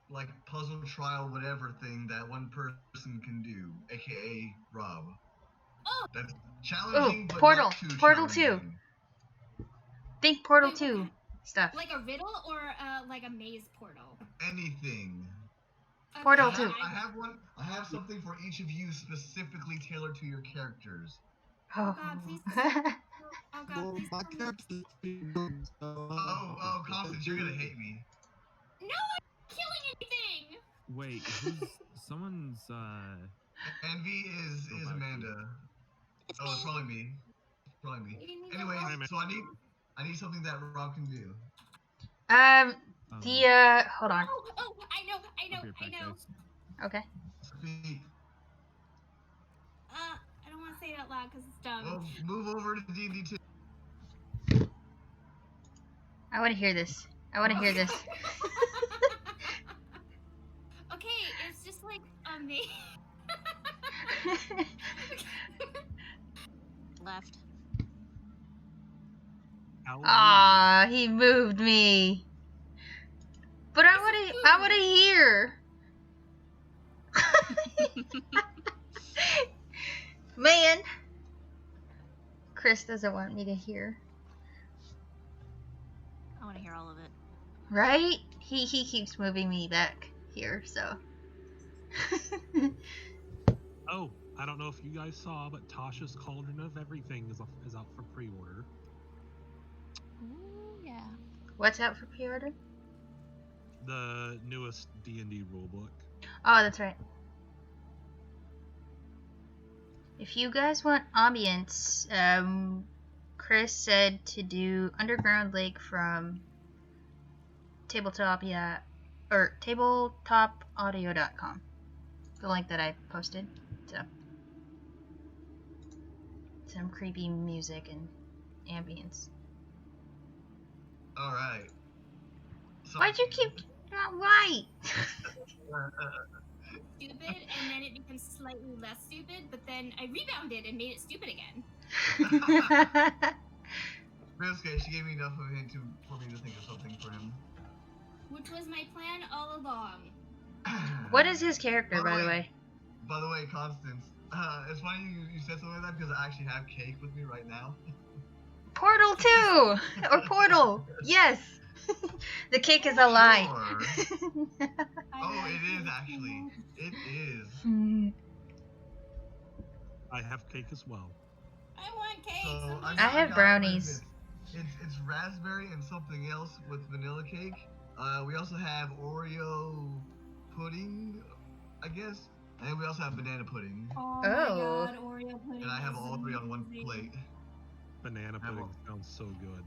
like puzzle trial whatever thing that one person can do, aka Rob. Oh. That's Oh, challenging, but Portal. not too Portal 2. challenging. Think Portal Wait, 2 stuff. Like a riddle or like a maze portal? Anything. Okay, Portal I 2. have one. I have something for each of you specifically tailored to your characters. Oh God, please. Oh God, Well, please. my character's pretty good, so... Oh, Constance, you're gonna hate me. No, I'm not killing anything. Wait, someone's Envy is Amanda. It's Oh, me. it's probably me. It's probably me. You need Anyways, to- so I need something that Rob can do. Hold on. Oh, I know. I'll be right back, guys. Okay. Speak. I don't want to say it out loud because it's dumb. Well, move over to D&D 2. I want to hear this. Okay, it's just like me. Left. Aw, he moved me. But I want to hear. Man. Chris doesn't want me to hear. I want to hear all of it. Right? He keeps moving me back here, so. Oh, I don't know if you guys saw, but Tasha's Cauldron of Everything is out for pre-order. Ooh, yeah. What's out for pre-order? The newest D&D rulebook. Oh, that's right. If you guys want ambience, Chris said to do Underground Lake from tabletopaudio.com. The link that I posted. So some creepy music and ambience. All right. So, Why'd you keep not white? Stupid, and then it becomes slightly less stupid, but then I rebounded and made it stupid again. Basically, she gave me enough of a hint for me to think of something for him. Which was my plan all along. What is his character, by the way? By the way, Constance, it's funny you said something like that because I actually have cake with me right now. Portal 2! Or Portal! Yes! The cake is a lie. Sure. Oh, it is actually. It is. I have cake as well. I want cake. So I have got brownies. It's raspberry and something else with vanilla cake. We also have Oreo pudding, I guess. And we also have banana pudding. Oh my God, Oreo pudding. And I have all three on one amazing. plate. Banana pudding sounds so good.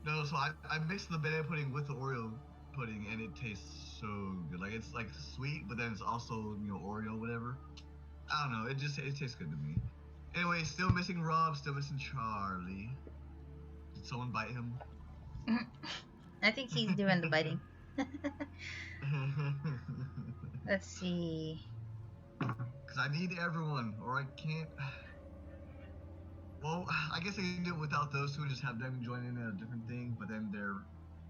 No, so I mixed the banana pudding with the Oreo pudding, and it tastes so good. Like it's like sweet, but then it's also Oreo whatever. I don't know. It tastes good to me. Anyway, still missing Rob. Still missing Charlie. Did someone bite him? I think he's doing the biting. Let's see. Because I need everyone, or I can't. Well, I guess I can do it without those two, just have them join in a different thing, but then their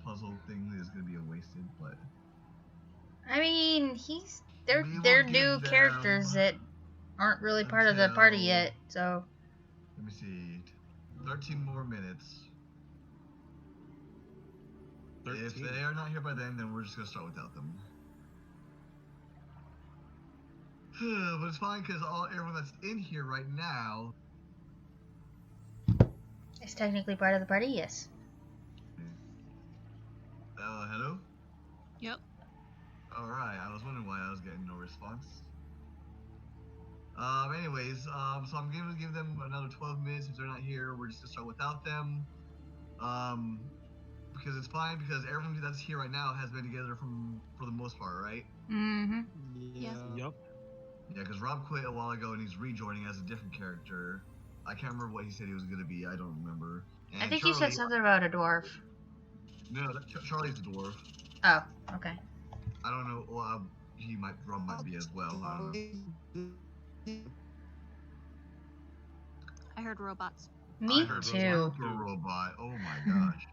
puzzle thing is going to be wasted, but... I mean, they're We will new give characters that aren't really part of the party yet, so... Let me see. 13 more minutes. 13. If they are not here by then we're just going to start without them. But it's fine, because everyone that's in here right now... It's technically part of the party, yes. Hello? Yep. Alright, I was wondering why I was getting no response. Anyways, so I'm going to give them another 12 minutes. If they're not here, we're just going to start without them. Because it's fine, because everyone that's here right now has been together for the most part, right? Mm-hmm. Yeah. Yep. Yeah, because Rob quit a while ago and he's rejoining as a different character. I can't remember what he said he was going to be. I don't remember. And I think you said something about a dwarf. No, Charlie's a dwarf. Oh, okay. I don't know. Well, Rob might be as well. I don't know. I heard robots. Me I heard too. Robot. Oh my gosh.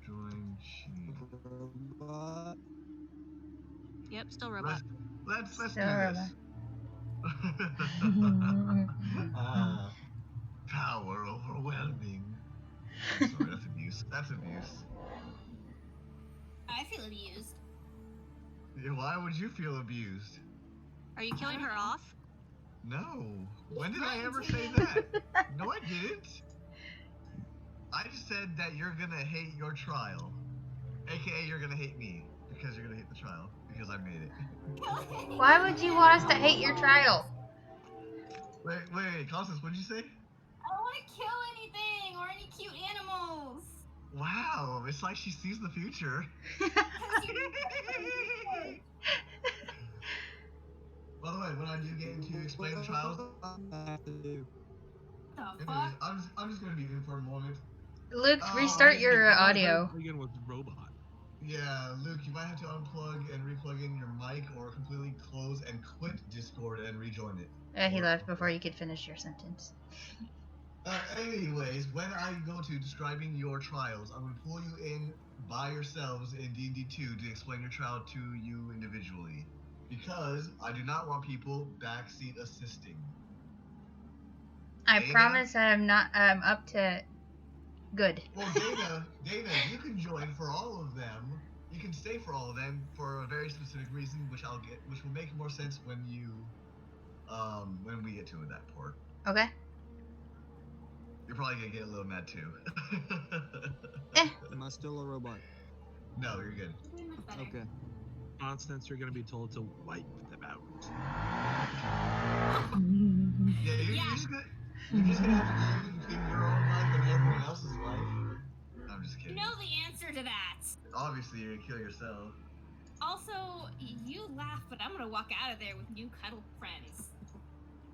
Join sheet. Yep, still robot. Let's do So this. Power overwhelming. I'm sorry, that's abuse. That's abuse. I feel abused. Yeah, why would you feel abused? Are you killing her off? No. When did I ever say that? No, I didn't. I just said that you're gonna hate your trial. AKA you're gonna hate me. Because you're gonna hate the trial. Because I made it. Why would you want us to hate your trial? Wait, Constance, what did you say? I don't want to kill anything or any cute animals. Wow, it's like she sees the future. By the way, when I do get into explain the trials, I have to do. The anyways, fuck? I'm just gonna be in for a moment. Luke, Oh, restart your audio. Again with robot. Yeah, Luke, you might have to unplug and replug in your mic or completely close and quit Discord and rejoin it. He left before you could finish your sentence. Anyways, when I go to describing your trials, I'm going to pull you in by yourselves in D&D 2 to explain your trial to you individually. Because I do not want people backseat assisting. I Dana? promise I'm up to good. Well, Dana, you can join for all of them. You can stay for all of them for a very specific reason, which will make more sense when we get to that part. Okay. You're probably gonna get a little mad too. Am I still a robot? No, you're good. You're doing much better. Okay. Constance, you're gonna be told to wipe them out. Yeah, you're just gonna have to choose between your own life and everyone else's life. I'm just You kidding. know the answer to that. Obviously, you're gonna kill yourself. Also, you laugh, but I'm gonna walk out of there with new cuddle friends.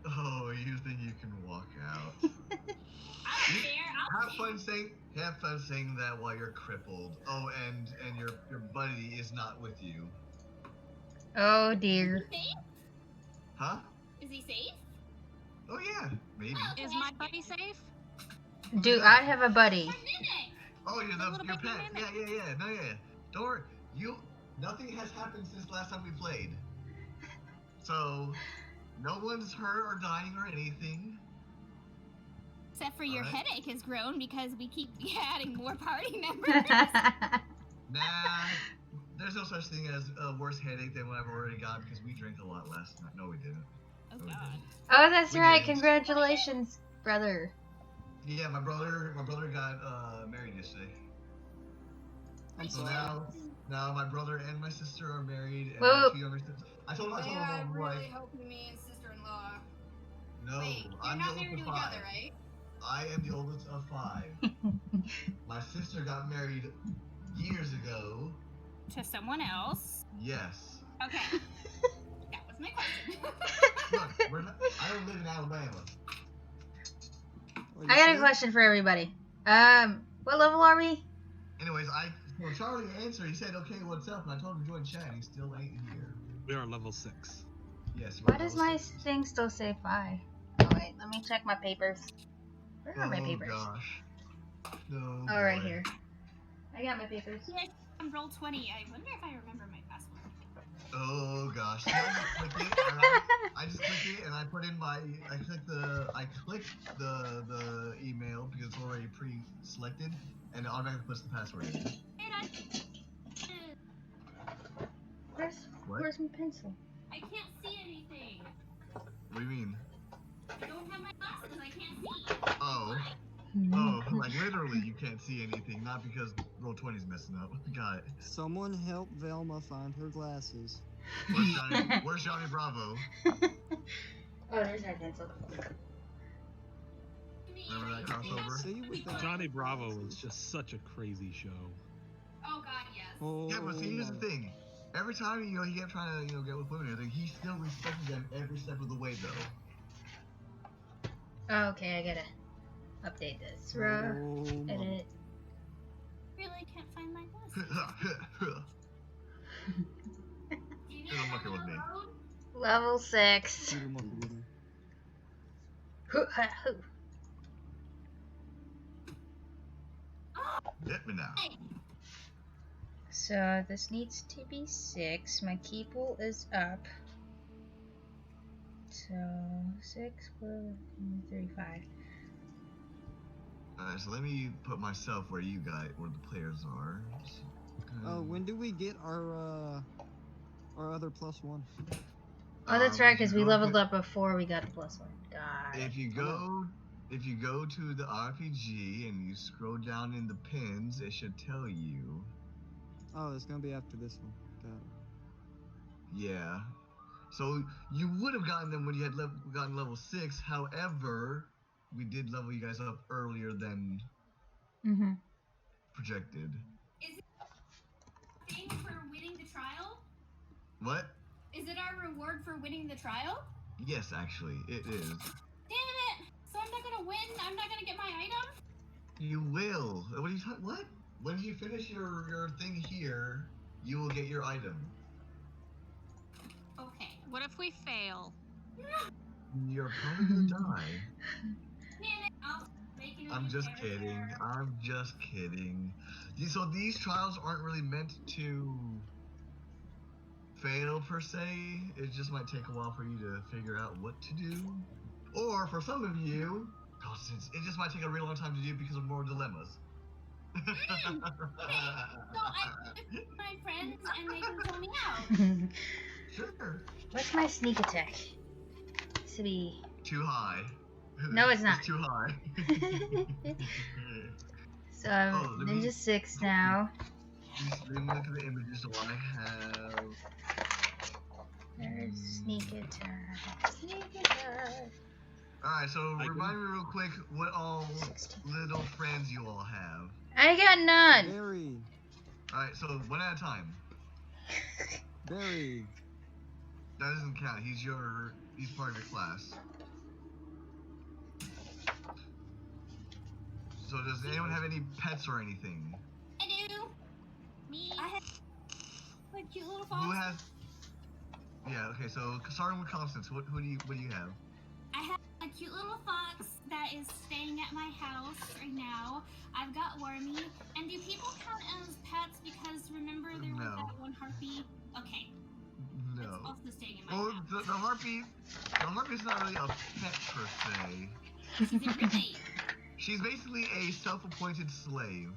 Oh, you think you can walk out? I don't care. Have fun saying that while you're crippled. Oh, and your buddy is not with you. Oh dear. Is he safe? Huh? Is he safe? Oh yeah, maybe. Is my buddy safe? Do I have a buddy? For a minute. Oh, you're The little your baby pet. mimic. Yeah. No, yeah. Don't worry. Nothing has happened since last time we played. So, no one's hurt or dying or anything. Except for your Alright. headache has grown because we keep adding more party members. Nah, there's no such thing as a worse headache than what I've already got because we drank a lot last night. No, we didn't. Oh No, we god. Oh, that's We right. didn't. Congratulations, brother. didn't. Yeah, my brother got married yesterday. I'm So sorry. now my brother and my sister are married, and Whoa. I have two younger sisters. I told him I'm like, hope you mean sister-in-law. no, Wait, you're I'm not the oldest married of to each 5. other, right? I am the oldest of 5. My sister got married years ago. To someone else. Yes. Okay. That was my question. Look, I don't live in Alabama. What I you got a say? question for everybody. What level are we? Anyways, Charlie answered. He said, "Okay, what's up?" And I told him to join chat. He still ain't here. We are level 6. Yes. Why does my thing still say 5? Oh wait, let me check my papers. Where are my papers? Gosh. No. Oh, right boy. here. I got my papers. Yes, I'm ROLL20. I wonder if I remember my password. Oh gosh. I just click it and I put in I click the email because it's already pre-selected and it automatically puts the password in. What? Where's my pencil? I can't see anything. What do you mean? I don't have my glasses. I can't see. Oh. Oh, like literally you can't see anything, not because Roll20's messing up. Got it. Someone help Velma find her glasses. Where's Johnny Bravo? Oh, there's my pencil. Remember that crossover? See with that. Johnny Bravo is just such a crazy show. Oh god, yes. Oh, Yeah, but see, here's the my. thing. Every time, he kept trying to, get with women and everything, he still respected them every step of the way, though. Oh, okay, I gotta update this. Oh, my. Edit. Really can't find my glasses. Do you need Don't to muck it with me. road? Level 6. Shoot 'em up with me. Hit me now. Hey, So this needs to be 6. My key pool is up. So 6 plus 35. Alright, so let me put myself where the players are. Oh, when do we get our other +1? Oh, that's right, because we go leveled to- up before we got the +1. Got it. If you go to the RPG and you scroll down in the pins, it should tell you. Oh, it's gonna be after this one. Got it. Yeah. So you would have gotten them when you had gotten level 6. However, we did level you guys up earlier than projected. Is it a thing for winning the trial? What? Is it our reward for winning the trial? Yes, actually, it is. Damn it! So I'm not gonna win? I'm not gonna get my item? You will. What are you talking? What? When you finish your thing here, you will get your item. Okay. What if we fail? You're probably gonna die. Damn it! I'll make it a I'm new just character. kidding. I'm just kidding. So these trials aren't really meant to fail per se. It just might take a while for you to figure out what to do. Or for some of you, it just might take a real long time to do because of more dilemmas. Okay. So I with my friends and they can pull me out. Sure. What's my sneak attack? This to be. Too high. No, it's not. It's too high. So I'm Oh, let me- Ninja 6 now. Let me look at the images. So I have. There's sneak attack. Sneak attack. Alright, so I remind me real quick what all 16. little friends you all have. I got none. Barry. Alright, so one at a time. Barry. That doesn't count. He's part of your class. So does anyone have any pets or anything? I do. Me? I have a cute little fox. Who has? Yeah. Okay. So starting with Constance, what do you have? I have a cute little fox that is staying at my house right now. I've got Wormy. And do people count as pets? Because remember there was No. that one harpy? Okay. It's No. also staying in my Well, house. the harpy. The harpy's not really a pet per se. She's a roommate. She's basically a self-appointed slave.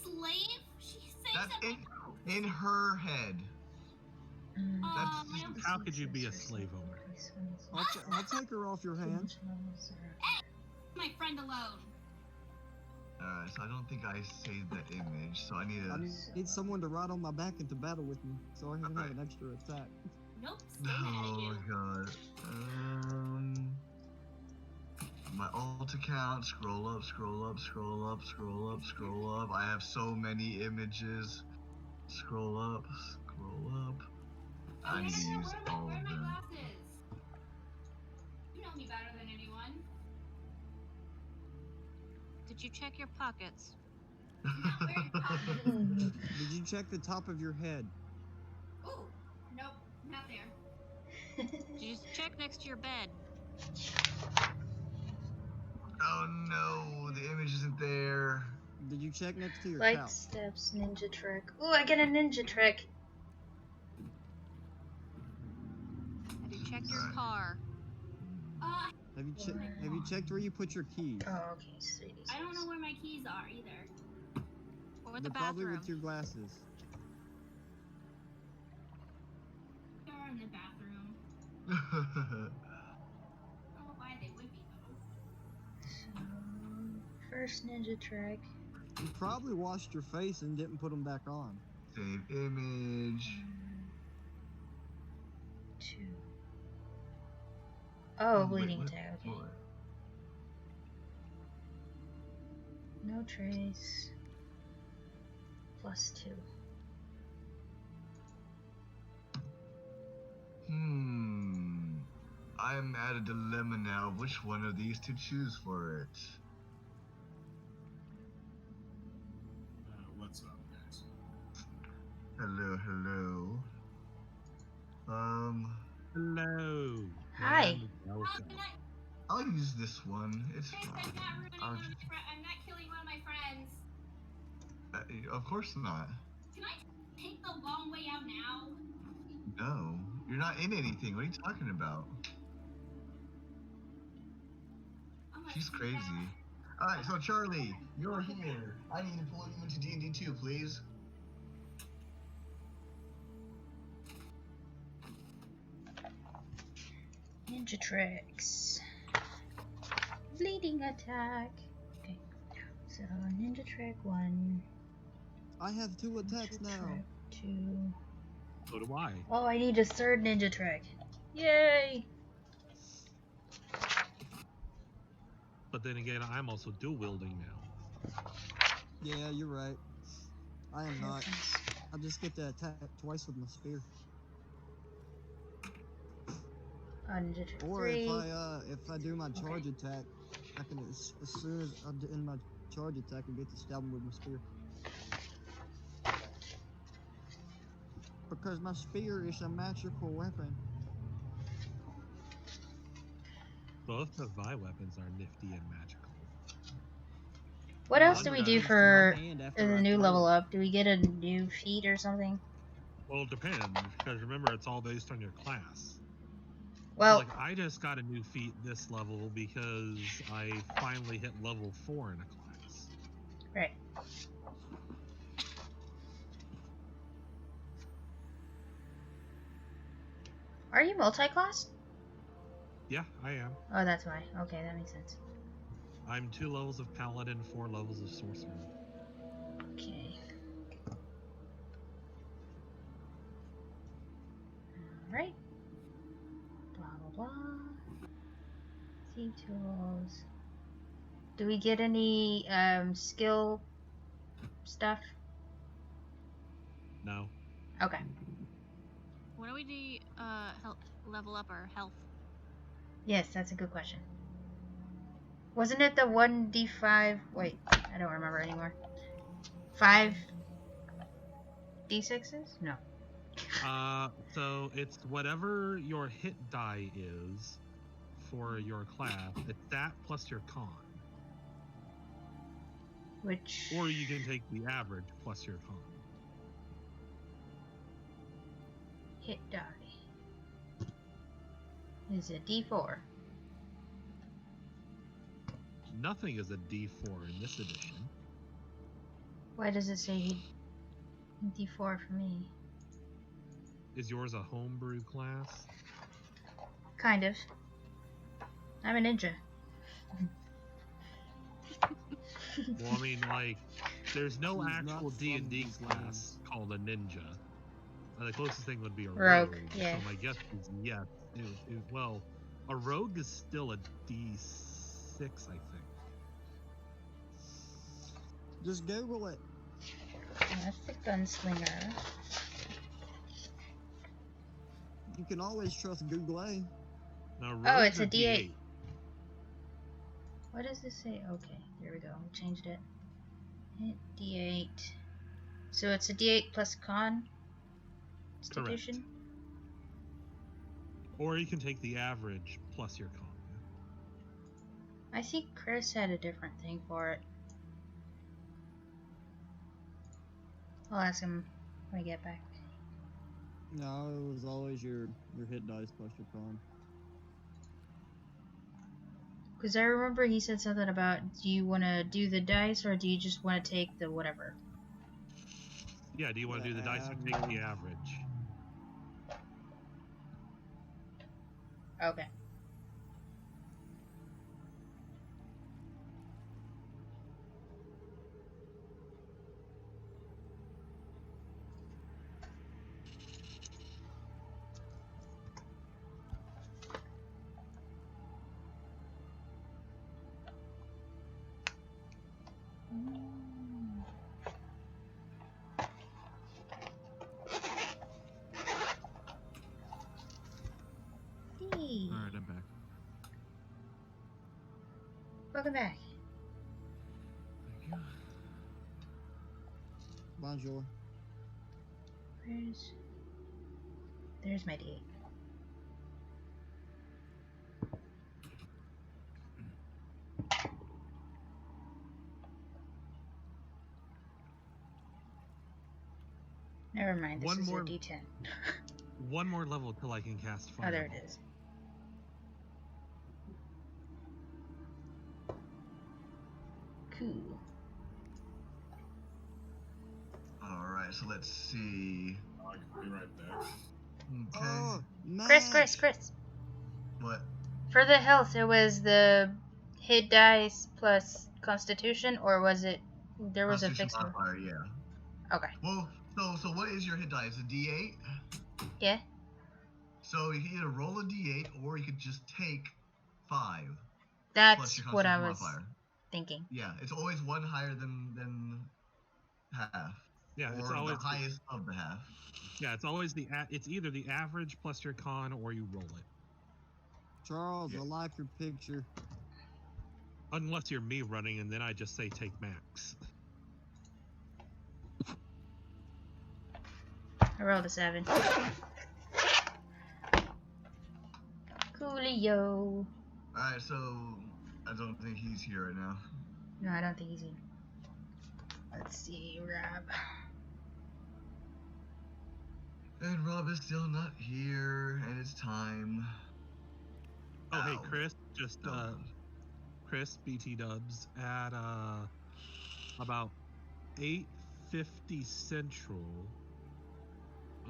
Slave? She stays That's at my house. in her head. That's I don't- How could you be a slave owner? I'll take her off your hands. my friend alone. Alright, so I don't think I saved that image, so I need I to. need someone to ride on my back into battle with me, so I can have an extra attack. Nope, stay mad at Oh you. my god. My alt account, scroll up, scroll up, scroll up, scroll up, scroll up. I have so many images. Scroll up, scroll up. I need to use all Where are of my them. glasses? You know me better than anyone. Did you check your pockets? I'm not wearing glasses. Did you check the top of your head? Ooh, nope, not there. Did you check next to your bed? Oh no, the image isn't there. Did you check next to your Light couch? steps, ninja trick. Ooh, I get a ninja trick. Have you checked your Alright. car? Have you checked where you put your keys? Oh, okay, sweetie. I don't know where my keys are either. Or the They're probably bathroom? with your glasses. They're in the bathroom. I don't know why they would be though. So, first ninja trick. You probably washed your face and didn't put them back on. Save image. 2. Oh, Wait, bleeding what- attack. Okay. what? No trace. +2. I'm at a dilemma now. Which one of these to choose for it? What's up, guys? Hello, hello. Hello. Hi. and welcome. I'll use this one. It's Chris, fine. I'm not ruining I'll one of just- I'm not killing one of my friends. Of course not. Can I take the long way out now? No, you're not in anything. What are you talking about? Unless She's you crazy. know. All right, so Charlie, you're here. I need to pull you into D&D 2, please. Ninja tricks. Bleeding attack. Okay. So ninja trick 1. I have 2 attacks Ninja now. trick 2. So do I. Oh, I need a 3rd ninja trick. Yay! But then again, I'm also dual wielding now. Yeah, you're right. I am not. I just get to attack twice with my spear. Ninja trick Or 3. if I do my charge attack, I can as soon as I end my charge attack, I get to stab him with my spear. Because my spear is a magical weapon. Both of my weapons are nifty and magical. What else One do we does. do To for my hand after the I new throw level it. up? Do we get a new feat or something? Well, it depends, because remember, it's all based on your class. Well, Like, I just got a new feat this level because I finally hit level 4 in a class. right. Are you multi-class? Yeah, I am. Oh, that's why. Okay, that makes sense. I'm 2 levels of paladin, 4 levels of sorcerer. Okay. Alright. Blah, blah, blah. Theme tools. Do we get any skill stuff? No. Okay. When do we do level up our health? Yes, that's a good question. Wasn't it the 1d5? Wait, I don't remember anymore. 5 d6s? No. So it's whatever your hit die is for your class. It's that plus your con. Which. Or you can take the average plus your con. Hit die. Is a d4. Nothing is a D4 in this edition. Why does it say d4 for me? Is yours a homebrew class? Kind of. I'm a ninja. Well, I mean, like, there's no She's actual not D&D from these class lands. called a ninja. The closest thing would be a Rogue, rogue. yeah. So my guess is yes. Well, a rogue is still a D6, I think. Just Google it. That's the gunslinger. You can always trust Google A. Now, Oh, rogues it's a are D8. What does this say? Okay, there we go. We changed it. Hit D8. So it's a D8 plus con? Constitution? Or you can take the average plus your con. I think Chris had a different thing for it. I'll ask him when I get back. No, it was always your hit dice plus your con. Because I remember he said something about, do you want to do the dice or do you just want to take the whatever? Yeah, do you want to do the dice or take the average? Okay. Hey, Alright, I'm back. welcome back. Thank you. Bonjour. There's my D8. Never mind, this One is more- a D10. One more level till I can cast Oh, Fireball. there it is. Cool. Alright, so let's see. I'll be right back. Okay. Oh, Chris. What? For the health, it was the hit dice plus Constitution, or was it? There was a Constitution fixed one. modifier, yeah. Okay. Well, so what is your hit dice? A D8? Yeah. So you can either roll a D8 or you could just take 5 plus That's your what I Constitution was modifier. thinking. Yeah, it's always one higher than half. Yeah, or it's always the highest of the half. Yeah, it's always it's either the average plus your con or you roll it. Charles, Yeah. I like your picture. Unless you're me running, and then I just say take max. I rolled a 7. Coolio. Alright, so I don't think he's here right now. No, I don't think he's in. Let's see, Rob. And Rob is still not here, and it's time. Oh, hey, Ow. Chris, just Oh. Chris BT Dubs at about 8:50 Central.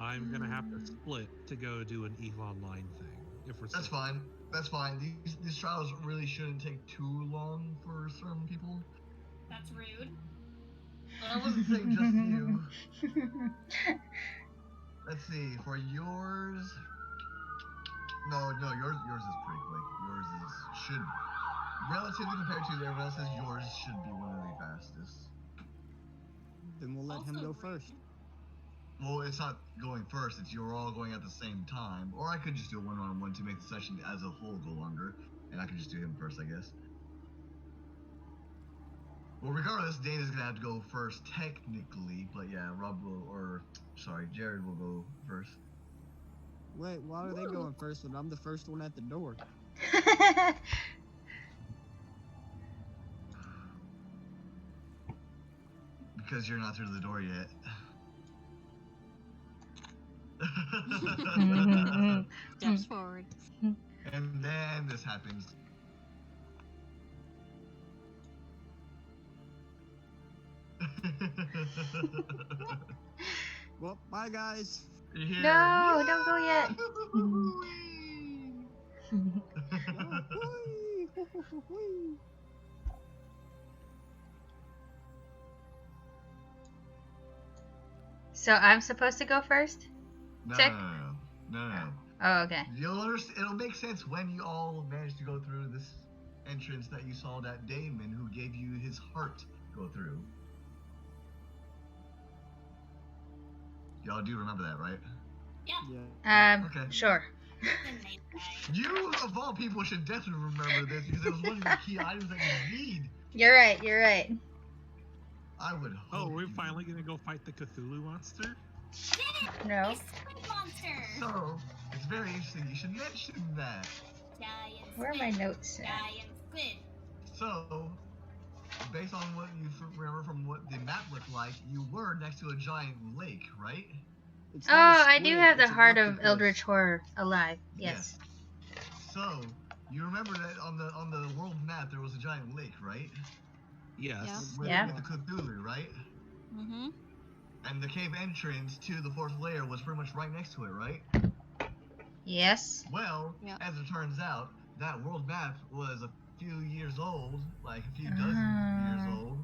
I'm gonna have to split to go do an EVE Online thing. If we're That's fine. That's fine. These trials really shouldn't take too long for some people. That's rude. I wasn't saying just you. Let's see, for yours. No, yours is pretty quick. Yours should, relatively compared to everyone else's, yours should be one of the fastest. Then we'll let him Also go first. Well, it's not going first, it's you're all going at the same time. Or I could just do a one-on-one to make the session as a whole go longer. And I could just do him first, I guess. Well, regardless, Dana's gonna have to go first technically, but yeah, Jared will go first. Wait, why are they going first when I'm the first one at the door? Because you're not through the door yet. Steps forward. And then this happens. Well, bye guys. You're here. No, don't go yet. Whee! So I'm supposed to go first? No, Check. no. Oh, okay. You'll understand. It'll make sense when you all manage to go through this entrance that you saw that Damon, who gave you his heart, go through. Y'all do remember that, right? Yeah. Okay. Sure. Then they say. You, of all people, should definitely remember this because it was one of the key items that you need. You're right. I would hope. Oh, we're you- finally gonna go fight the Cthulhu monster? No. A squid monster. So, it's very interesting. You should mention that. Giant Where are my squid. notes at? Giant squid. So, based on what you remember from what the map looked like, you were next to a giant lake, right? It's Oh, not a I do squid, have the it's an heart of octopus. Eldritch Horror alive. Yes. So, you remember that on the world map there was a giant lake, right? Yes. Yeah. With, Yeah. with the Cthulhu, right? Mm-hmm. And the cave entrance to the fourth layer was pretty much right next to it, right? Yes. Well, Yeah. as it turns out, that world map was a few years old, like a few dozen years old,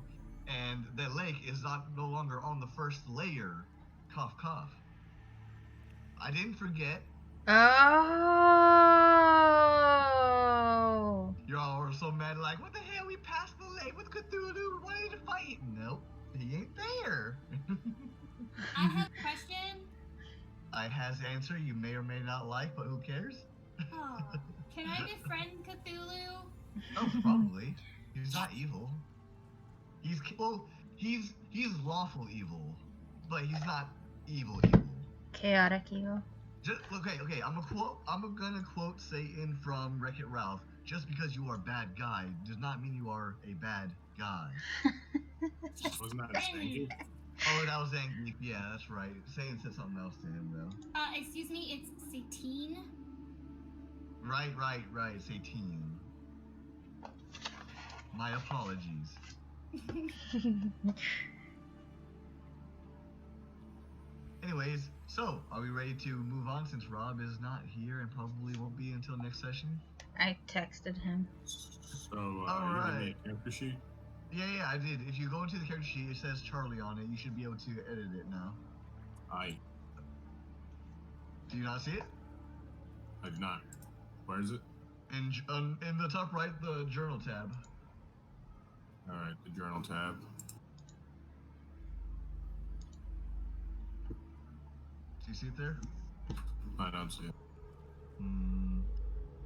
and that lake is no longer on the first layer. Cough, cough. I didn't forget. Oh. Y'all were so mad, like, what the hell? We passed the lake with Cthulhu. Why did you fight? Nope, he ain't there. I have a question. I has the answer you may or may not like, but who cares? Oh, can I befriend Cthulhu? Oh, probably. He's not evil. He's lawful evil, but he's not evil. Chaotic evil. Okay. I'm gonna quote Satan from Wreck-It Ralph. Just because you are a bad guy does not mean you are a bad guy. Wasn't that a stanky? Oh, that was Zangief. Yeah, that's right. Satan said something else to him though. Excuse me, it's Satine. Right. Satine. My apologies. Anyways, so are we ready to move on since Rob is not here and probably won't be until next session? I texted him. So, All you right. made a character sheet? Yeah, I did. If you go into the character sheet, it says Charlie on it. You should be able to edit it now. Do you not see it? I did not. Where is it? In the top right, the journal tab. Alright, the journal tab. Do you see it there? I don't see it.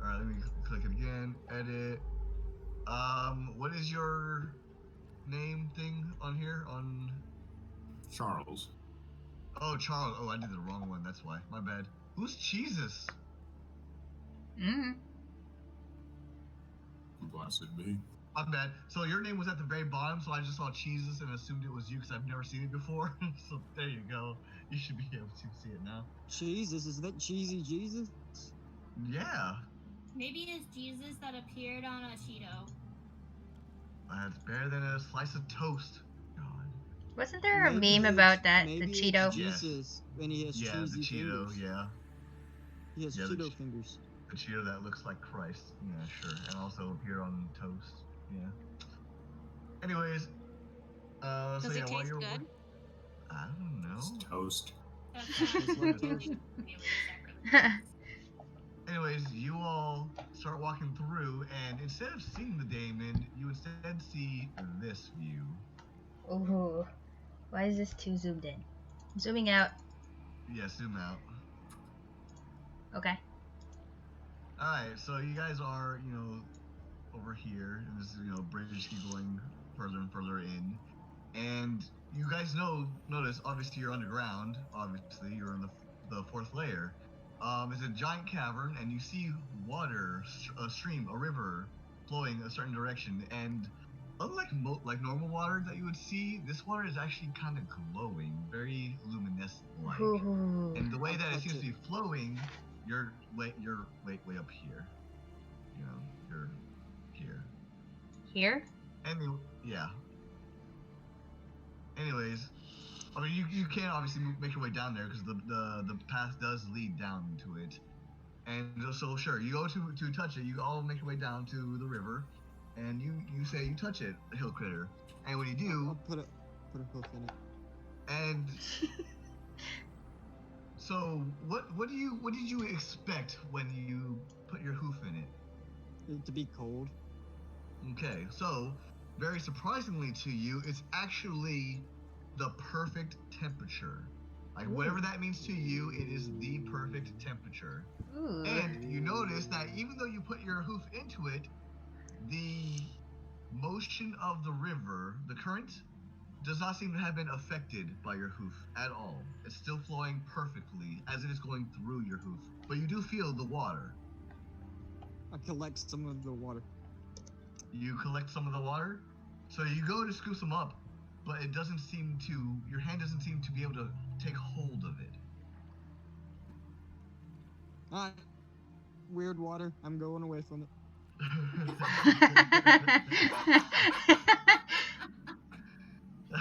Alright, let me click it again. Edit. What is your name thing on here? On Charles. Oh, Charles. Oh, I did the wrong one. That's why. My bad. Who's Jesus? Blessed be. My bad. So your name was at the very bottom, so I just saw Jesus and assumed it was you because I've never seen it before. So there you go. You should be able to see it now. Jesus, is that cheesy Jesus? Yeah. Maybe it's Jesus that appeared on a Cheeto. That's better than a slice of toast. God. Wasn't there a Maybe meme it's- about that? maybe The it's Cheeto? Jesus, and he has Yeah, cheesy the Cheeto. fingers. Yeah. He has Yeah, the Cheeto Che- fingers. The Cheeto that looks like Christ. Yeah, sure. And also appear on toast. Yeah. Anyways. Does so it yeah, while taste you're good? I don't know. It's toast. It's like toast. Anyways, you all start walking through, and instead of seeing the daemon, you instead see this view. Ooh. Why is this too zoomed in? Zooming out. Yeah, zoom out. Okay. Alright, so you guys are, over here, and this, bridge keep going further and further in. And you guys notice, obviously you're underground, obviously, you're in the fourth layer. It's a giant cavern, and you see water, a stream, a river, flowing a certain direction. And unlike like normal water that you would see, this water is actually kind of glowing, very luminescent-like. Ooh. And the way that it seems Touch to be flowing, you're way up here. You're here. Here? Yeah. Anyways, I mean, you can obviously make your way down there because the path does lead down to it. And so sure, you go to touch it. You all make your way down to the river, and you say you touch it, hill critter. And when you do, I'll put a hoof in it. and so what did you expect when you put your hoof in it? To be cold. Okay, so very surprisingly to you, it's actually the perfect temperature. Like whatever that means to you, it is the perfect temperature. Ooh. And you notice that even though you put your hoof into it, the motion of the river, the current, does not seem to have been affected by your hoof at all. It's still flowing perfectly as it is going through your hoof. But you do feel the water. I collect some of the water. You collect some of the water, so you go to scoop some up, but it doesn't seem to, your hand doesn't seem to be able to take hold of it. Alright. Weird water. I'm going away from it.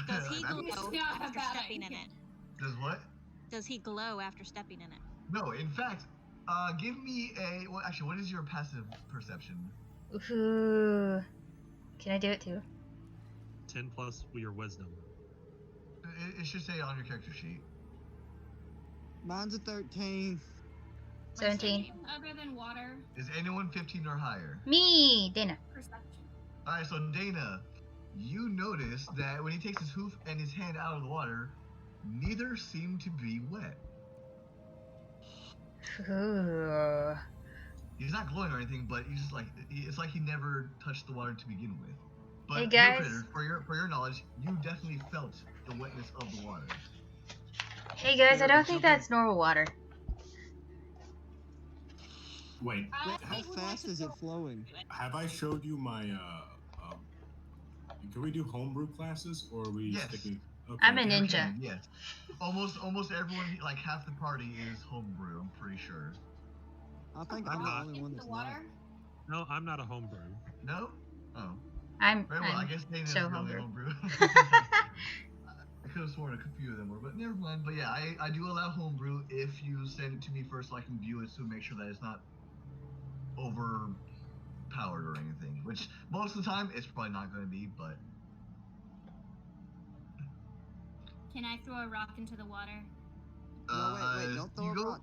Does he glow It's not a after bad stepping in idea. it? Does what? Does he glow after stepping in it? No, in fact, give me a, well, actually, what is your passive perception? Ooh. Can I do it too? 10 plus your wisdom. It should say on your character sheet. Mine's a 13. 17. Other than water, Is anyone 15 or higher? Me! Dana. perception. Alright, so Dana, you notice that when he takes his hoof and his hand out of the water, neither seem to be wet. Ooh. He's not glowing or anything, but he's just like, it's like he never touched the water to begin with. But Hey, guys. Critter, for your knowledge, you definitely felt the wetness of the water. Hey guys, I Here, don't think jump in. that's normal water. Wait, How fast is it flowing? have I showed you my, can we do homebrew classes, or are we Yes. sticking? Okay. I'm a You ninja. can, yes. Almost everyone, like half the party is homebrew. I'm pretty sure. I think I'm I'm the not. only Into one the that's water. No, I'm not a homebrew. No? Oh, I'm very well. I guess Dana is so the only homebrew. homebrew. I could have sworn a few of them were, but never mind. But yeah, I do allow homebrew if you send it to me first so I can view it to make sure that it's not overpowered or anything. Which most of the time it's probably not going to be, but Can I throw a rock into the water? No, wait, don't throw you a go rock.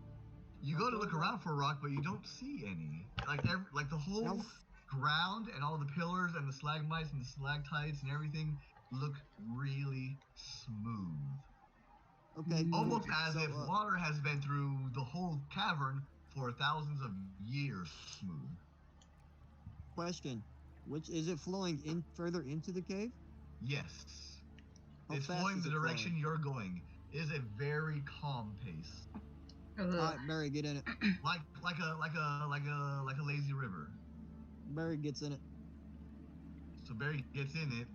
you Don't go to throw a look rock. around for a rock, but you don't see any. Like the whole No. ground and all the pillars and the stalagmites and the stalactites and everything look really smooth. Okay, cool. Almost as So, if water has been through the whole cavern for thousands of years smooth. question. Which is it flowing in further into the cave? Yes. How It's fast flowing is the it direction flowing? you're going. It is a very calm pace. Ugh. Alright, Barry, get in it. Like a lazy river. Barry gets in it. So Barry gets in it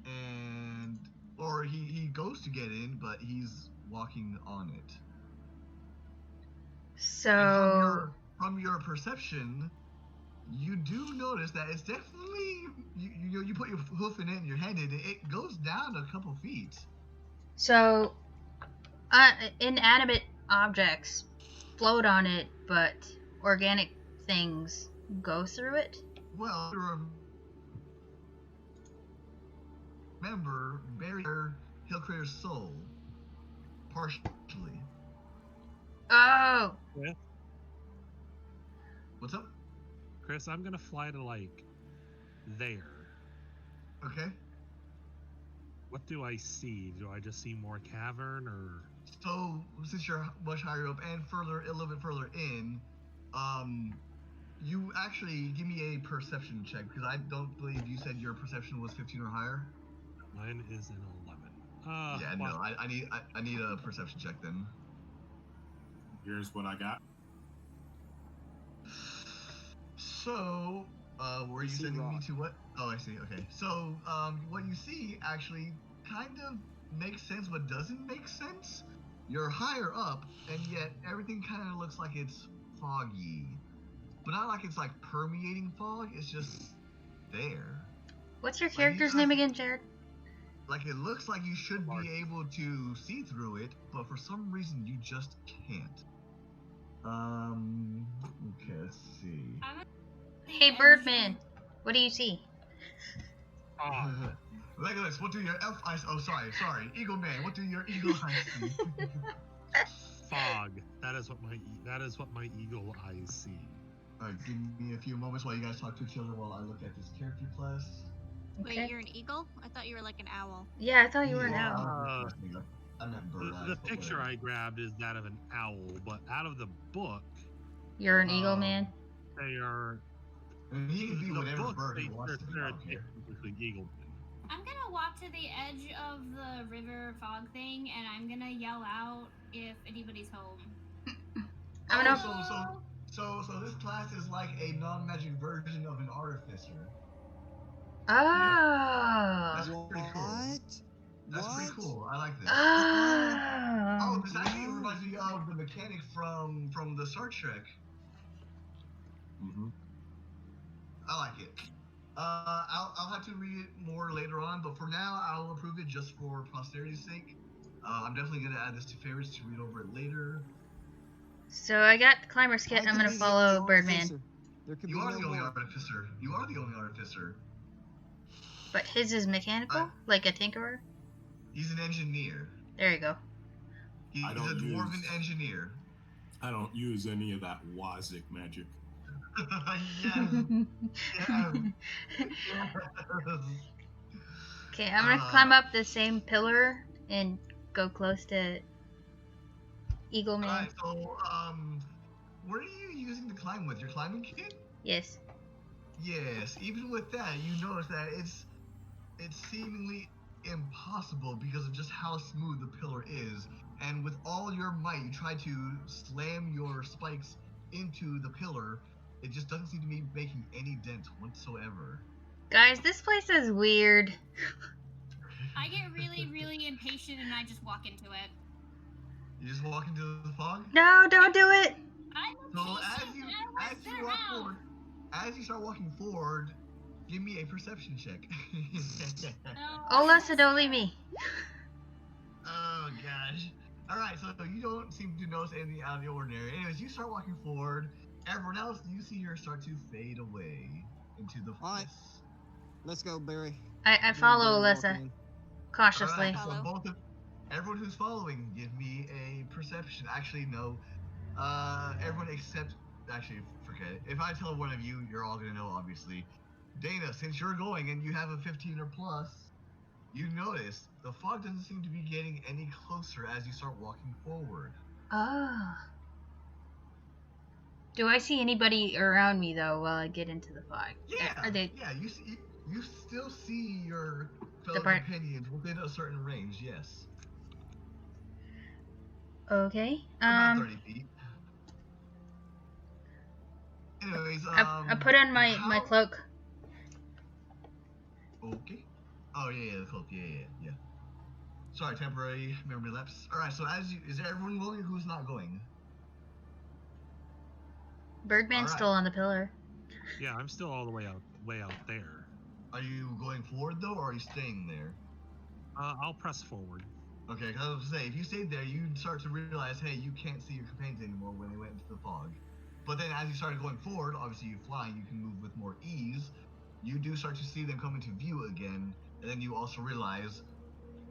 or he goes to get in, but he's walking on it. So And from your perception, you do notice that it's definitely you put your hoof in it and your hand in it. It goes down a couple feet. So, inanimate objects float on it, but organic things go through it? Well, remember, Barrier Hillcritter's soul, partially. Oh! What's up? Chris, I'm gonna fly to like there. Okay. What do I see? Do I just see more cavern or? So since you're much higher up and a little bit further in, you actually give me a perception check because I don't believe you said your perception was 15 or higher. Mine is an 11. Yeah, well, no, I need a perception check then. Here's what I got. So, were you See sending me rock. to what? Oh, I see. Okay. So, what you see actually kind of makes sense, but doesn't make sense. You're higher up, and yet everything kind of looks like it's foggy, but not like it's like permeating fog. It's just there. What's your Like, character's you name guys- again, Jared? Like it looks like you should be able to see through it, but for some reason you just can't. Okay, let's see. I'm at the Hey, edge Birdman, what do you see? fog. Legolas, what do your elf eyes? Oh, sorry. Eagle Man, what do your eagle eyes see? Fog. That is what my eagle eyes see. Alright, give me a few moments while you guys talk to each other while I look at this character class. Okay. Wait, you're an eagle? I thought you were like an owl. Yeah, I thought you were an Yeah, owl. I meant bird eyes. The but picture whatever. I grabbed is that of an owl, but out of the book, You're an eagle man? they are. And he can be the whatever book, bird he wants to be. I they're don't care. technically eagle. I'm gonna walk to the edge of the river fog thing, and I'm gonna yell out if anybody's home. I'm gonna. Hello? So this class is like a non-magic version of an artificer. Oh. That's pretty cool. What? That's pretty cool. I like this. Oh. Oh, this actually reminds me of the mechanic from the Star Trek. Mm-hmm. I like it. I'll have to read it more later on, but for now, I'll approve it just for posterity's sake. I'm definitely gonna add this to favorites to read over it later. So I got the climber's kit. I I'm could gonna be the follow only Birdman. artificer. There could You be are no the only more. artificer. You are the only artificer. But his is mechanical, like a tinkerer. He's an engineer. There you go. He's I a don't dwarven use- engineer. I don't use any of that Wazik magic. Yes. Yes. Okay, I'm gonna climb up the same pillar and go close to Eagle Man. Alright, so what are you using to climb with? Your climbing kit? Yes. Yes. Even with that, you notice that it's seemingly impossible because of just how smooth the pillar is. And with all your might, you try to slam your spikes into the pillar. It just doesn't seem to be making any dent whatsoever. Guys, this place is weird. I get really, really impatient and I just walk into it. You just walk into the fog? No, don't do it. I'm So impatient. I as was you there walk out. forward, as you start walking forward, give me a perception check. Ola Sadoli me. Oh gosh. Alright, so you don't seem to notice anything out of the ordinary. Anyways, you start walking forward. Everyone else, you see her start to fade away into the Alright. mist. Let's go, Barry. I Me follow and Barry Alyssa walking in. cautiously. Alright, so Follow. everyone who's following, give me a perception. Actually, no. Everyone except, actually, forget it. If I tell one of you, you're all gonna know, obviously. Dana, since you're going and you have a 15 or plus, you notice the fog doesn't seem to be getting any closer as you start walking forward. Oh. Do I see anybody around me though while I get into the fog? Yeah, Are they? yeah, you still see your fellow part- companions within a certain range. Yes, Okay. about 30 feet. Anyways, I put on my cloak. Okay. Oh yeah, the cloak. Yeah. Sorry, temporary memory lapse. All right, so is everyone going? Who's not going? Birdman's Alright. still on the pillar. Yeah, I'm still all the way out there. Are you going forward though, or are you staying there? I'll press forward. Okay, because I was gonna say, if you stayed there, you'd start to realize, hey, you can't see your companions anymore when they went into the fog. But then as you started going forward, obviously you flying, you can move with more ease. You do start to see them come into view again, and then you also realize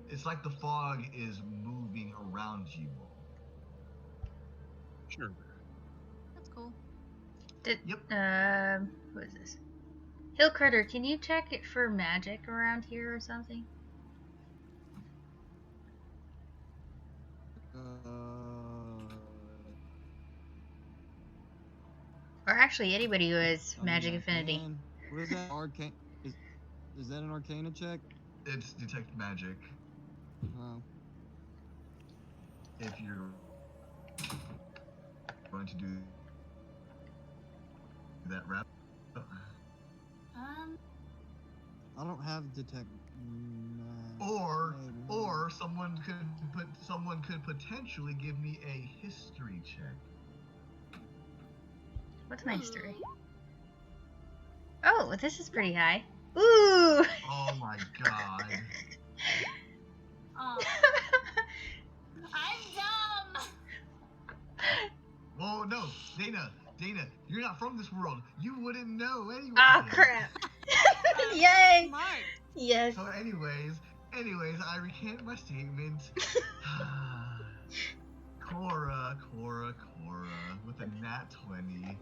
it's like the fog is moving around you all. Sure. That's cool. Yep. What is this? Hill Critter, can you check it for magic around here or something? Or actually, anybody who has I mean, magic I affinity. can. What is that? Arcane? Is that an Arcana check? It's detect magic. Oh. If you're going to do that rap. I don't have detect. Or someone could potentially give me a history check. What's my history? Oh, this is pretty high. Ooh! Oh my god. Oh, I'm dumb. Well, no, Dana, you're not from this world. You wouldn't know anyway. Oh crap! Yay! Smart. Yes. So anyways, I recant my statement. Cora, with a nat 20.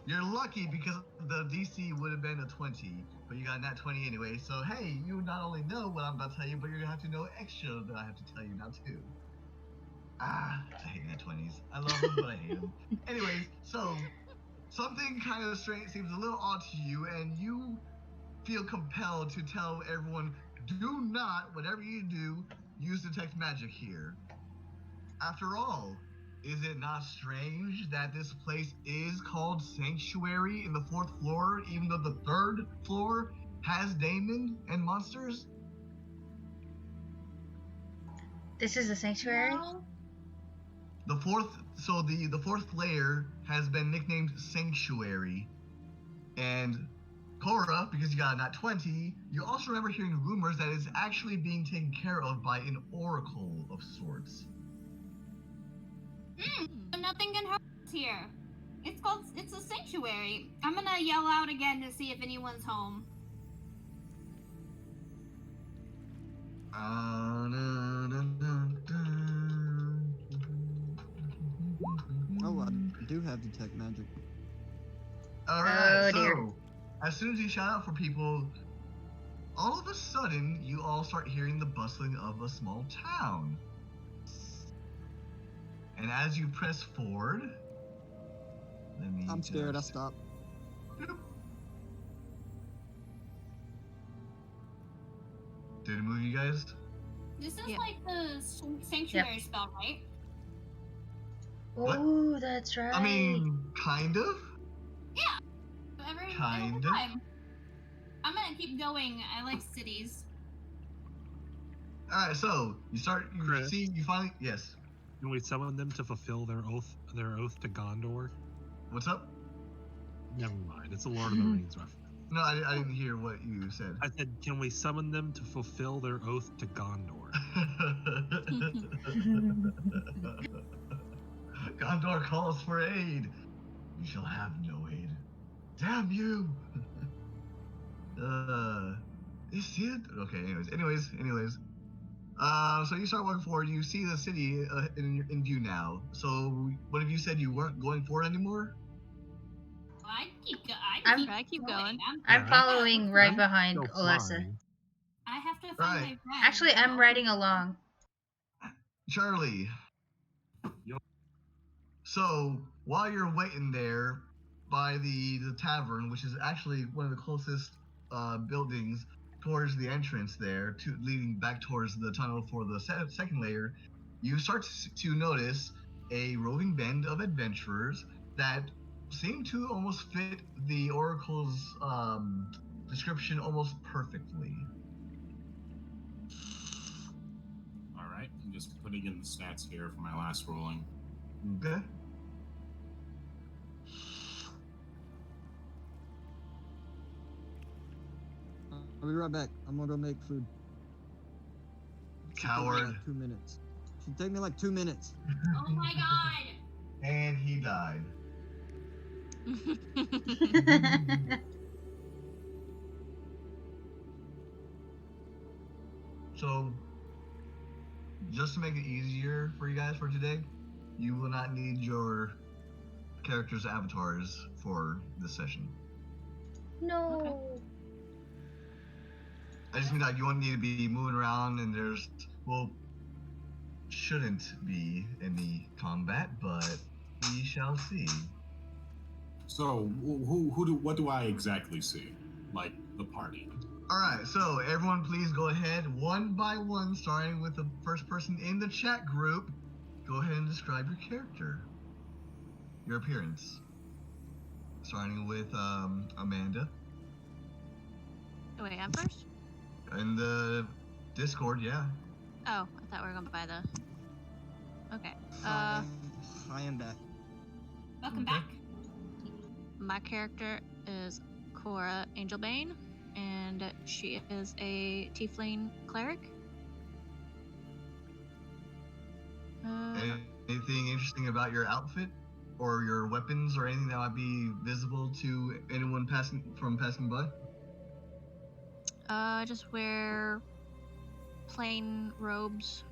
You're lucky because the DC would have been a 20, but you got a nat 20 anyway. So hey, you not only know what I'm about to tell you, but you're gonna have to know extra that I have to tell you now too. I hate nat 20s. I love them, but I hate them. Anyways, so something kind of strange seems a little odd to you, and you feel compelled to tell everyone, do not, whatever you do, use detect magic here. After all, is it not strange that this place is called Sanctuary in the 4th floor, even though the 3rd floor has daemon and monsters? This is a sanctuary? No. The 4th layer has been nicknamed Sanctuary. And Cora, because you got a nat 20, you also remember hearing rumors that it's actually being taken care of by an oracle of sorts. Nothing can hurt us here. It's a sanctuary. I'm gonna yell out again to see if anyone's home. Oh, I do have detect magic. Alright, Oh, dear. so as soon as you shout out for people, all of a sudden you all start hearing the bustling of a small town. And as you press forward, I'm scared. I stopped. Did it move you guys? This is Yeah. like the sanctuary spell, right? What? Ooh, that's right. I mean, kind of. Every Kind of. time. I'm gonna keep going. I like cities. All right, so you start. You Chris. see. You finally. Yes. Can we summon them to fulfill their oath to Gondor? What's up? Never mind. It's a Lord of the Rings reference. No, I didn't hear what you said. I said, can we summon them to fulfill their oath to Gondor? Gondor calls for aid. You shall have no aid. Damn you! Is it? Okay. Anyways. So you start walking forward. You see the city in view now. So, what have you said you weren't going for it anymore? I keep going. I'm following right I'm behind still Alyssa. flying. I have to find Right. my friend. Actually, I'm riding along. Charlie. Yup. So while you're waiting there by the tavern, which is actually one of the closest buildings towards the entrance there, leading back towards the tunnel for the second layer, you start to notice a roving band of adventurers that seem to almost fit the Oracle's description almost perfectly. All right, I'm just putting in the stats here for my last rolling. Okay. I'll be right back. I'm gonna go make food. Should take me Coward. like 2 minutes. Should take me like 2 minutes. Oh my god! And he died. So, just to make it easier for you guys for today, you will not need your characters' avatars for this session. No. I just mean like you won't need to be moving around, and shouldn't be any combat, but we shall see. So, what do I exactly see? Like the party. All right, so everyone, please go ahead one by one, starting with the first person in the chat group. Go ahead and describe your character, your appearance. Starting with Amanda. Oh, wait, I'm first? In the Discord, yeah. Oh, I thought we were going by the... Okay. I am back. Welcome Okay. back. My character is Cora Angelbane, and she is a tiefling cleric. Anything interesting about your outfit or your weapons or anything that might be visible to anyone passing by? I just wear plain robes.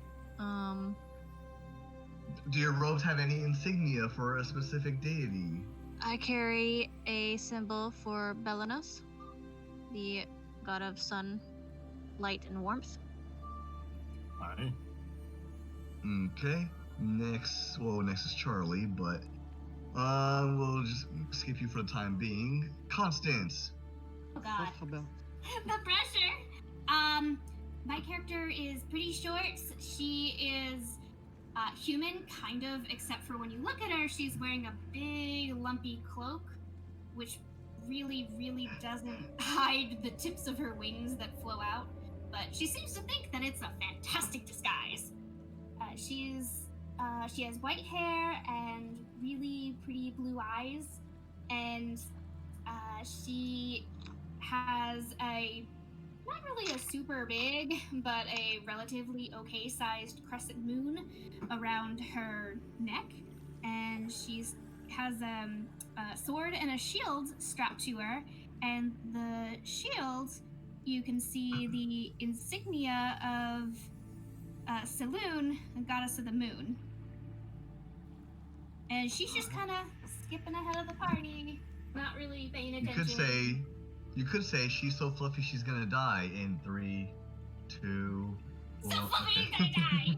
Do your robes have any insignia for a specific deity? I carry a symbol for Belenus, the god of sun, light, and warmth. Hi. Okay. Next is Charlie, but we'll just skip you for the time being. Constance. Oh god. How about The pressure. My character is pretty short. She is human, kind of, except for when you look at her, she's wearing a big, lumpy cloak, which really, really doesn't hide the tips of her wings that flow out. But she seems to think that it's a fantastic disguise. She has white hair and really pretty blue eyes, and she has not really a super big, but a relatively okay-sized crescent moon around her neck, and she has a sword and a shield strapped to her, and the shield, you can see the insignia of Saloon, the goddess of the moon. And she's just kind of skipping ahead of the party, not really paying attention. You could say she's so fluffy she's gonna die in 3, 2. So fluffy she's gonna die.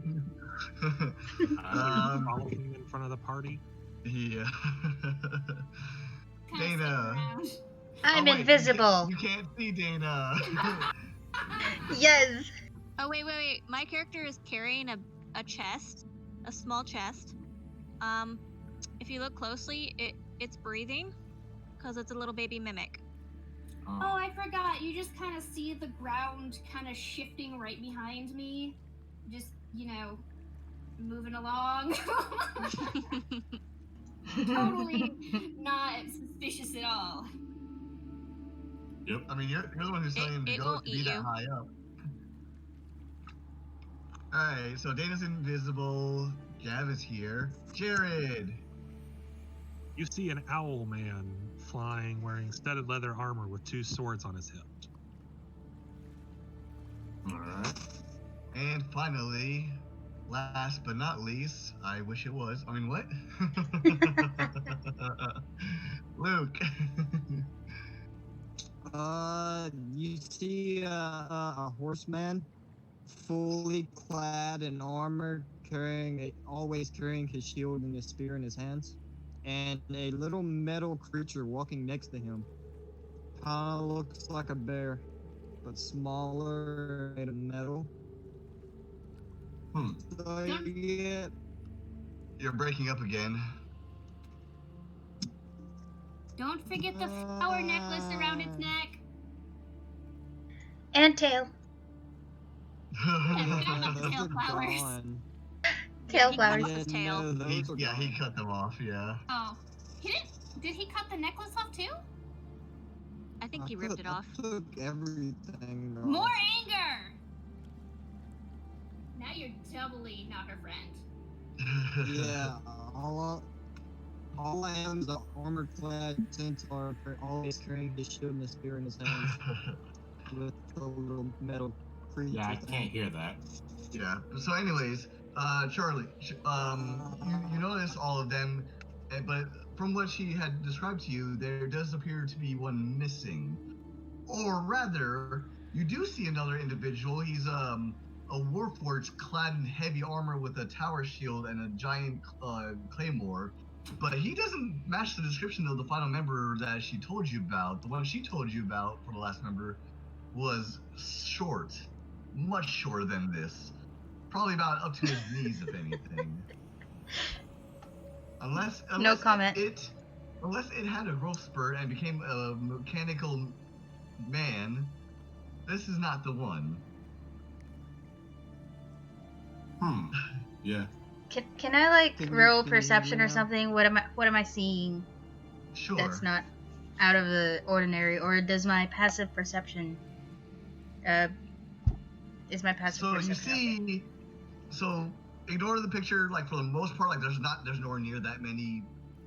Following in front of the party. Yeah. Kinda Dana. skipping around. I'm wait, invisible. You can't see Dana. Yes. Oh, wait. My character is carrying a chest, a small chest. If you look closely, it's breathing, because it's a little baby mimic. Oh, I forgot. You just kind of see the ground kind of shifting right behind me. just, moving along. Totally not suspicious at all. Yep. I mean, you're the one who's telling him to it go won't to be eat that you. high up. Alright, so Dana's invisible. Gav is here. Jared! You see an owl man flying wearing studded leather armor with 2 swords on his hip. Alright. And finally, last but not least, I wish it was. I mean, what? Luke. You see a horseman, fully clad in armor, always carrying his shield and his spear in his hands, and a little metal creature walking next to him. Kinda looks like a bear, but smaller, made of metal. So yeah, You're breaking up again. Don't forget the flower necklace around its neck. And tail. Tail those are flowers. gone. Tail he flowers. cut his tail. No, those are He gone. cut them off, yeah. Oh, he didn't. Did he cut the necklace off too? I think he ripped it off. I took everything off. More anger. Now you're doubly not her friend. Yeah, all I am is an armor-clad centaur, always carrying his shield and his spear in his hands, with a little metal creature. Yeah, I thing. can't hear that. Yeah. So, anyways, Charlie, you notice all of them, but from what she had described to you, there does appear to be one missing, or rather, you do see another individual. He's a warforged clad in heavy armor with a tower shield and a giant claymore. But he doesn't match the description of the final member that she told you about. The one she told you about for the last member was short, much shorter than this. Probably about up to his knees, if anything. Unless No comment. Unless it had a growth spurt and became a mechanical man, this is not the one. Yeah. Can I like Can you- roll can you perception or now? something? What am I seeing Sure. that's not out of the ordinary, or does my passive perception is my passive So you perception? see, so ignore the picture. Like for the most part, like there's nowhere near that many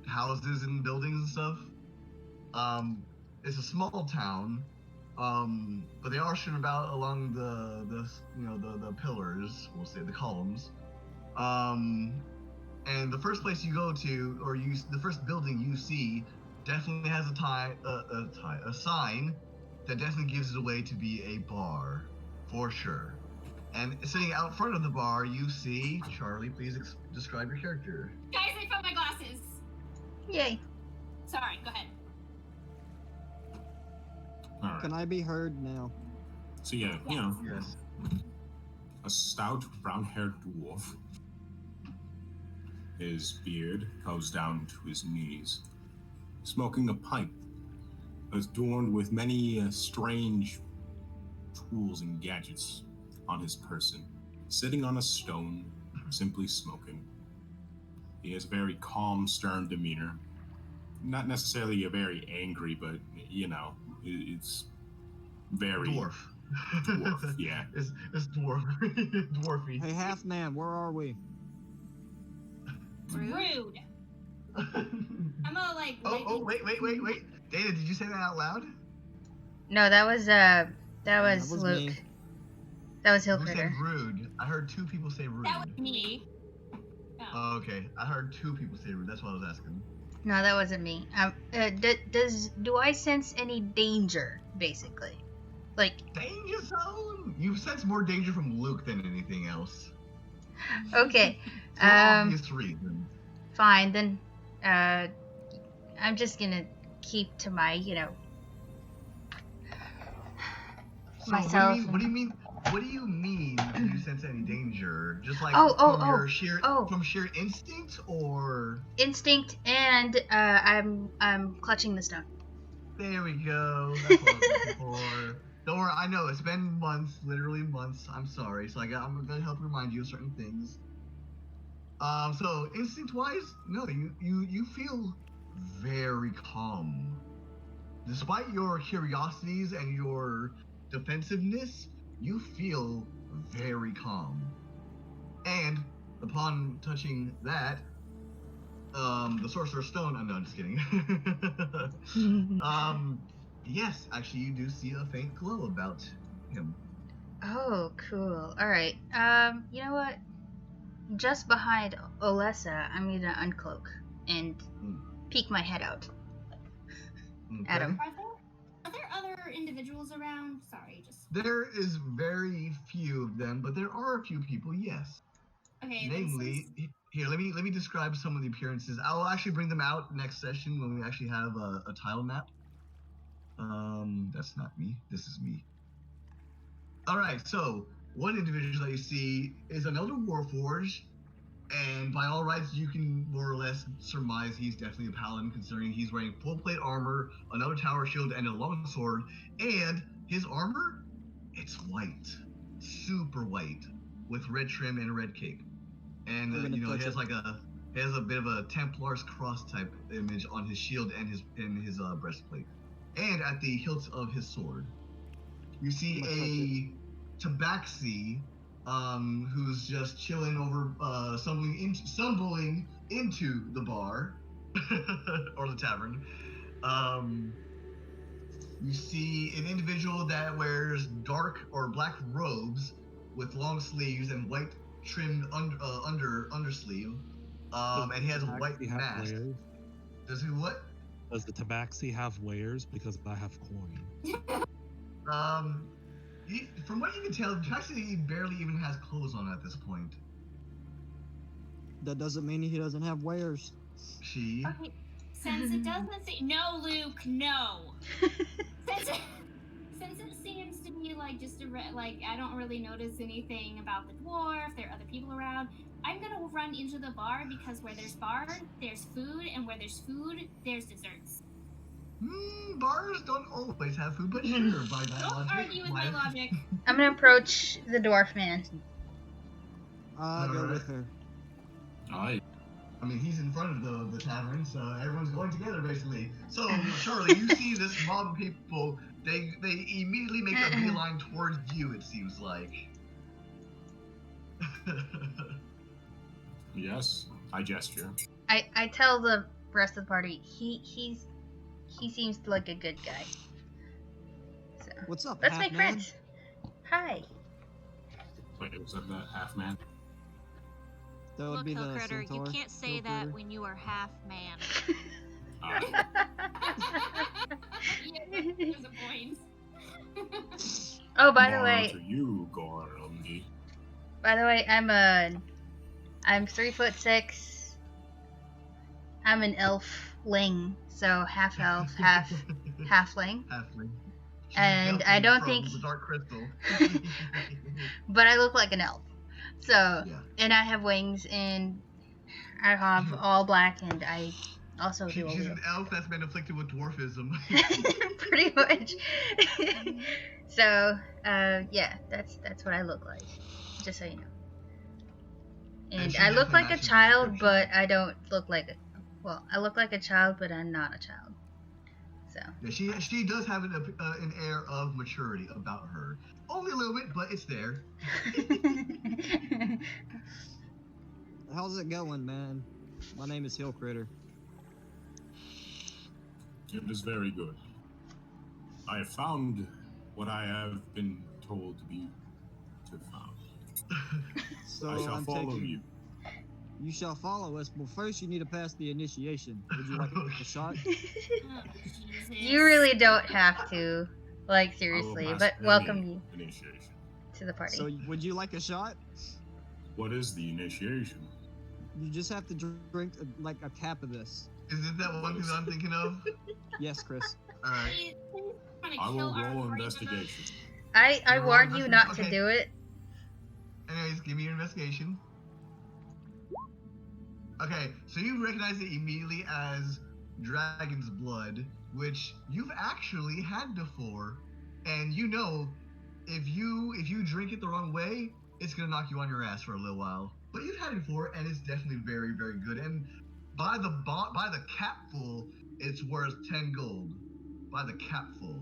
houses and buildings and stuff. It's a small town, but they are strewn about along the pillars. We'll say the columns. And the first place you go to, or the first building you see, definitely has a sign that definitely gives it away to be a bar, for sure. And sitting out front of the bar, you see Charlie. Please describe your character. Guys, I found my glasses. Yay! Sorry, go ahead. Alright. Can I be heard now? So yeah, you know, Yes. a stout brown-haired dwarf. His beard goes down to his knees, smoking a pipe, adorned with many strange tools and gadgets on his person, sitting on a stone, simply smoking. He has a very calm, stern demeanor. Not necessarily a very angry, but, you know, it's very... Dwarf. Dwarf, yeah. It's dwarf. Dwarfy. Hey, half man, where are we? Rude. I'm gonna like. Oh, wait. Dana, did you say that out loud? No, that was was Luke. me. That was Who Hillcritter. said rude? I heard 2 people say rude. That was me. Oh, okay. I heard 2 people say rude. That's what I was asking. No, that wasn't me. Do I sense any danger, basically? Like, Danger zone? You sense more danger from Luke than anything else. okay, For obvious reasons. fine then. I'm just gonna keep to my, So myself. What do you mean? What do you mean? Do you sense any danger? Just like Oh, from sheer instinct, or instinct, and I'm clutching the stone. there we go. That's what I was looking for. Don't worry, I know it's been months, literally months. I'm sorry. So I'm gonna help remind you of certain things. So instinct-wise, no, you feel very calm. Despite your curiosities and your defensiveness, you feel very calm. And upon touching that, the Sorcerer's Stone. No, I'm just kidding. Yes, actually, you do see a faint glow about him. Oh, cool. All right. You know what? Just behind Olessa, I'm gonna uncloak and peek my head out at him. Are there other individuals around? Sorry, just. There is very few of them, but there are a few people. Yes. Okay. Namely, here, let me describe some of the appearances. I'll actually bring them out next session when we actually have a tile map. That's not me. This is me. All right. So one individual that you see is an Elder Warforged, and by all rights, you can more or less surmise he's definitely a paladin, considering he's wearing full plate armor, another tower shield, and a longsword. And his armor, it's white, super white, with red trim and a red cape. And he has a bit of a Templar's cross type image on his shield and his breastplate, and at the hilt of his sword, you see a tabaxi, who's just chilling over, stumbling into the bar or the tavern. You see an individual that wears dark or black robes with long sleeves and white trimmed undersleeve, and he has a white mask. Wares? Does he what? Does the tabaxi have wares? Because I have coin. From what you can tell, actually he barely even has clothes on at this point. That doesn't mean he doesn't have wares. She. Okay, since it doesn't say no, Luke, no. Since it seems to be like just I don't really notice anything about the dwarf. There are other people around. I'm gonna run into the bar because where there's bar, there's food, and where there's food, there's desserts. Bars don't always have food, but sure, by that Don't logic. argue with my logic. I'm gonna approach the dwarf man. I'll go with her. Aye. I mean, he's in front of the tavern, so everyone's going together, basically. So, Charlie, you see this mob of people, they immediately make a beeline towards you, it seems like. Yes, I gesture. I tell the rest of the party he seems like a good guy. So What's up, let's half make man? friends. Hi. Wait, was that half man? That would Look, be Hill the Critter, you centaur. can't say Hill that Critter. when you are half man. Aye. Yeah, there's a point. Oh, by the Moral way, to you, Gorumdi. I'm 3'6". I'm an elfling, so half elf, half halfling. Halfling. And She's I don't from think- the Dark Crystal. But I look like an elf. So, Yeah. and I have wings, and I have all black, and I also do a She's wheel. an elf that's been afflicted with dwarfism. Pretty much. So, yeah, that's what I look like. Just so you know. And she I look definitely like a matches the child, description. but I don't look like a. Well, I look like a child, but I'm not a child. So. Yeah, she does have an air of maturity about her. Only a little bit, but it's there. How's it going, man? My name is Hill Critter. It is very good. I have found what I have been told to be to found. So I shall I'm follow taking. you. You shall follow us. Well, first you need to pass the initiation. Would you like a shot? Oh, Jesus. You really don't have to, like, I will seriously, pass but any welcome you Initiation. to the party. So would you like a shot? What is the initiation? You just have to drink like a cap of this. Is it that one thing that I'm thinking of? Yes, Chris. Alright. Please, trying to I will kill our roll party investigation. I You're warned wrong, you that's- not to okay. do it. Anyways, give me your investigation. Okay, so you recognize it immediately as dragon's blood, which you've actually had before. and you know, if you drink it the wrong way, it's gonna knock you on your ass for a little while. But you've had it before, and it's definitely very, very good. And by the capful, it's worth 10 gold. By the capful.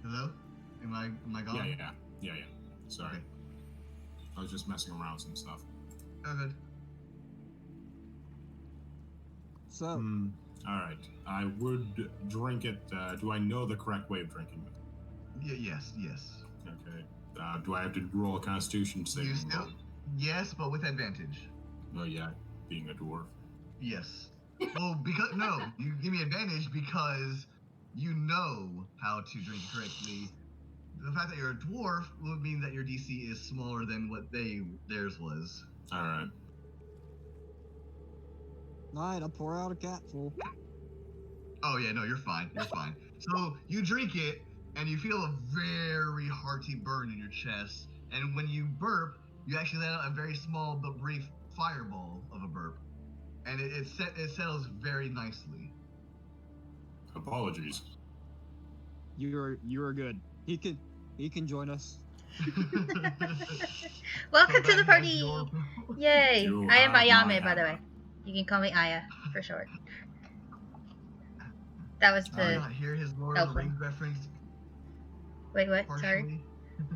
Hello? Am I gone? Yeah. Sorry. Okay. I was just messing around with some stuff. Oh, good. So, Alright. I would drink it. Do I know the correct way of drinking it? Yes. Okay. Do I have to roll a constitution saving throw? Yes, but with advantage. Oh, yeah. Being a dwarf. Yes. Well, because no, you give me advantage because you know how to drink it correctly. The fact that you're a dwarf would mean that your DC is smaller than what theirs was. Alright. alright, I'll pour out a capful. Oh yeah, no, you're fine. You're fine. So you drink it, and you feel a very hearty burn in your chest. And when you burp, you actually let out a very small but brief fireball of a burp, and it settles very nicely. Apologies. You are good. He can join us. Welcome to the party! Your- Yay! You I am have Ayame, my by the way. hammer. You can call me Aya for short. That was Did the. you not hear his Lord of the Rings reference Wait, what? partially? Sorry.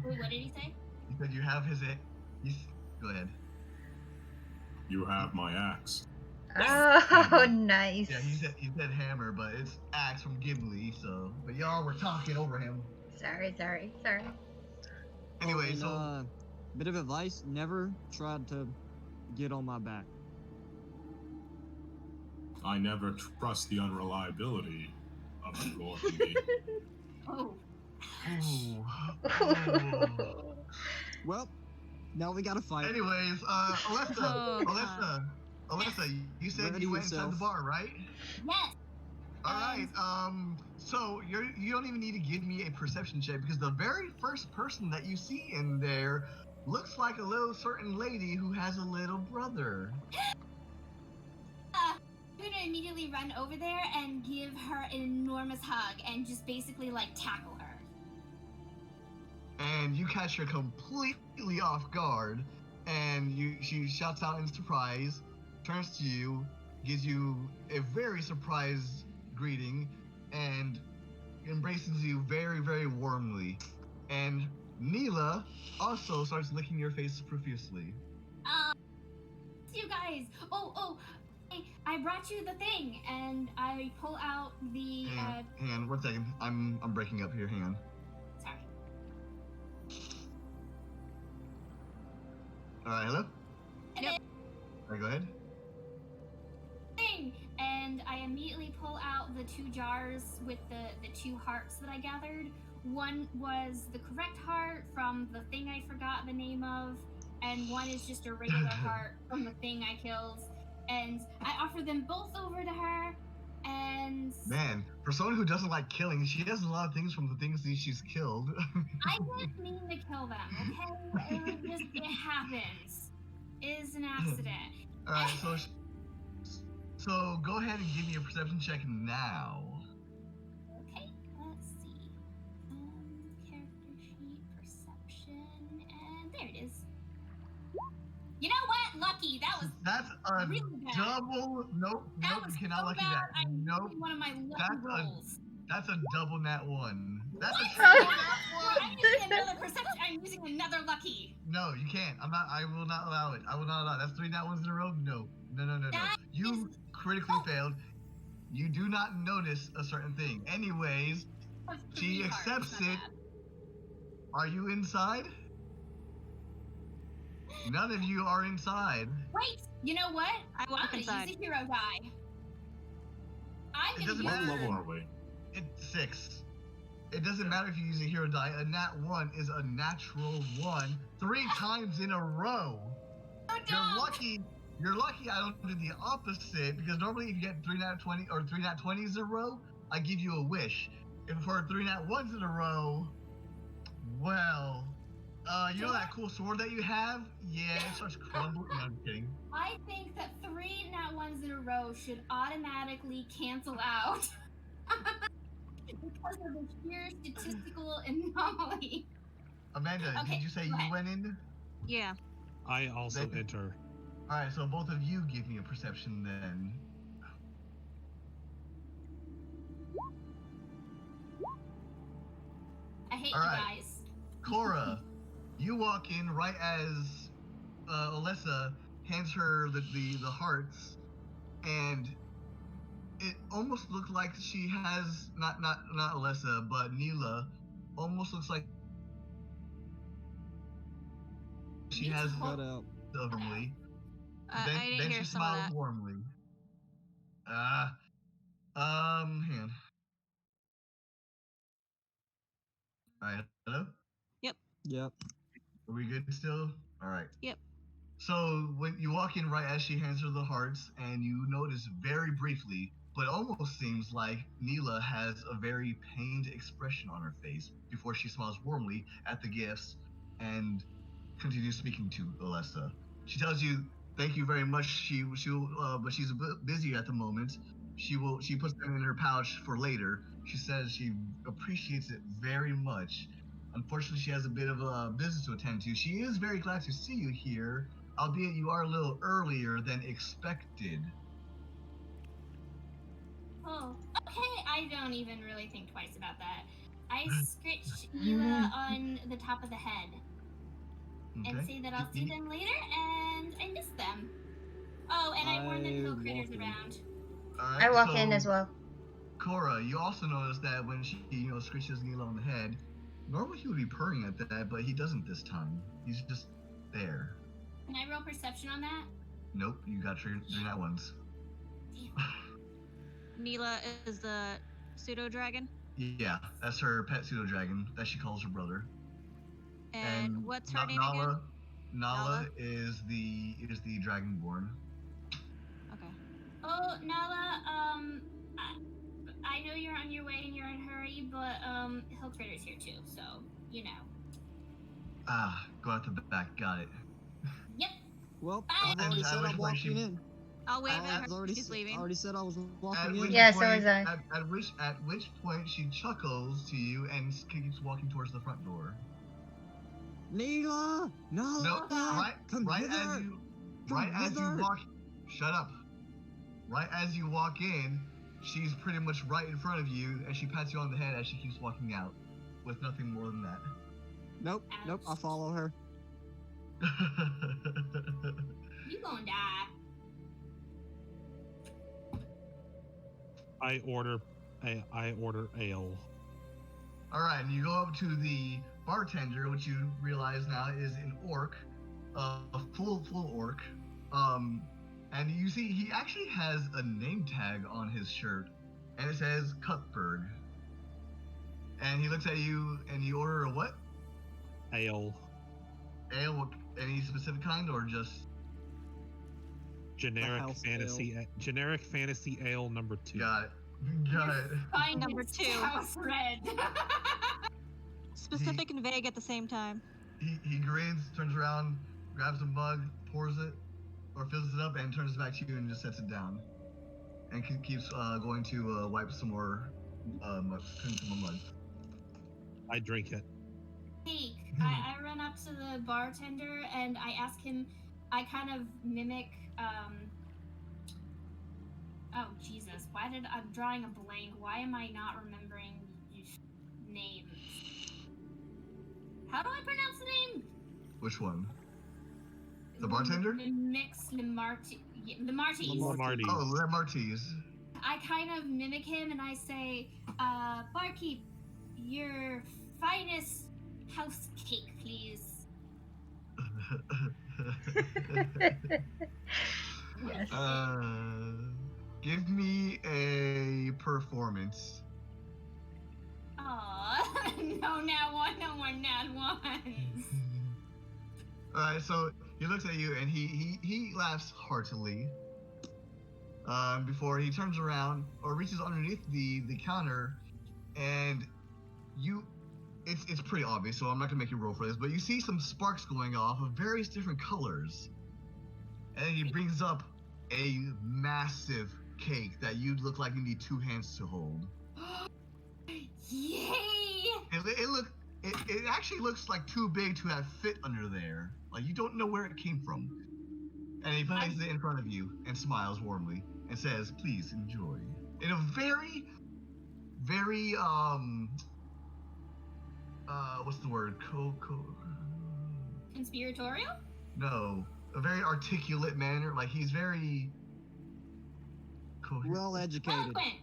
Wait, what did he say? He said you have his. Go ahead. You have my axe. Oh, nice. Yeah, he said hammer, but it's axe from Ghibli. So, but y'all were talking over him. Sorry. Anyway, And, so bit of advice: never try to get on my back. I never trust the unreliability of ROLL20. Oh, Ooh. Well, now we gotta fight. Anyways, Alyssa, you said Ready you went inside yourself. the bar, right? yes. All right. So you don't even need to give me a perception check because the very first person that you see in there looks like a little certain lady who has a little brother. I'm gonna immediately run over there and give her an enormous hug and just basically like tackle her. And you catch her completely off guard, and she shouts out in surprise, turns to you, gives you a very surprised greeting, and embraces you very, very warmly. And Neela also starts licking your face profusely. You guys. Oh. I brought you the thing, and I pull out the. Hang on 1 second. I'm breaking up here. Hang on. Sorry. All right, hello. Yep. All right, go ahead. Thing, and I immediately pull out the 2 jars with the 2 hearts that I gathered. One was the correct heart from the thing I forgot the name of, and one is just a regular heart from the thing I killed. And I offer them both over to her, and Man, for someone who doesn't like killing, she has a lot of things from the things that she's killed. I didn't mean to kill them, okay? It happens. It is an accident. All right, so go ahead and give me a perception check now. Okay, let's see. Character sheet, perception, and there it is. You know what? Lucky. That's a really bad. double. Nope, That was you cannot so lucky bad. that. I Nope, used one of my lucky That's a- rolls. that's a double nat 1. That's a What? triple nat I'm 1. using another perception. I'm using another lucky. No, you can't. I will not allow it. I will not allow it. That's 3 nat 1s in a row. No. That You critically failed. You do not notice a certain thing. Anyways, she 3 hearts, accepts not it. bad. Are you inside? None of you are inside. Wait, you know what? I walk I'm gonna inside. use a hero die. I'm It gonna doesn't use What matter. level are we? It's 6. It doesn't matter if you use a hero die. A nat 1 is a natural 1 3 times in a row. You're lucky I don't do the opposite, because normally if you get 3 nat 20 or 3 nat 20s in a row, I give you a wish. If for 3 nat 1s in a row, well, You know that cool sword that you have? Yeah, it starts crumbling. No, I'm kidding. I think that 3 nat ones in a row should automatically cancel out because of the sheer statistical anomaly. Amanda, Okay, did you say go you ahead. went in? Yeah. I also Then- enter. Alright, so both of you give me a perception then. I hate All you right. guys. Cora, you walk in right as Alessa hands her the hearts, and it almost looked like she has not Alessa, but Neela almost looks like she has Cut out. warmly. I didn't Then hear she some of smiles that. warmly. Hang on. Alright, hello? Yep. Are we good still? Alright. Yep. So when you walk in right as she hands her the hearts, and you notice very briefly, but almost seems like Neela has a very pained expression on her face before she smiles warmly at the gifts and continues speaking to Alessa. She tells you thank you very much. But she's a bit busy at the moment. She puts them in her pouch for later. She says she appreciates it very much. Unfortunately, she has a bit of a business to attend to. She is very glad to see you here, albeit you are a little earlier than expected. Oh, okay. I don't even really think twice about that. I scritch Neela on the top of the head and Okay. say that I'll see them later, and I miss them. Oh, and I warn that I hill critters walk in. around. Alright, I walk so, in as well. Cora, you also notice that when she, scritches Neela on the head, normally he would be purring at that, but he doesn't this time. He's just there. Can I roll perception on that? Nope, you got three nat ones. Neela is the pseudo dragon. Yeah, that's her pet pseudo dragon that she calls her brother. And what's her name again? Nala is the dragonborn. Okay. Oh, Nala, I know you're on your way and you're in a hurry, but hill critters here too, so you know. Ah, go out the back. Got it. Yep. Well, Bye. I've already And said at I'm which point walking she- in. I'll wave I at was her. She's leaving. already said I was At walking which in. Yeah, so point, was I. At which point she chuckles to you and keeps walking towards the front door. Neela! No! No, Come right hither! as you Come right as you hither! walk. Shut up. Right as you walk in, she's pretty much right in front of you, and she pats you on the head as she keeps walking out, with nothing more than that. Nope, I follow her. You gonna die. I order ale. All right, and you go up to the bartender, which you realize now is an orc, a full orc. And you see he actually has a name tag on his shirt, and it says Cuthbert. And he looks at you, and you order a what? Ale. Ale, any specific kind, or just? Generic house fantasy ale number 2. Got it. Got it. Fine, Number 2. House red. Specific and vague at the same time. He grins, turns around, grabs a mug, pours it, or fills it up, and turns it back to you and just sets it down. And keeps going to wipe some more clean some more mud. I drink it. Hey, I run up to the bartender and I ask him. I kind of mimic. Oh Jesus! Why did I'm drawing a blank? Why am I not remembering names? How do I pronounce the name? Which one? The bartender? The mix Lamarty. The Marties. Lamarties. Oh, Lamarties. I kind of mimic him and I say, barkeep, your finest house cake, please. Yes. Give me a performance. Aw, no nat one, no more nat ones. Alright, so he looks at you and he laughs heartily. Before he turns around or reaches underneath the counter, and you it's pretty obvious, so I'm not gonna make you roll for this. But you see some sparks going off of various different colors, and he brings up a massive cake that you look like you need 2 hands to hold. Yay! It actually looks like too big to have fit under there. Like you don't know where it came from. And he places it in front of you and smiles warmly and says, "Please enjoy." In a very, very what's the word? Conspiratorial? No, a very articulate manner. Like he's very coherent. Well educated. Eloquent.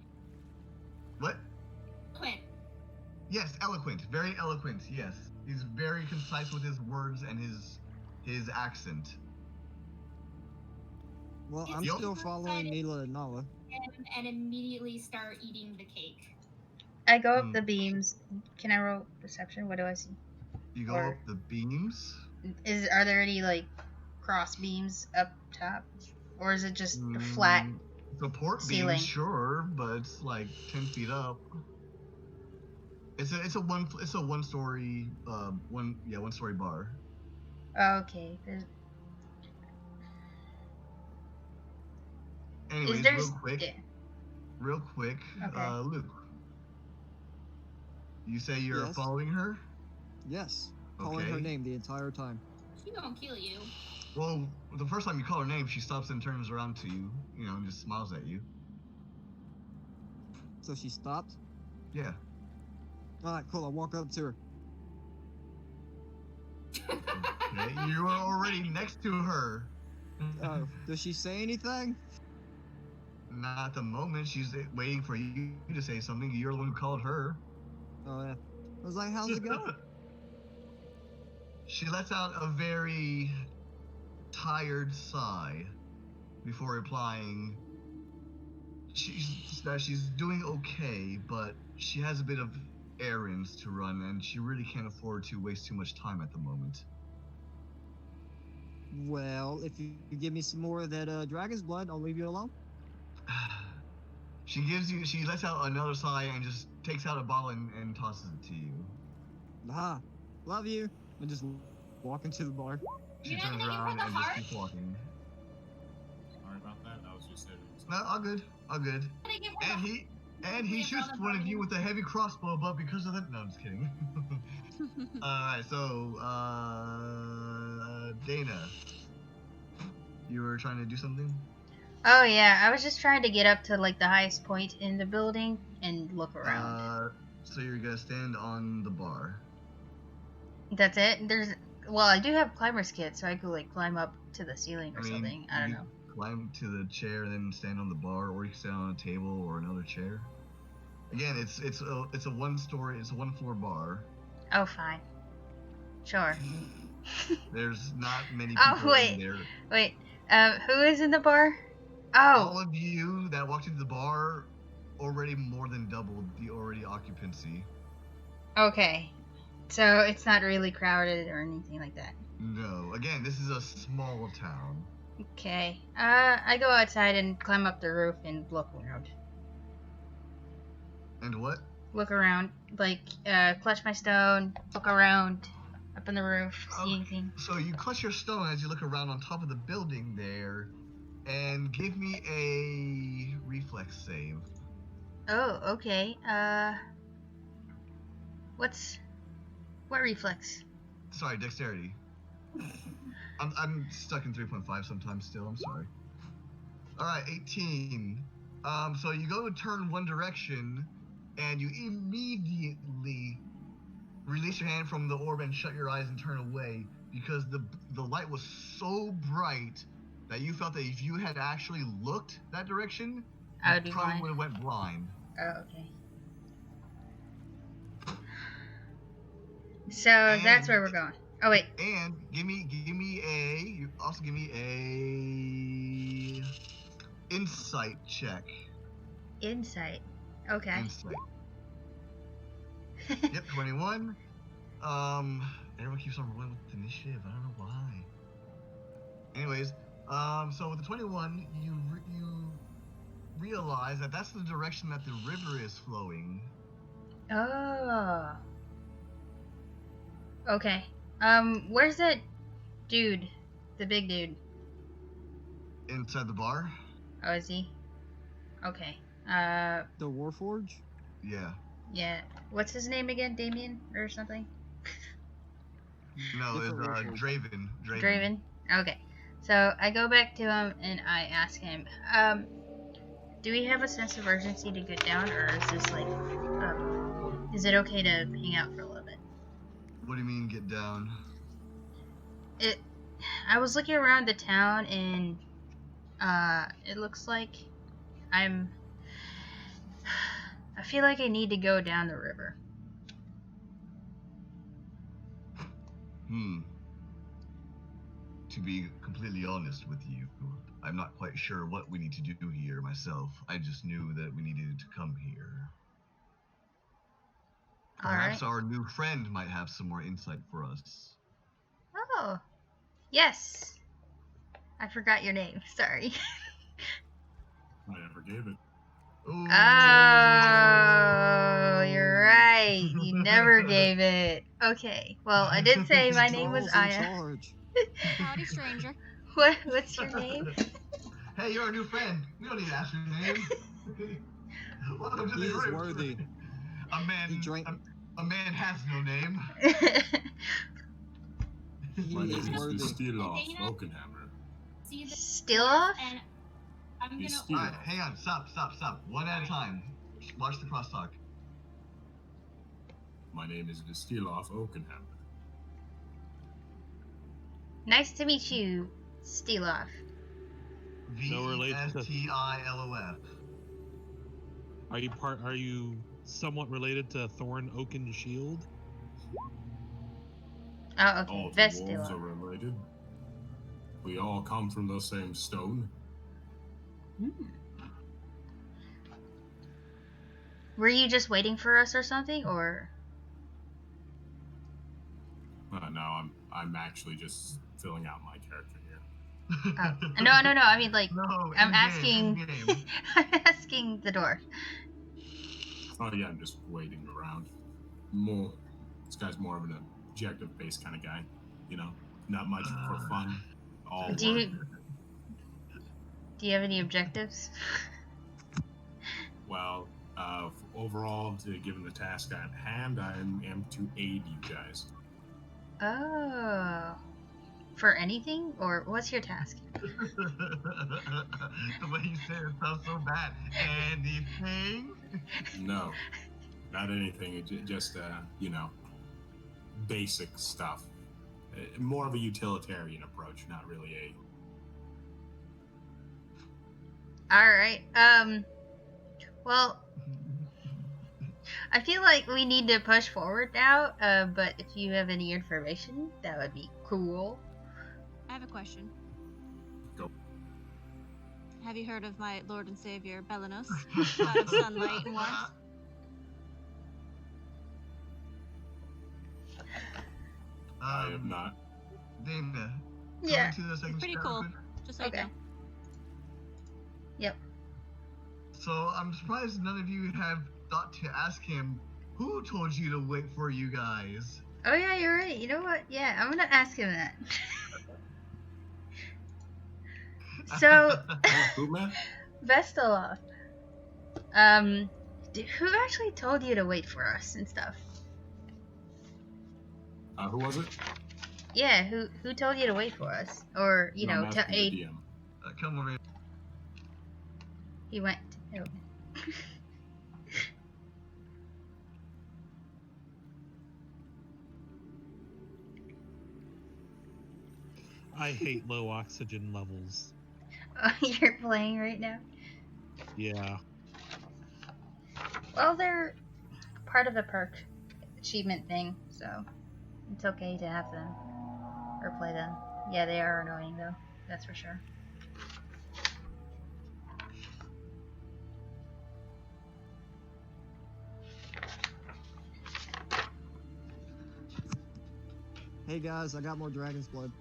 What? Eloquent. Yes, eloquent. Very eloquent. Yes, he's very concise with his words and his accent. Well, I'm Yep. still following Mila and Nala. And immediately start eating the cake. I go up the beams. Can I roll perception? What do I see? You go up the beams. Are there any like cross beams up top, or is it just a flat support ceiling? beam? Sure, but it's like 10 feet up. It's a one story one story bar. Okay. Anyways, real quick, Okay. Luke. You say you're Yes. following her? Yes. Calling her name the entire time. She won't kill you. Well, the first time you call her name, she stops and turns around to you, and just smiles at you. So she stopped? Yeah. Alright, cool. I'll walk up to her. Okay, you are already next to her. Oh, does she say anything? Not at the moment. She's waiting for you to say something. You're the one who called her. Oh, yeah. I was like, how's it going? She lets out a very tired sigh before replying. She's doing okay, but she has a bit of errands to run, and she really can't afford to waste too much time at the moment. Well, if you give me some more of that dragon's blood, I'll leave you alone. She lets out another sigh and just takes out a bottle and tosses it to you. Aha, love you. And just walk into the bar. She turns around and just keeps walking. Sorry about that. That was just it. No, all good. And he shoots one of you with a heavy crossbow, but because of that, no, I'm just kidding. Alright, so, Dana, you were trying to do something? Oh yeah, I was just trying to get up to like the highest point in the building and look around. So you're gonna stand on the bar. That's it? I do have climber's kit, so I could like climb up to the ceiling or something. I don't know. Climb to the chair and then stand on the bar, or you can stand on a table or another chair. Again, it's a one floor bar. Oh, fine. Sure. There's not many people in there. Wait, who is in the bar? Oh. All of you that walked into the bar already more than doubled the already occupancy. Okay. So it's not really crowded or anything like that. No. Again, this is a small town. Okay. I go outside and climb up the roof and look around. And what? Look around. Like, clutch my stone, look around, up on the roof, see anything. So you clutch your stone as you look around on top of the building there, and give me a reflex save. Oh, okay. What reflex? Sorry, dexterity. I'm stuck in 3.5 sometimes still, I'm sorry. Alright, 18. So you go to turn one direction, and you immediately release your hand from the orb and shut your eyes and turn away, because the light was so bright that you felt that if you had actually looked that direction, I would be you probably blind. would have went blind. Oh, okay. So that's where we're going. Oh wait. And give me a insight check. Insight. Okay. Insight. Yep, 21. Everyone keeps on rolling with initiative. I don't know why. Anyways, so with the 21, you realize that that's the direction that the river is flowing. Oh. Okay. Where's that dude? The big dude. Inside the bar? Oh, is he? Okay. The Warforge? Yeah. Yeah. What's his name again? Damien or something? No, it's Different Warforge. Draven. Draven. Okay. So I go back to him and I ask him, do we have a sense of urgency to get down, or is this like, is it okay to hang out for a little bit? What do you mean get down? I was looking around the town and it looks like I feel like I need to go down the river. To be completely honest with you, I'm not quite sure what we need to do here myself. I just knew that we needed to come here. Perhaps our new friend might have some more insight for us. Oh, yes. I forgot your name. Sorry. I never gave it. Ooh. Oh, you're right. You never gave it. Okay. Well, I did say my name was Charles in Aya. charge. Howdy, stranger. What's your name? Hey, you're our new friend. We don't need to ask your name. Welcome to He the is group. worthy. A man. He drank. A man has no name. My He name is is worthy. Stiloff Dana? Oakenhammer. See the Still off? and I'm He's gonna. still Alright, hang on. Stop. One at a time. Watch the crosstalk. My name is Stiloff Oakenhammer. Nice to meet you, Stiloff. No relation to- Vestilof. Are you somewhat related to Thorn Oaken Shield? Oh, okay. All the wolves are Vestiloff. related. We all come from the same stone. Were you just waiting for us or something, or? No, I'm actually just filling out my character here. No. I mean, like, No, I'm in-game, asking. in-game. I'm asking the dwarf. Oh yeah, I'm just waiting around. This guy's more of an objective-based kind of guy. You know, not much for fun. All Do work. you have any objectives? Well, overall, given the task at hand, I am to aid you guys. Oh. For anything? Or what's your task? The way you say it sounds so bad. Anything? No, not anything. Just basic stuff. More of a utilitarian approach, not really Alright, well, I feel like we need to push forward now, but if you have any information, that would be cool. I have a question. Go. Have you heard of my Lord and Savior, Belanos? God of sunlight and warmth? I have not. Dana. Yeah. To the second Pretty step, cool. quick. Just so you Okay. know. Yep. So I'm surprised none of you have thought to ask him who told you to wait for you guys. Oh yeah, you're right. You know what? Yeah, I'm gonna ask him that. So, Who, man? Vestiloff, who actually told you to wait for us and stuff? Who was it? Yeah, who told you to wait for us? Or, you No, know, I'm to asking the aid... DM. Come over here. He went... Oh. I hate low oxygen levels. Oh, you're playing right now? Yeah. Well, they're part of the perk achievement thing, so it's okay to have them or play them. Yeah, they are annoying though, that's for sure. Hey guys, I got more dragon's blood.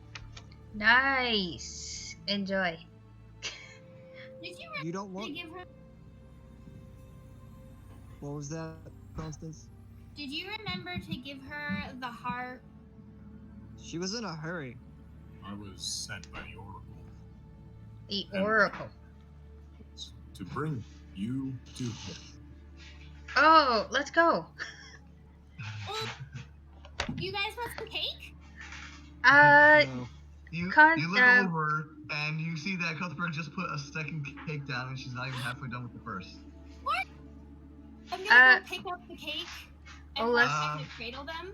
Nice! Enjoy. Did you You don't really want. give her? What was that, Constance? Did you remember to give her the heart She was in a hurry. I was sent by the Oracle The Oracle. to bring you to her. Oh, let's go. Oh, you guys want some cake? No. You Con- look over and you see that Cuthbert just put a second cake down and she's not even halfway done with the first. What? I'm gonna go pick up the cake and let's- try to cradle them.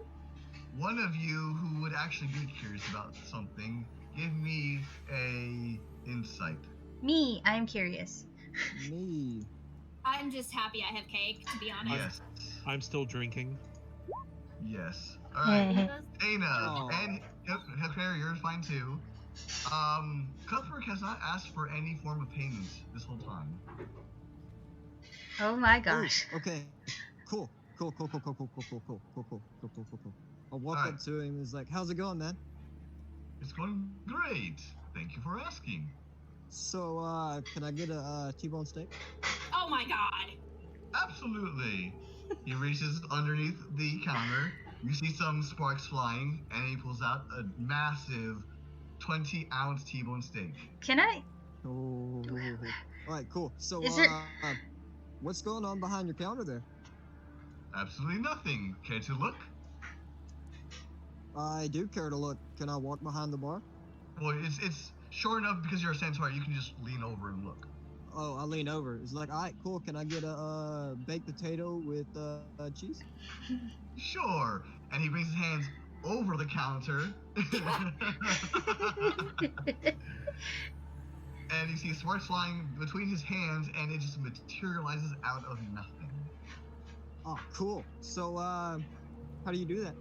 One of you who would actually be curious about something, give me a insight. Me, I'm curious. Me. I'm just happy I have cake, to be honest. Yes. I'm still drinking. Yes. Alright. Dana Oh. and Hillcare, you're fine too. Cuthbert has not asked for any form of payment this whole time. Oh my Ooh, gosh. okay. Cool. Cool. I'll walk Alright. up to him and he's like, how's it going, man? It's going great. Thank you for asking. So, can I get a T-bone steak? Oh my god. Absolutely. He reaches underneath the counter. You see some sparks flying, and he pulls out a massive 20-ounce T-bone steak. Can I? Oh. Alright, cool. So, Is there- what's going on behind your counter there? Absolutely nothing. Care to look? I do care to look. Can I walk behind the bar? Well, it's short enough because you're a centaur. You can just lean over and look. Oh, I lean over. It's like, alright, cool. Can I get a baked potato with cheese? Sure. And he brings his hands over the counter. And you see sparks flying between his hands, and it just materializes out of nothing. Oh, cool. So, how do you do that?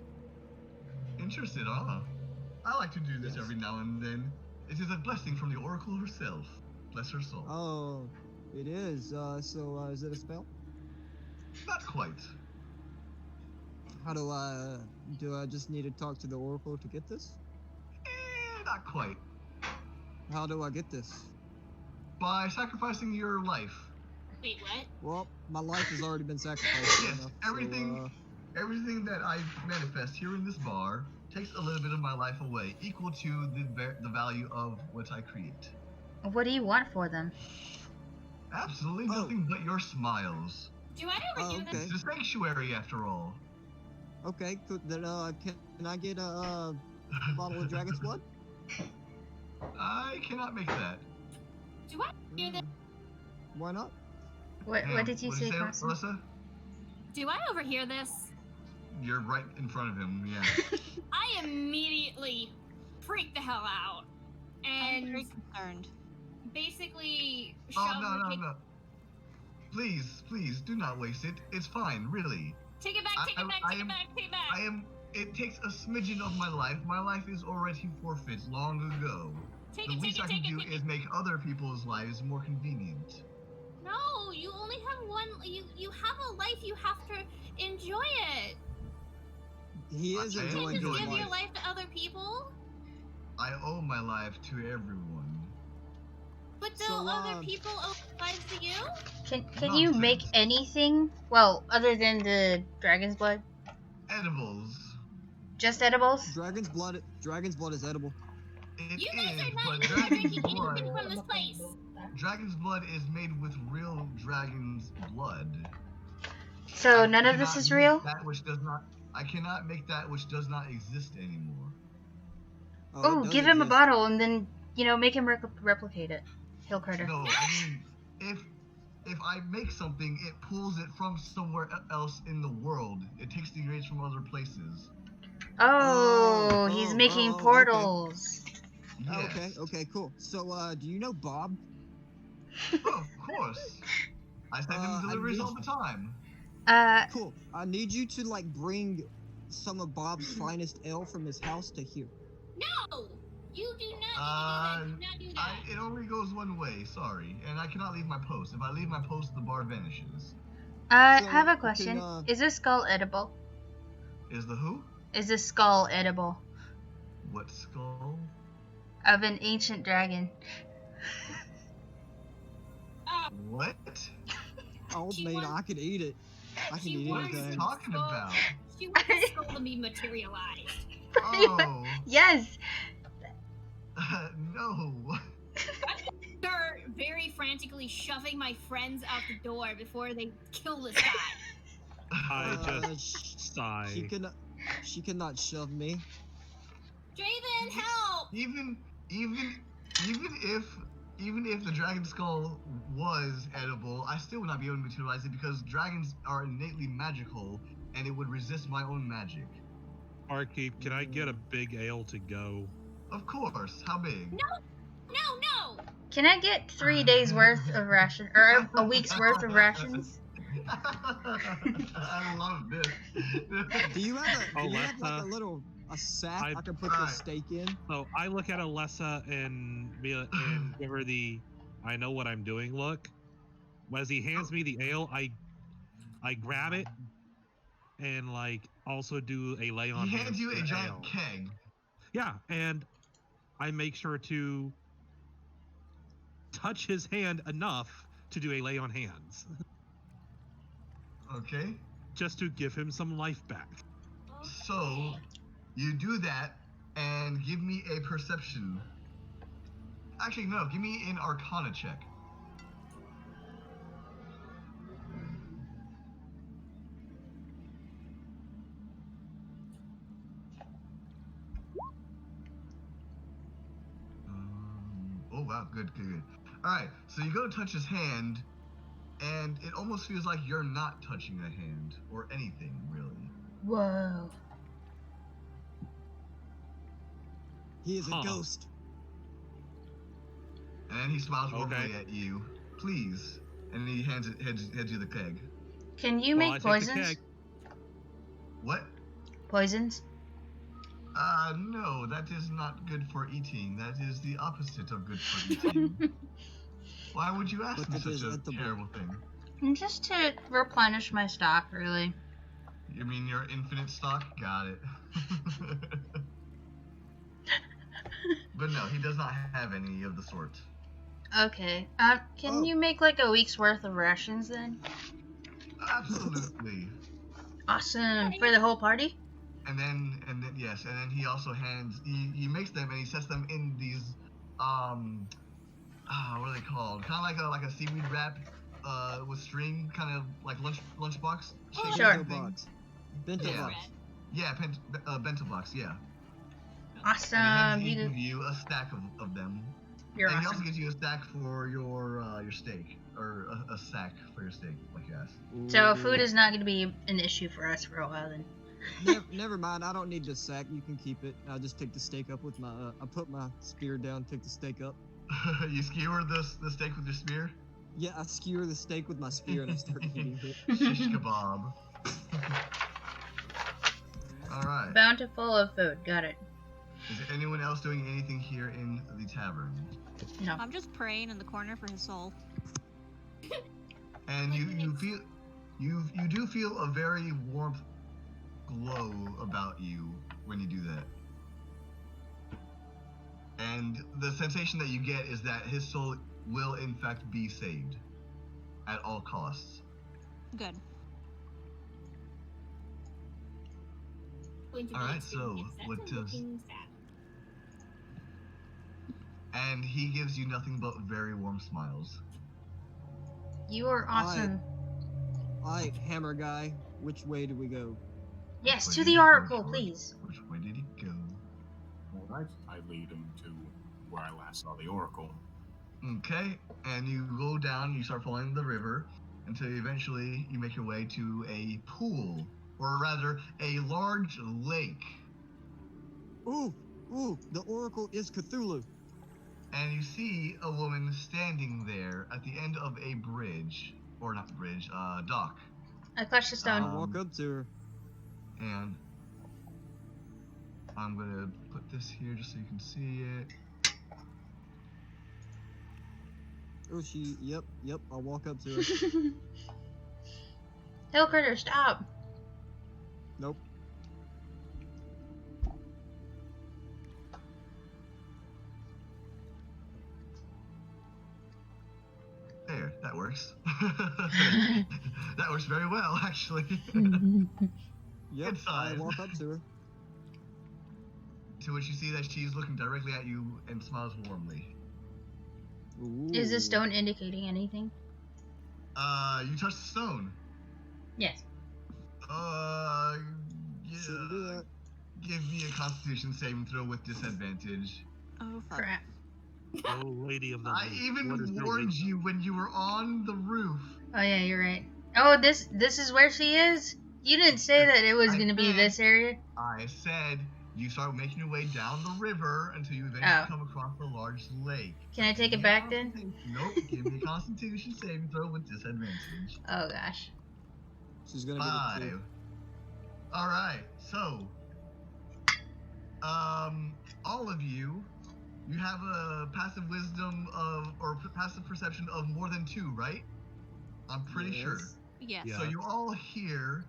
Interested, huh? I like to do this Yes. every now and then. It is a blessing from the Oracle herself. Bless her soul. Oh, it is. So, is it a spell? Not quite. How do I just need to talk to the Oracle to get this? Not quite. How do I get this? By sacrificing your life. Wait, what? Well, my life has already been sacrificed. Yes, enough, everything that I manifest here in this bar takes a little bit of my life away, equal to the value of what I create. What do you want for them? Absolutely Oh. nothing but your smiles. Do I overhear okay. this? It's a sanctuary, after all. Okay, cool. Then, can I get a bottle of dragon's blood? I cannot make that. Do I hear this? Why not? What Damn, did you say, Carson? Melissa? Do I overhear this? You're right in front of him, yeah. I immediately freak the hell out. I'm very And concerned. basically Oh, shove no, the no, cake. no. Please, do not waste it. It's fine, really. Take it back, take it back, take it back, take it back. It takes a smidgen of my life. My life is already forfeit long ago. Take The it, least take I it, can take do it, take is it. make other people's lives more convenient. No, you only have one. You have a life. You have to enjoy it. He is I am You enjoying can't just his give life. your life to other people. I owe my life to everyone. But So, don't other people owe lives to you? Can you make Nonsense. anything? Well, other than the dragon's blood? Edibles. Just edibles? Dragon's blood is edible. It You guys is, are not but even dragon's drinking blood. anything from this place. Dragon's blood is made with real dragon's blood. So I none of this cannot is make real? That which does not. I cannot make that which does not exist anymore. Oh, it does give him a exist. bottle and then, make him replicate it. Hill Carter. No, I mean, if I make something, it pulls it from somewhere else in the world. It takes the ingredients from other places. Oh, he's oh, making okay. portals. Yes. Okay, cool. So, do you know Bob? Oh, of course. I send him I deliveries need- all the time. Cool. I need you to bring some of Bob's finest ale from his house to here. No, you do not. Do not do that. It only goes one way. Sorry, and I cannot leave my post. If I leave my post, the bar vanishes. I So, have a can, question. Is this skull edible? Is the who? Is this skull edible? What skull? Of an ancient dragon. What? Old She man, wants- I could eat it. I can She eat What are wants you anything. talking skull- about? She wants the skull to be materialized. Oh. Yes. No. Start very frantically shoving my friends out the door before they kill this guy. I Uh, just sigh. She cannot shove me. Draven, help! Even if the dragon skull was edible, I still would not be able to utilize it because dragons are innately magical and it would resist my own magic. Barkeep, can I get a big ale to go? Of course. How big? No! Can I get 3 days worth of ration or a week's worth of rations? I love this. Do you have Oh, like Lessa, a sack I can put Right. the steak in? So I look at Alessa and give her the I know what I'm doing look. As he hands me the ale, I grab it and like also do a lay on He hands hands you for a the giant ale. keg. Yeah, and I make sure to touch his hand enough to do a lay on hands. Okay. Just to give him some life back. So you do that and give me a perception. Actually, no. Give me an Arcana check. Oh wow, good. All right, so you go to touch his hand, and it almost feels like you're not touching a hand or anything really. Whoa. He is a Huh. ghost. And then he smiles Okay. warmly at you. Please, and then he hands you the keg. Can you Well, I make take the poisons? keg. What? Poisons? No, that is not good for eating. That is the opposite of good for eating. Why would you ask But me it such is a edible. terrible thing? Just to replenish my stock, really. You mean your infinite stock? Got it. But no, he does not have any of the sort. Okay. Can Oh. you make like a week's worth of rations then? Absolutely. Awesome. For the whole party? And then yes, and then he also he makes them and he sets them in these what are they called? Kind of like a seaweed wrap with string, kind of like lunchbox shape Sure. Bento thing. box. Bento Yeah. box. Yeah, bento box, yeah. Awesome. And he hands you a stack of them. You're and he also awesome. gives you a stack for your steak, or a sack for your steak, like you asked. So Ooh. food is not going to be an issue for us for a while then. Never mind. I don't need the sack. You can keep it. I'll just take the steak up with my. I put my spear down. Take the steak up. You skewer the steak with your spear? Yeah, I skewer the steak with my spear and I start eating it. Shish kebab. Alright. Bountiful of food. Got it. Is anyone else doing anything here in the tavern? No. I'm just praying in the corner for his soul. And you do feel a very warm glow about you when you do that. And the sensation that you get is that his soul will in fact be saved at all costs. Good. Going to be Alright, extremely so, upset what and does- looking sad. And he gives you nothing but very warm smiles. You are awesome. Alright, hammer guy. Which way do we go? Yes, Where to did the he go, oracle, George? please. Which way did he go? All right. I lead him to where I last saw the oracle. Okay, and you go down, you start following the river, until eventually you make your way to a pool, or rather, a large lake. Ooh, the oracle is Cthulhu. And you see a woman standing there at the end of a bridge, or not bridge, dock. I clutch the stone. I walk up to her. And I'm gonna put this here just so you can see it. Oh, yep, I'll walk up to her. Hill critter, stop. Nope. There, that works. That works very well, actually. Yep, Good I size. walk up to her. To which you see that she's looking directly at you and smiles warmly. Is the Ooh. stone indicating anything? You touched the stone. Yes. Shouldn't do Yeah. that. Give me a Constitution saving throw with disadvantage. Oh fuck. Crap. Oh, lady of the I lake, even what is your warned wisdom? you when you were on the roof. Oh yeah, you're right. Oh, this is where she is? You didn't say that it was I gonna be said- this area? I said you start making your way down the river until you eventually Oh. come across the large lake. Can I take it back then? Nope. Give me a Constitution saving throw with disadvantage. Oh gosh. She's gonna get a 2. 5. All right. So, all of you, you have a passive wisdom of or passive perception of more than 2, right? I'm pretty sure. Yes. Yeah. So you all hear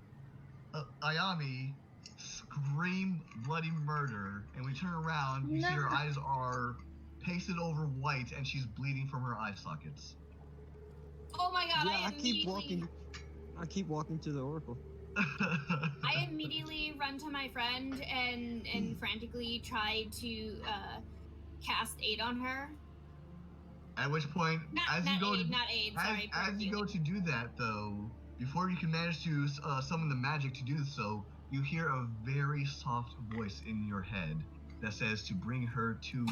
Ayami scream bloody murder, and we turn around, you see her No. eyes are pasted over white, and she's bleeding from her eye sockets. Oh my god! Yeah, I keep walking to the oracle. I immediately run to my friend and frantically try to cast aid on her. At which point, as you go to do that, though, before you can manage to summon the magic to do so, you hear a very soft voice in your head that says to bring her to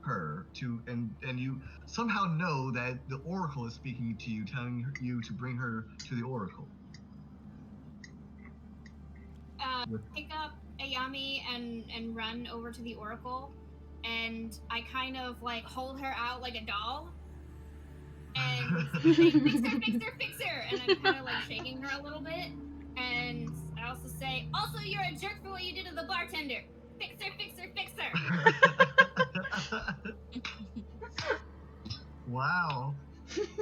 her, and you somehow know that the oracle is speaking to you, telling you to bring her to the oracle. Pick up Ayami and run over to the oracle, and I kind of like hold her out like a doll and say, fix her, and I'm kind of like shaking her a little bit, and I also say, also you're a jerk for what you did to the bartender. Fix her. Wow.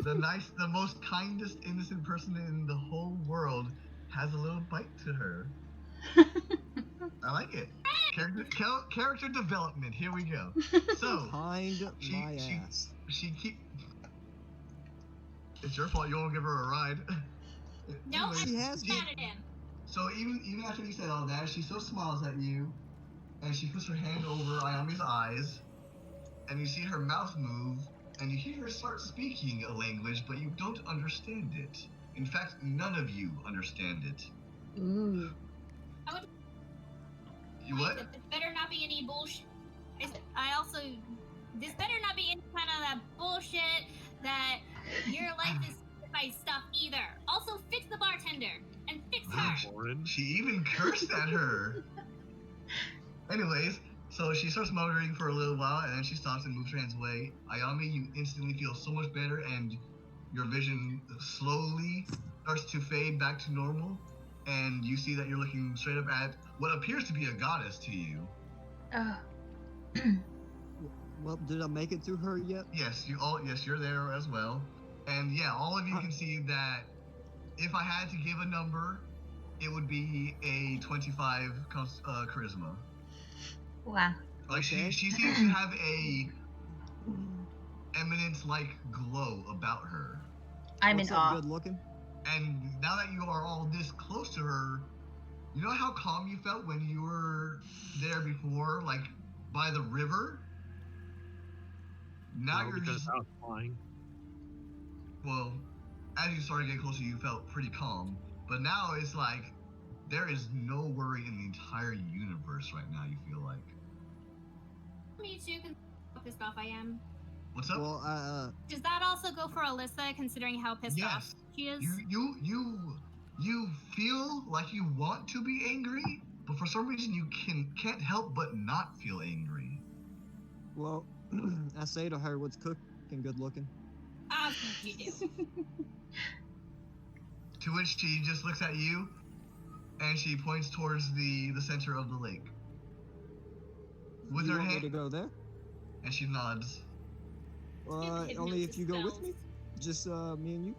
The most kindest, innocent person in the whole world has a little bite to her. I like it. Character development. Here we go. So Behind my she ass. It's your fault. You won't give her a ride. No, Anyways, She has mad at him. So even after you said all that, she still smiles at you, and she puts her hand over Ayami's eyes, and you see her mouth move, and you hear her start speaking a language, but you don't understand it. In fact, none of you understand it. Ooh. You what? This better not be any bullshit. This better not be any kind of that bullshit that your life is by stuff either. Also, fix the bartender and fix her. Lauren. She even cursed at her. Anyways, so she starts muttering for a little while, and then she stops and moves her hands away. Ayami, you instantly feel so much better, and your vision slowly starts to fade back to normal, and you see that you're looking straight up at what appears to be a goddess to you. Oh. Well, did I make it to her yet? Yes, you're there as well. And yeah, all of you can see that if I had to give a number, it would be a 25 charisma. Wow. Like Okay. she seems to have a eminence-like glow about her. I'm What's in up, awe. good looking? And now that you are all this close to her, you know how calm you felt when you were there before, like by the river? Now No, you're because just, I was flying. well, as you started getting closer, you felt pretty calm. But now it's like, there is no worry in the entire universe right now, you feel like. Me too, considering how pissed off I am. What's up? Well, Does that also go for Alyssa, considering how pissed off Yes. she is? You feel like you want to be angry, but for some reason you can't help but not feel angry. well, I say to her, what's cooking, good looking? You do. To which she just looks at you, and she points towards the center of the lake. With You her want me to hand, go there? and she nods. Only if you go with me? Just me and you?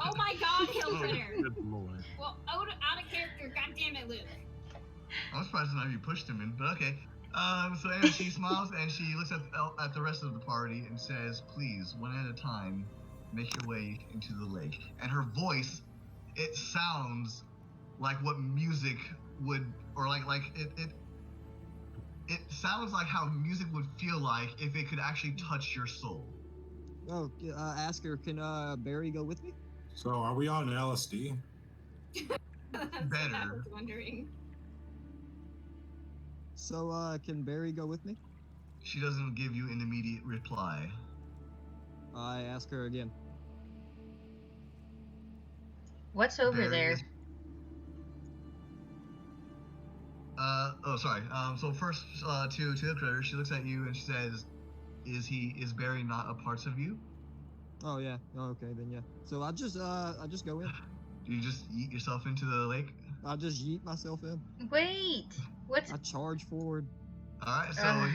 Oh my god, Hill Critter! Good lord. Well, out of character, goddammit, Luke. I'm surprised not you pushed him in, but okay. So anyway, she smiles and she looks at the rest of the party and says, "Please, one at a time, make your way into the lake." And her voice, it sounds like what music would, or like it it sounds like how music would feel like if it could actually touch your soul. Oh, ask her, can Barry go with me? So, are we on LSD? That's what I Better. was wondering. So, can Barry go with me? She doesn't give you an immediate reply. I ask her again. What's over Barry there? is- sorry. So first, to the critter, she looks at you and she says, "Is Barry not a part of you? Oh yeah. Oh, okay then yeah. So I just go in. Do you just eat yourself into the lake?" I just yeet myself in. Wait, what's I charge forward. All right. So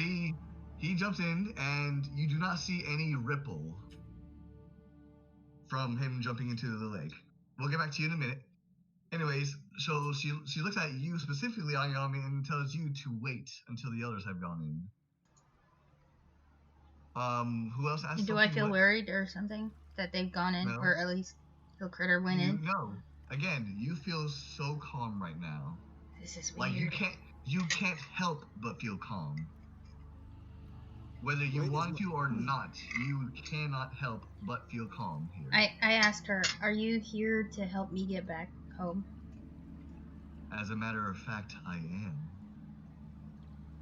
he jumps in, and you do not see any ripple from him jumping into the lake. We'll get back to you in a minute. Anyways, so she looks at you specifically, Ayami, and tells you to wait until the others have gone in. Who else asked? do I something? feel What? worried or something that they've gone in, No. or at least the critter went in? No. Again, you feel so calm right now. This is Like weird. you can't help but feel calm. Whether you Wait, want to or not, you cannot help but feel calm here. I asked her, "Are you here to help me get back home?" As a matter of fact, I am.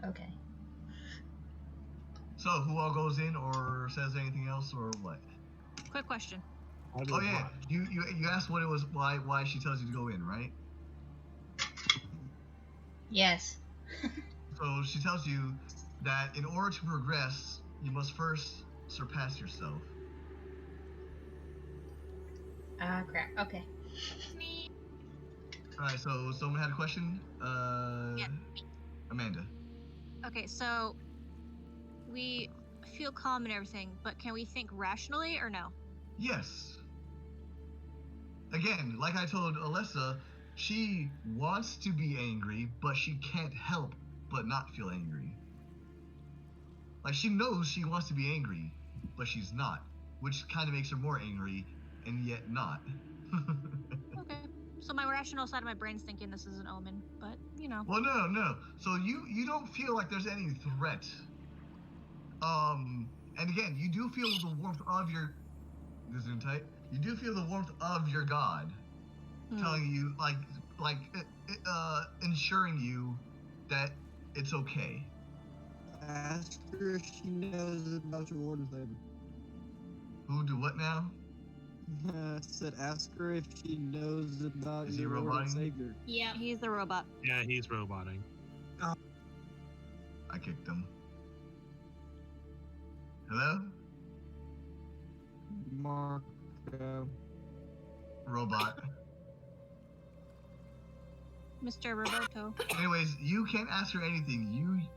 Okay. So, who all goes in or says anything else or what? Quick question. Oh yeah, you asked what it was, why she tells you to go in, right? Yes. So she tells you that in order to progress, you must first surpass yourself. Crap. Okay. Me. All right, so someone had a question. Yeah. Amanda. Okay, so we feel calm and everything, but can we think rationally or no? Yes. Again, like I told Alessa, she wants to be angry, but she can't help but not feel angry. Like, she knows she wants to be angry, but she's not, which kind of makes her more angry, and yet not. Okay. So my rational side of my brain's thinking this is an omen, but you know. Well, no. So you don't feel like there's any threat. And again, you do feel the warmth of your. This is tight. You do feel the warmth of your god, telling you ensuring you that it's okay. Ask her if she knows about your Lord and Savior. Who do what now? I said ask her if she knows about Is he your Lord and roboting? Savior. Yeah. He's the robot. Yeah, he's roboting. I kicked him. Hello? Marco. Robot. Mr. Roberto. Anyways, you can't ask her anything.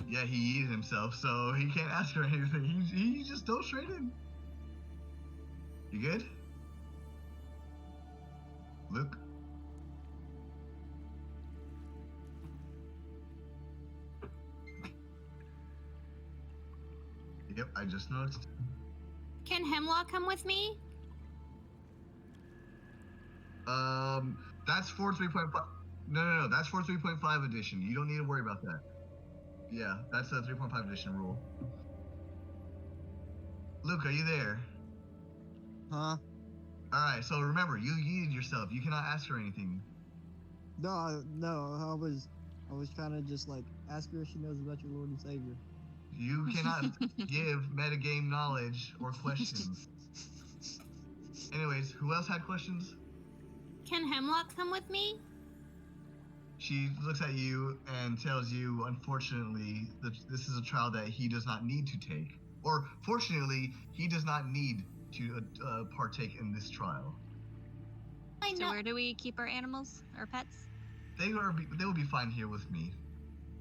Yeah, he yeeted himself, so he can't ask her anything. He just dove straight in. You good? Luke? Yep, I just noticed. Can Hemlock come with me? That's for 3.5. No, that's for 3.5 edition. You don't need to worry about that. Yeah, that's a 3.5 edition rule. Luke, are you there? Huh? Alright, so remember, you yeeted yourself. You cannot ask her anything. No, I was kind of just like, ask her if she knows about your Lord and Savior. You cannot give metagame knowledge or questions. Anyways, who else had questions? Can Hemlock come with me? She looks at you and tells you, unfortunately, that this is a trial that he does not need to take. Or, fortunately, he does not need to partake in this trial. I So know. where do we keep our animals, our pets? They will be fine here with me.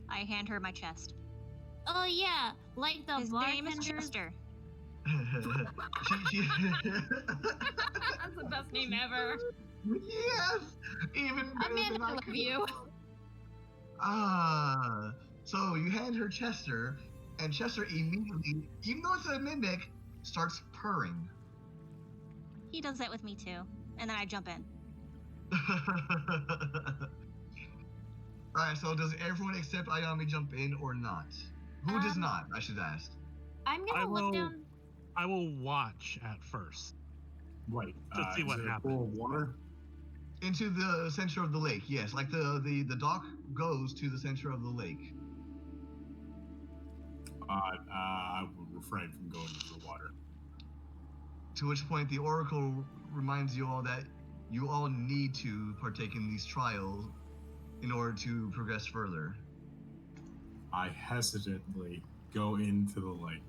I hand her my chest. Oh yeah, like the His name is bartenders. Chester. she That's the best name ever. Yes! Even better Amanda, than I love you. So you hand her Chester, and Chester immediately, even though it's a mimic, starts purring. He does that with me too. And then I jump in. Alright, so does everyone except Ayami jump in or not? Who does not, I should ask? I'm I gonna look will- down. I will watch at first. Right. To see what is there a happens. pool of water? Into the center of the lake, yes. Like the dock goes to the center of the lake. I will refrain from going into the water. To which point the Oracle reminds you all that you all need to partake in these trials in order to progress further. I hesitantly go into the lake.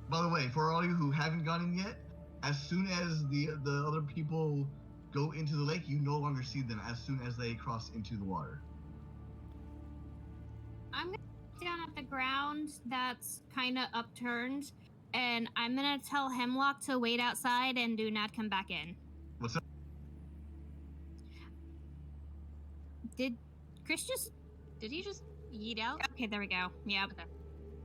By the way, for all you who haven't gone in yet, as soon as the other people go into the lake, you no longer see them as soon as they cross into the water. I'm gonna look down at the ground that's kind of upturned, and I'm gonna tell Hemlock to wait outside and do not come back in. What's up? Did Chris just? Did he just yeet out? Okay, there we go. Yep. Okay.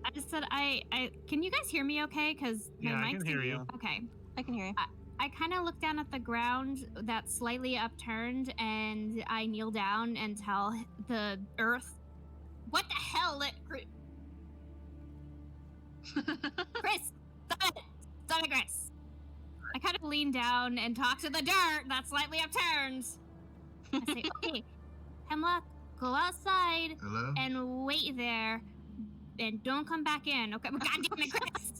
I just said I. Can you guys hear me? Okay, because my Yeah, I mic's can hear you. Okay. I can hear you. I kind of look down at the ground that's slightly upturned, and I kneel down and tell the earth, "What the hell, Chris? Stop it, Chris!" I kind of lean down and talk to the dirt that's slightly upturned. I say, "Okay, Hemlock, go outside Hello? and wait there, and don't come back in." Okay, God damn it, Chris!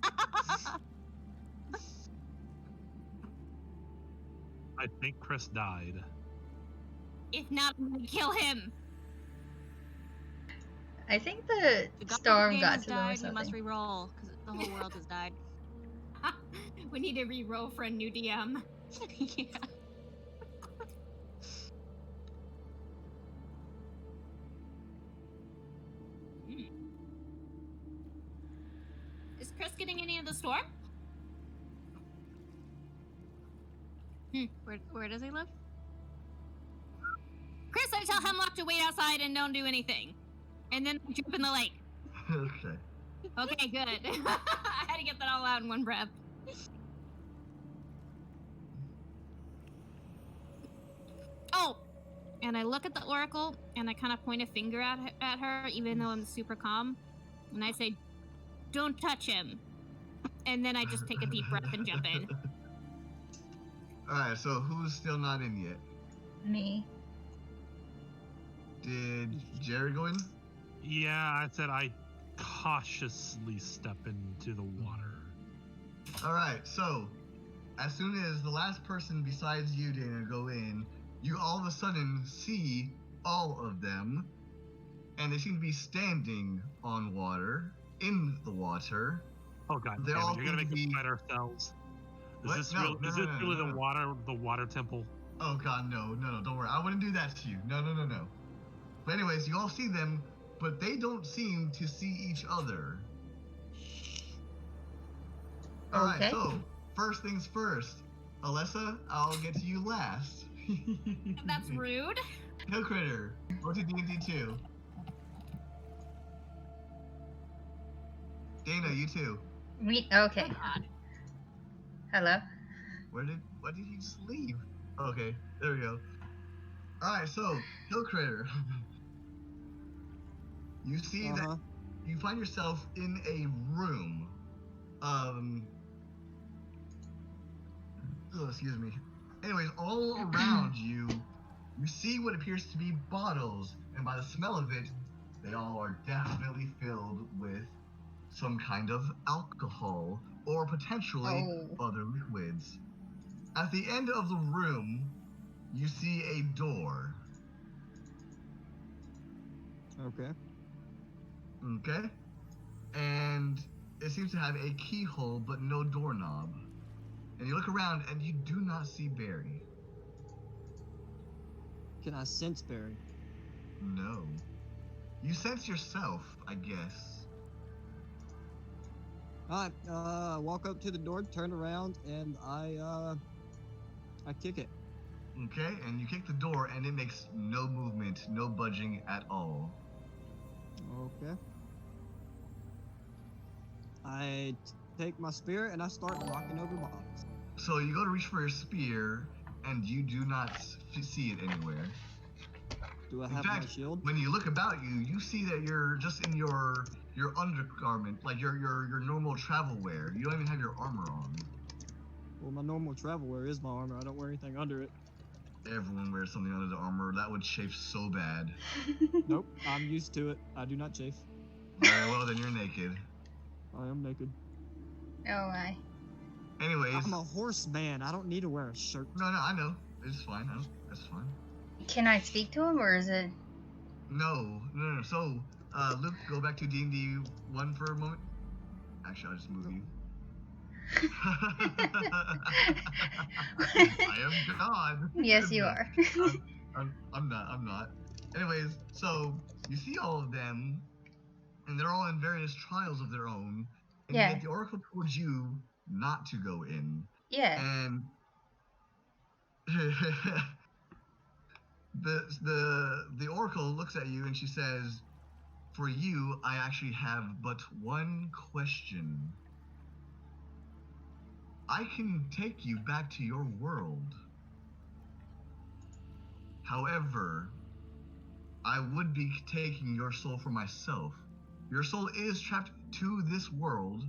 I think Chris died. If not, I'm gonna kill him. I think the The god storm game got has to them or died. We must something. re-roll because the whole world has died. We need to re-roll for a new DM. Yeah. Is Chris getting any of the storm? Where does he live? Chris, I tell Hemlock to wait outside and don't do anything. And then jump in the lake. Okay. Okay, good. I had to get that all out in one breath. Oh! And I look at the Oracle, and I kind of point a finger at her, even though I'm super calm. And I say, "Don't touch him." And then I just take a deep breath and jump in. Alright, so who's still not in yet? Me. Did Jared go in? Yeah, I said I cautiously step into the water. Alright, so as soon as the last person besides you, Dana, go in, you all of a sudden see all of them, and they seem to be standing on water, in the water. Oh god, They're damn all it, you're gonna going make to us be- fight ourselves. Is What? this No, real? no, Is no, this no, really no, no. the water temple? Oh god, no, don't worry. I wouldn't do that to you. No. But anyways, you all see them, but they don't seem to see each other. Alright, Okay. so, first things first. Alessa, I'll get to you last. That's rude. Hill Critter, go to D&D 2. Dana, you too. Me. Okay. Oh, God. Hello. Why did you just leave? Okay, there we go. Alright, so, Hill Critter. You see that you find yourself in a room. Excuse me. Anyways, all around you, you see what appears to be bottles, and by the smell of it, they all are definitely filled with some kind of alcohol, or potentially other liquids. At the end of the room, you see a door. Okay. Okay? And it seems to have a keyhole, but no doorknob. And you look around, and you do not see Barry. Can I sense Barry? No. You sense yourself, I guess. Alright, walk up to the door, turn around, and I kick it. Okay? And you kick the door, and it makes no movement, no budging at all. Okay. I take my spear and I start knocking over bottles. So you go to reach for your spear, and you do not see it anywhere. Do I In have my fact, shield? when you look about you, you see that you're just in your undergarment, like your normal travel wear. You don't even have your armor on. Well, my normal travel wear is my armor. I don't wear anything under it. Everyone wears something under the armor. That would chafe so bad. Nope, I'm used to it. I do not chafe. Very well, then you're naked. I am naked. Oh my. Anyways. I'm a horseman. I don't need to wear a shirt. No, I know. It's fine. That's fine. Can I speak to him, or is it? No. So, Luke, go back to D&D 1 for a moment. Actually, I'll just move you. I am God. Yes, you are. I'm not. Anyways, so you see all of them, and they're all in various trials of their own. And Yeah. yet the Oracle told you not to go in. Yeah. And the Oracle looks at you and she says, "For you, I actually have but one question. I can take you back to your world. However, I would be taking your soul for myself. Your soul is trapped to this world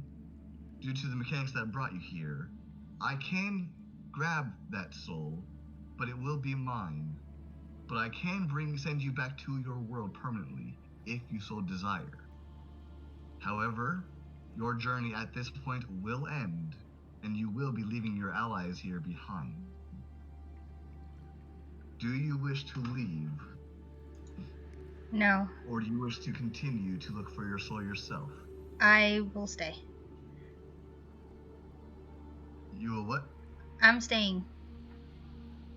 due to the mechanics that brought you here. I can grab that soul, but it will be mine. But I can send you back to your world permanently, if you so desire. However, your journey at this point will end, and you will be leaving your allies here behind. Do you wish to leave? No, Or do you wish to continue to look for your soul yourself? I will stay. You will what? I'm staying.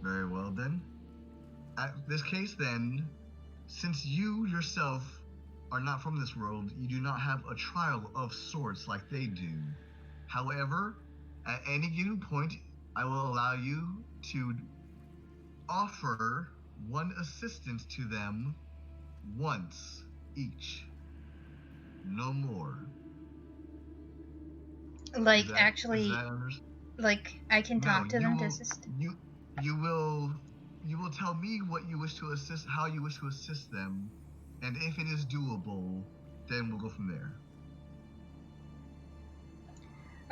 Very well then. At this case then, since you yourself are not from this world, you do not have a trial of sorts like they do. However, at any given point, I will allow you to offer one assistance to them once each. No more. Like, Is that actually, like, I can talk to them to assist. You will tell me what you wish to assist, how you wish to assist them, and if it is doable, then we'll go from there.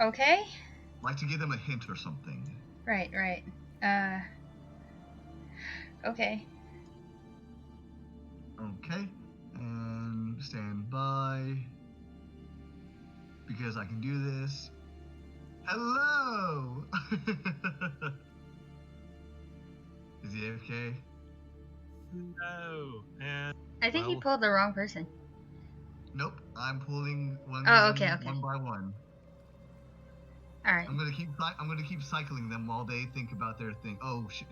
Okay. Like to give them a hint or something. Right. Okay. Okay, and stand by, because I can do this. Hello! Is he AFK? No. And I think he Well- pulled the wrong person. Nope, I'm pulling one, Oh, okay. one by one. All right. I'm gonna keep cycling them while they think about their thing. Oh shit.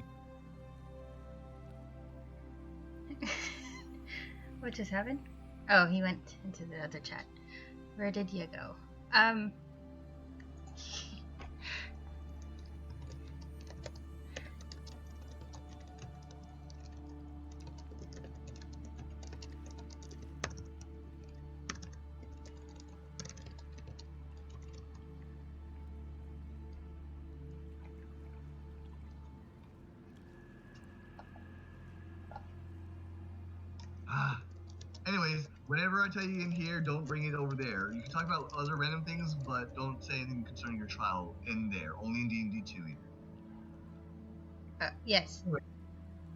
What just happened? Oh, he went into the other chat. Where did you go? Anyways, whenever I tell you in here, don't bring it over there. You can talk about other random things, but don't say anything concerning your trial in there. Only in D&D 2 either. Yes.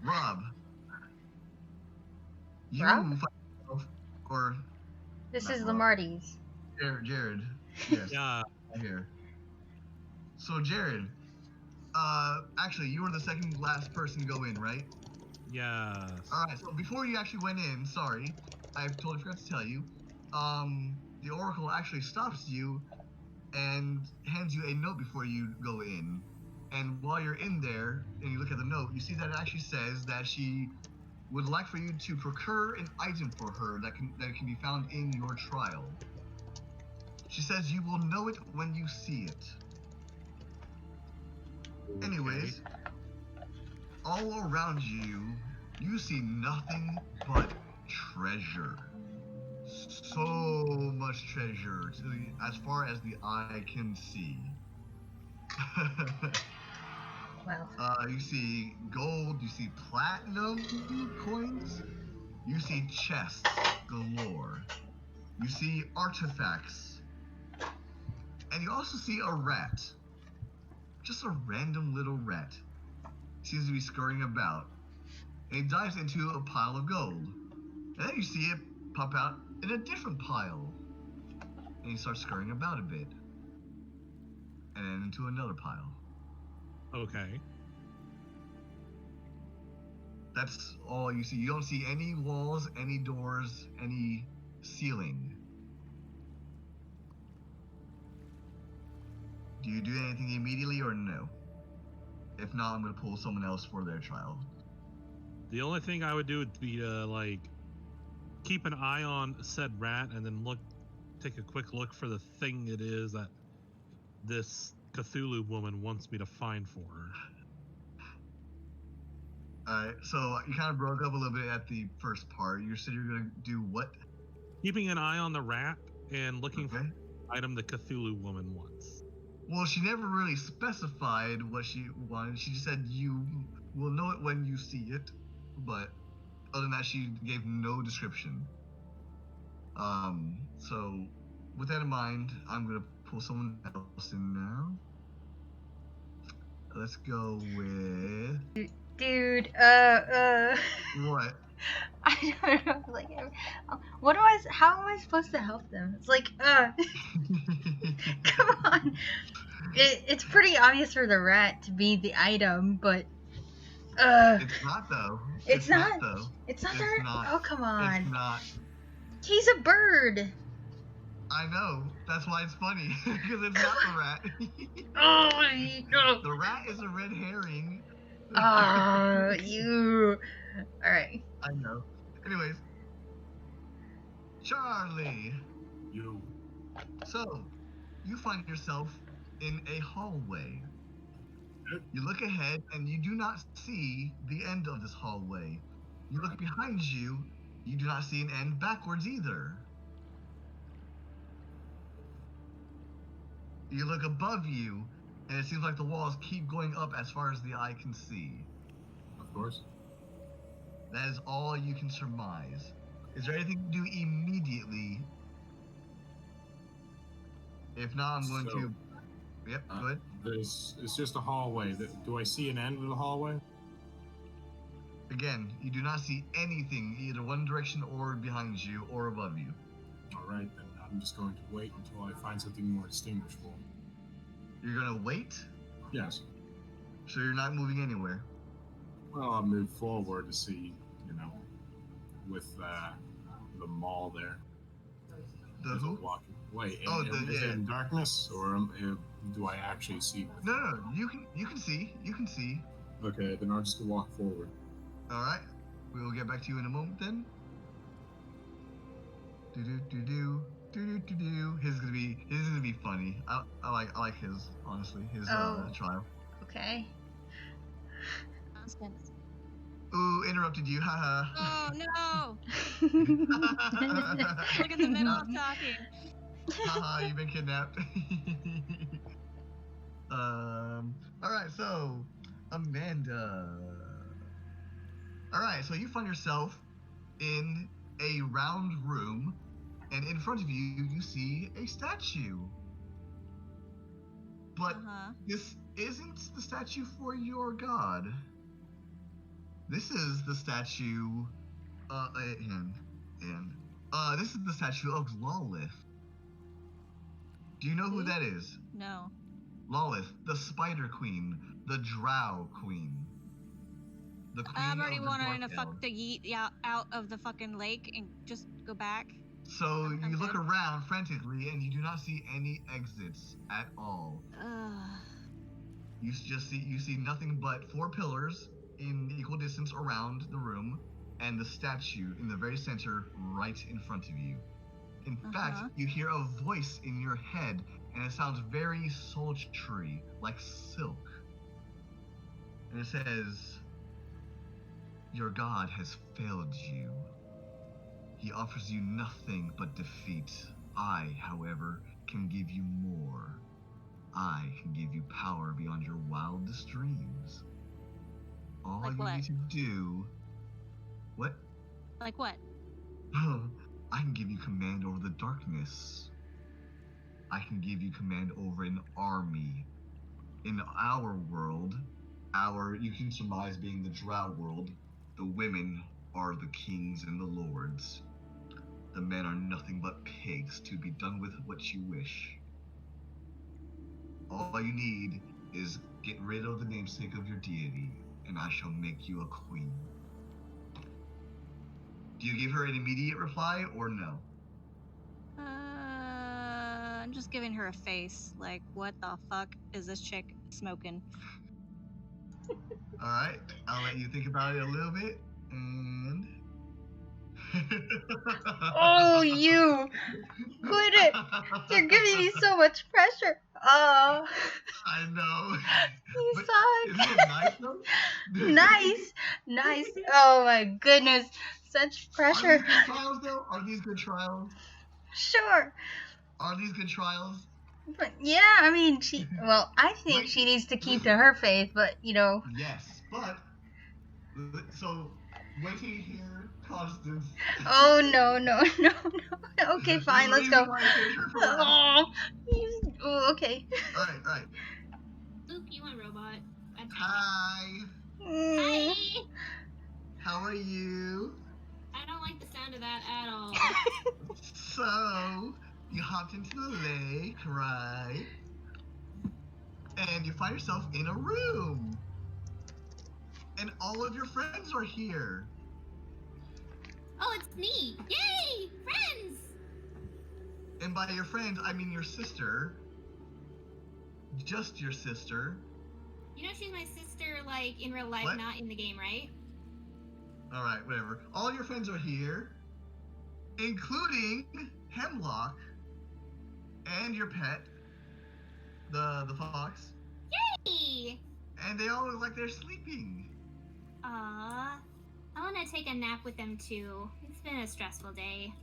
Rob. You Rob? find yourself, or This Not is Rob. Lamarty's. Jared. Yes. yeah, Here. So Jared, actually, you were the second last person to go in, right? yes. All right. So before you actually went in, sorry, I totally forgot to tell you. The Oracle actually stops you and hands you a note before you go in. And while you're in there and you look at the note, you see that it actually says that she would like for you to procure an item for her that can be found in your trial. She says you will know it when you see it. Anyways, all around you, you see nothing but treasure. So much treasure, as far as the eye can see. Well, You see gold, you see platinum coins, you see chests galore, you see artifacts, and you also see a rat. Just a random little rat. Seems to be scurrying about. And he dives into a pile of gold. And then you see it pop out in a different pile. And he starts scurrying about a bit. And then into another pile. Okay. That's all you see. You don't see any walls, any doors, any ceiling. Do you do anything immediately or no? If not, I'm going to pull someone else for their trial. The only thing I would do would be to like keep an eye on said rat and then take a quick look for the thing it is that this Cthulhu woman wants me to find for her. Alright, so you kind of broke up a little bit at the first part. You said you're going to do what? Keeping an eye on the rat and looking for Okay. the item the Cthulhu woman wants. Well, she never really specified what she wanted. She just said you will know it when you see it. But other than that, she gave no description. So with that in mind, I'm going to pull someone else in now. Let's go with... dude, What? I don't know. Like, how am I supposed to help them? It's like, come on. It's pretty obvious for the rat to be the item, but, It's not, though. It's not? though. It's not It's the not. Oh, come on. It's not. He's a bird. I know. That's why it's funny. Because it's not the rat. Oh, no. The rat is a red herring. Oh, you. Alright. I know. Anyways. Charlie. You. So, you find yourself in a hallway. You look ahead and you do not see the end of this hallway. You look behind you, you do not see an end backwards either. You look above you, and it seems like the walls keep going up as far as the eye can see. Of course. That is all you can surmise. Is there anything to do immediately? If not, I'm going to... Yep, go ahead. It's just a hallway. Do I see an end of the hallway? Again, you do not see anything either one direction or behind you or above you. Alright, then I'm just going to wait until I find something more distinguishable. You're gonna wait? Yes. So you're not moving anywhere? Well, I'll move forward to see, with the mall there. The Is who? it walking? Wait, Oh, is it in darkness, or do I actually see? No, you can see. You can see. Okay, then I'll just walk forward. All right. We will get back to you in a moment then. His is gonna be funny. I like his, honestly, his trial. Okay. Nonsense. Ooh, interrupted you. Haha. Oh no! Look in the middle of talking. Haha, you've been kidnapped. Alright, so Amanda. Alright, so you find yourself in a round room, and in front of you, you see a statue. But this isn't the statue for your god. This is the statue, this is the statue of Lolith. Do you know who that is? No. Lolith, the Spider Queen, the Drow Queen. The queen I'm already of the wanting to Dark fuck Elves. the yeet out of the fucking lake and just go back. So I'm you look good. around frantically and you do not see any exits at all. You see nothing but 4 pillars in equal distance around the room, and the statue in the very center right in front of you. In fact, you hear a voice in your head, and it sounds very sultry, like silk. And it says, "Your god has failed you. He offers you nothing but defeat. I, however, can give you more. I can give you power beyond your wildest dreams. All Like you what? need to do. What? Like what? I can give you command over the darkness. I can give you command over an army. In our world, you can surmise being the drow world, the women are the kings and the lords. The men are nothing but pigs to be done with what you wish. All you need is get rid of the namesake of your deity, and I shall make you a queen. Do you give her an immediate reply or no? I'm just giving her a face. Like, what the fuck is this chick smoking? Alright, I'll let you think about it a little bit, and... Oh, you! Quit it! You're giving me so much pressure. Oh, I know. you But suck. isn't it nice though? Nice. Oh my goodness, such Are pressure. these good trials though? Are these good trials? Sure. Are these good trials? But yeah, I mean, I think Wait, she needs to keep to listen. her faith, but you know. Yes, but so wait till you hear Constance. Oh no. Okay, There's fine, a let's reason go. why I saved her for last. Okay. Alright. Luke, you want robot? That's Hi. Mm. Hi! How are you? I don't like the sound of that at all. So you hopped into the lake, right? And you find yourself in a room. And all of your friends are here. Oh, it's me! Yay! Friends! And by your friends, I mean your sister. Just your sister. You know she's my sister, like, in real life, What? not in the game, right? Alright, whatever. All your friends are here, including Hemlock and your pet, the fox. Yay! And they all look like they're sleeping. Aww. I want to take a nap with them, too. It's been a stressful day.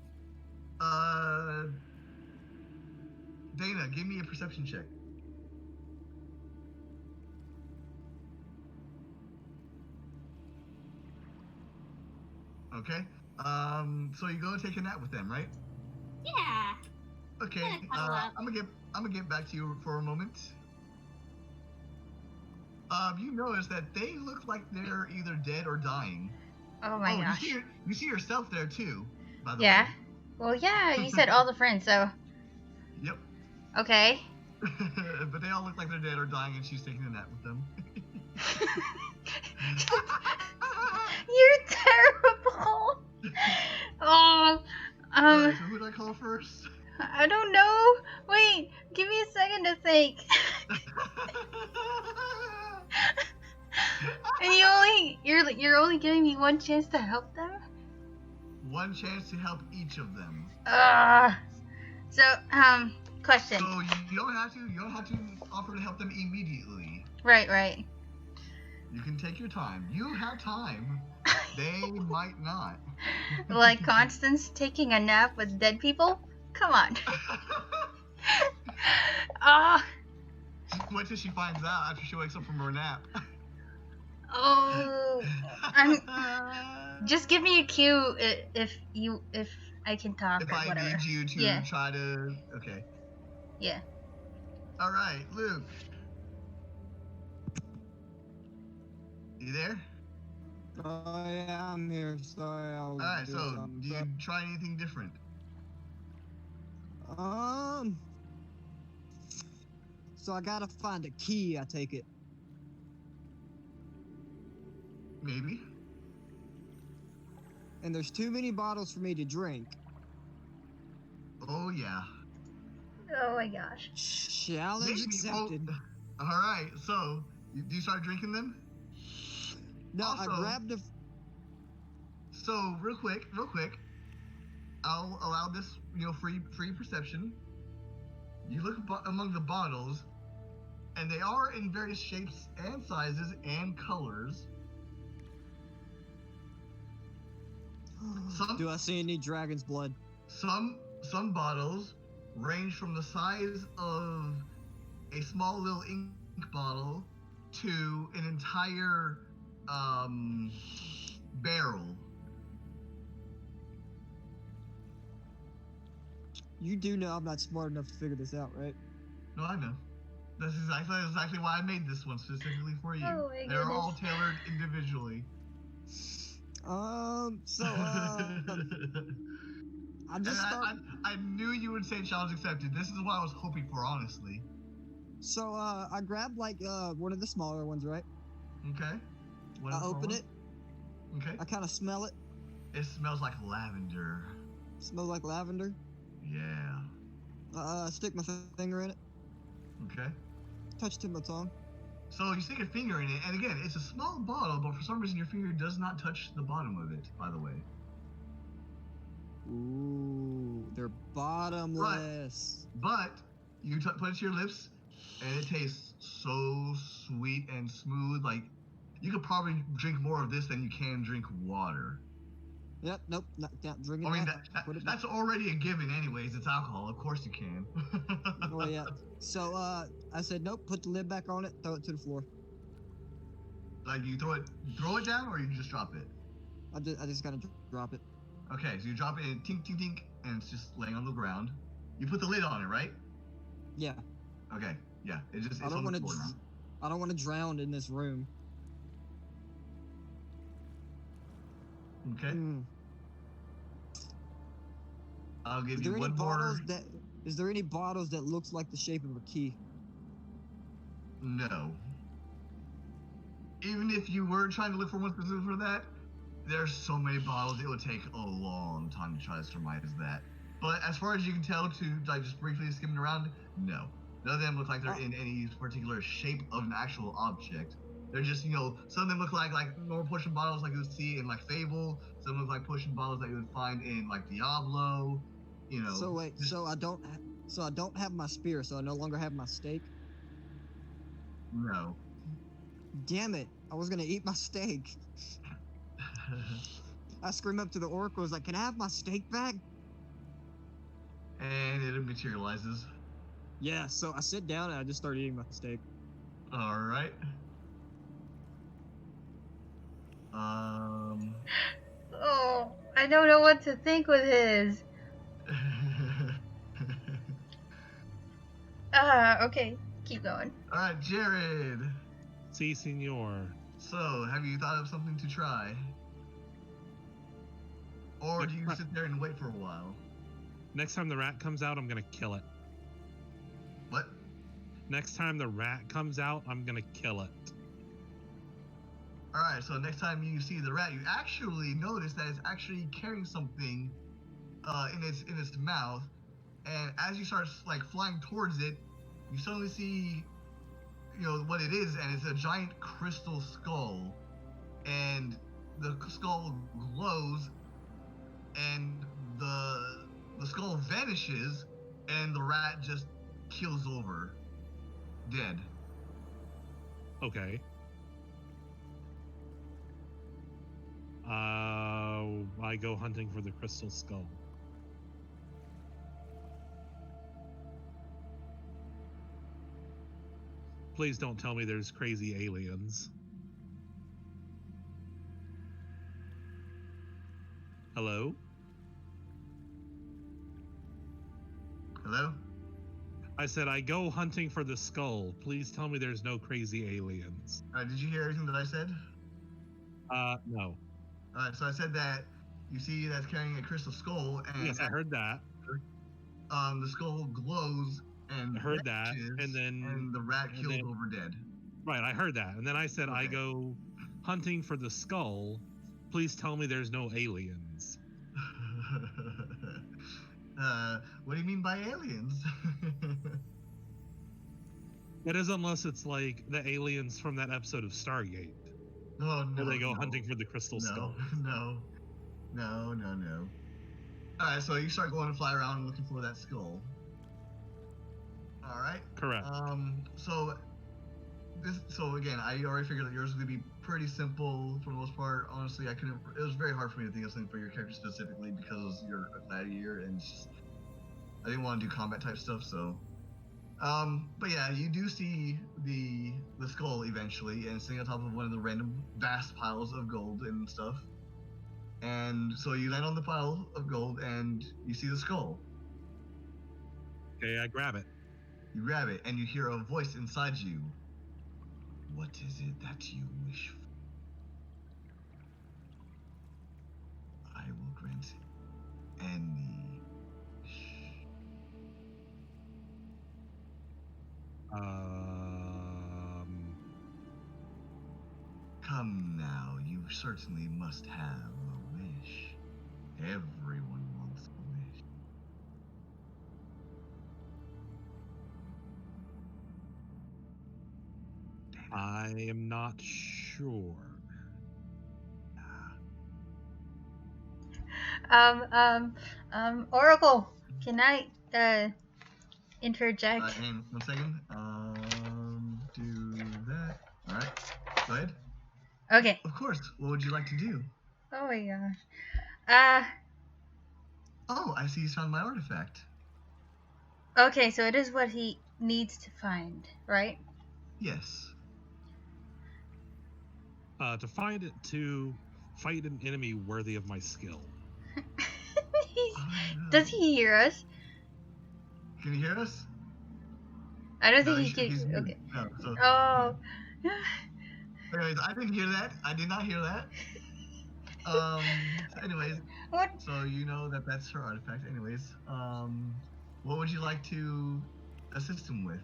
Dana, give me a perception check. Okay. So you go take a nap with them, right? Yeah. Okay. Yeah, cuddle up. I'm gonna get back to you for a moment. You notice that they look like they're either dead or dying. Oh my gosh. You see yourself there too, by the Yeah. way. Well, yeah, you said all the friends, so. Yep. Okay. But they all look like they're dead or dying, and she's taking a nap with them. You're terrible. Oh. Alright, so who do I call first? I don't know. Wait, give me a second to think. And you're only giving me one chance to help them? One chance to help each of them. So, question. So you don't have to offer to help them immediately. Right. You can take your time. You have time. They might not. Like Constance taking a nap with dead people? Come on. Wait till she finds out after she wakes up from her nap. Oh, just give me a cue if I can talk if or I whatever. need you to try to... Okay. Yeah. Alright, Luke. You there? Oh yeah, I'm here. Sorry, I was Alright, doing so something. do you try anything different? So I gotta find a key, I take it. Maybe. And there's too many bottles for me to drink. Oh yeah. Oh my gosh. Challenge Maybe. accepted. Well, alright, so do you start drinking them? No, I also- grabbed a... So real quick, I'll allow this, free perception. You look among the bottles, and they are in various shapes and sizes and colors. Do I see any dragon's blood? Some bottles range from the size of a small little ink bottle to an entire barrel. You do know I'm not smart enough to figure this out, right? No, I know. That's exactly why I made this one specifically for you. Oh my They're all goodness. tailored individually. I And just start. I knew you would say challenge accepted. This is what I was hoping for, honestly. So I grabbed like one of the smaller ones, right? Okay. What I is the open one? it. Okay. I kind of smell it. It smells like lavender. Smells like lavender. Yeah. Stick my finger in it. Okay. Touch it to my tongue. So you stick your finger in it, and again, it's a small bottle, but for some reason your finger does not touch the bottom of it, by the way. Ooh, they're bottomless. But you put it to your lips, and it tastes so sweet and smooth. Like, you could probably drink more of this than you can drink water. Yep, nope, not drinking I mean, that. Put it that's already a given anyways. It's alcohol. Of course you can. Oh yeah. So I said nope. Put the lid back on it. Throw it to the floor. Like, you throw it down, or you just drop it? I just gotta drop it. Okay, so you drop it and tink, tink, tink, and it's just laying on the ground. You put the lid on it, right? Yeah. Okay, yeah. It's I don't on want the to. floor now. I don't want to drown in this room. Okay. Mm. I'll give Is you there any one bottles more. that? Is there any bottles that looks like the shape of a key? No. Even if you were trying to look for one specific for that, there's so many bottles, it would take a long time to try to surmise that. But as far as you can tell, to like just briefly skimming around, no. None of them look like they're in any particular shape of an actual object. They're just, some of them look like normal potion bottles like you would see in like Fable. Some look like potion bottles that you would find in like Diablo. So wait, just- so I don't have my spear, so I no longer have my steak. No. Damn it! I was gonna eat my steak. I scream up to the oracle, I was like, "Can I have my steak back?" And it materializes. Yeah. So I sit down and I just start eating my steak. All right. Oh, I don't know what to think with his. Okay. Keep going. All right, Jared. Si, senor. So, have you thought of something to try? Or do you sit there and wait for a while? Next time the rat comes out, I'm gonna kill it. What? Next time the rat comes out, I'm gonna kill it. Alright, so next time you see the rat, you actually notice that it's actually carrying something in its mouth. And as you start like flying towards it, you suddenly see what it is, and it's a giant crystal skull. And the skull glows, and the skull vanishes, and the rat just keels over, dead. Okay. I go hunting for the crystal skull. Please don't tell me there's crazy aliens. Hello? Hello? I said I go hunting for the skull. Please tell me there's no crazy aliens. Did you hear everything that I said? No. Alright, so I said that you see that's carrying a crystal skull, and Yes, I heard that. The skull glows and I heard that, vanishes, and then the rat and keels then- over dead. Right, I heard that. And then I said I Okay. go hunting for the skull. Please tell me there's no aliens. What do you mean by aliens? That is unless it's like the aliens from that episode of Stargate. Oh, no, Where they go no. hunting for the crystal skull. No. Alright, so you start going to fly around looking for that skull. Alright. Correct. So again, I already figured that yours was gonna be pretty simple for the most part. Honestly, it was very hard for me to think of something for your character specifically because you're a gladiator, and I didn't want to do combat type stuff, so But yeah, you do see the skull eventually, and sitting on top of one of the random vast piles of gold and stuff. And so you land on the pile of gold, and you see the skull. Okay, I grab it. You grab it, and you hear a voice inside you. What is it that you wish for? I will grant any wish. Come now, you certainly must have a wish. Everyone wants a wish. I am not sure. Oracle, can I interject? And 1 second. Do that. All right. Go ahead. Okay. Of course. What would you like to do? Oh my gosh. Oh, I see you found my artifact. Okay, so it is what he needs to find, right? Yes. To find it to fight an enemy worthy of my skill. Does he hear us? Can you hear us? I don't No, think he can. he's mute. Okay. No, so, Oh. anyways, I didn't hear that. I did not hear that. So anyways, What? so you know that that's her artifact. Anyways, what would you like to assist him with?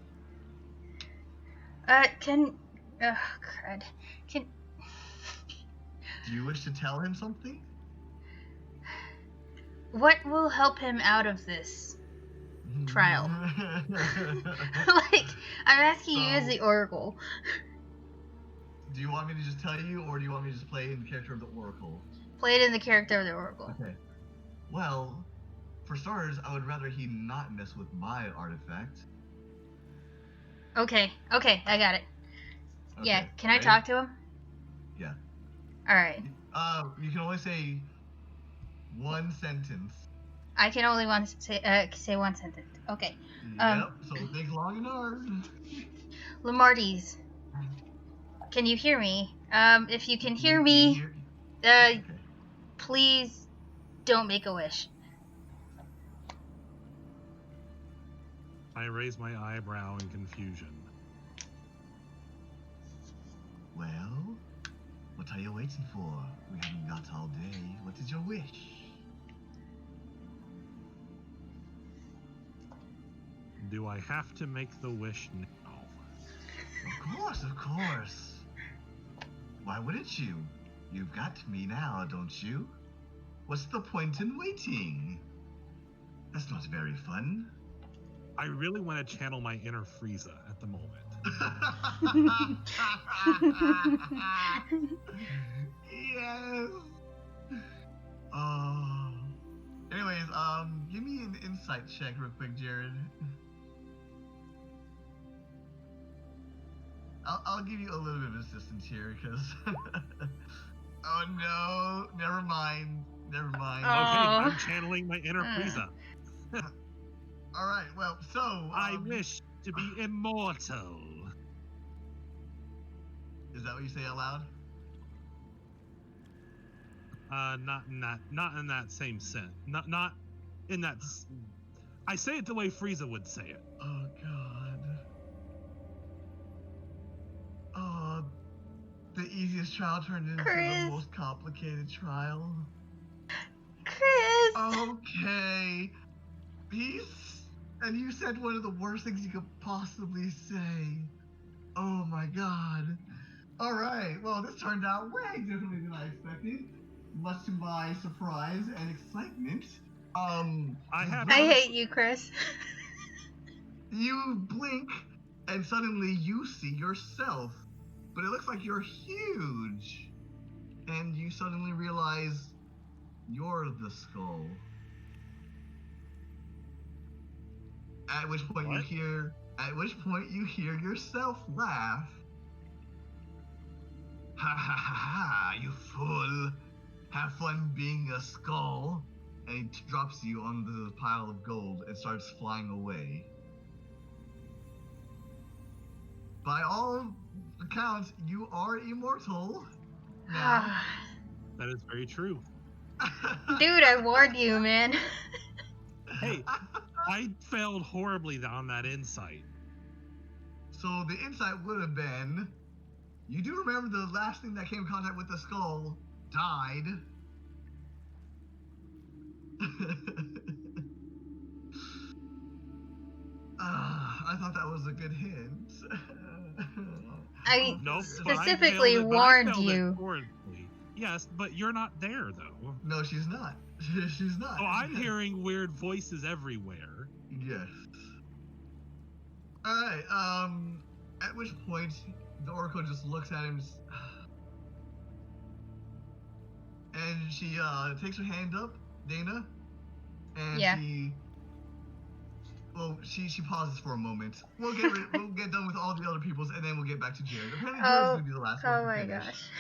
Can. Oh, crud. Can. Do you wish to tell him something? What will help him out of this trial? Like, I'm asking you as the Oracle. Do you want me to just tell you, or do you want me to just play in the character of the Oracle? Play it in the character of the Oracle. Okay. Well, for starters, I would rather he not mess with my artifact. Okay, I got it. Okay, Yeah, can I ready? talk to him? Yeah. Alright. You can only say one sentence. I can only say one sentence. Okay. Yep, so think long and hard. Lamarties, can you hear me? If you can hear You me, hear- okay. please don't make a wish. I raise my eyebrow in confusion. Well, what are you waiting for? We haven't got all day. What is your wish? Do I have to make the wish now? Of course. Why wouldn't you? You've got me now, don't you? What's the point in waiting? That's not very fun. I really want to channel my inner Frieza at the moment. Yes. Anyways, give me an insight check real quick, Jared. I'll give you a little bit of assistance here, because... Oh no, never mind. Okay, I'm channeling my inner Frieza. Alright, well, so... I wish to be immortal. Is that what you say out loud? Not in that same sense. Not in that. I say it the way Frieza would say it. Oh god. Oh, the easiest trial turned into Chris. the most complicated trial. Chris! Okay. Peace? And you said one of the worst things you could possibly say. Oh my god. Alright, well this turned out way differently than I expected. Much to my surprise and excitement. I hate you, Chris. You blink and suddenly you see yourself. But it looks like you're huge. And you suddenly realize you're the skull. At which point What? you hear yourself laugh. Ha ha ha ha, you fool. Have fun being a skull. And he drops you on the pile of gold and starts flying away. by all accounts, you are immortal. Now. That is very true. Dude, I warned you, man. Hey, I failed horribly on that insight. So the insight would have been, you do remember the last thing that came in contact with the skull died. I thought that was a good hint. I Nope, specifically but I warned failed it you. horribly. Yes, but you're not there though. No, she's not. She's not. So I'm hearing weird voices everywhere. Yes. All right. At which point the Oracle just looks at him, and she takes her hand up, Dana, and Yeah. she pauses for a moment. We'll get done with all the other people's, and then we'll get back to Jared. Apparently, Jared's gonna be the last one Oh to my finish. gosh.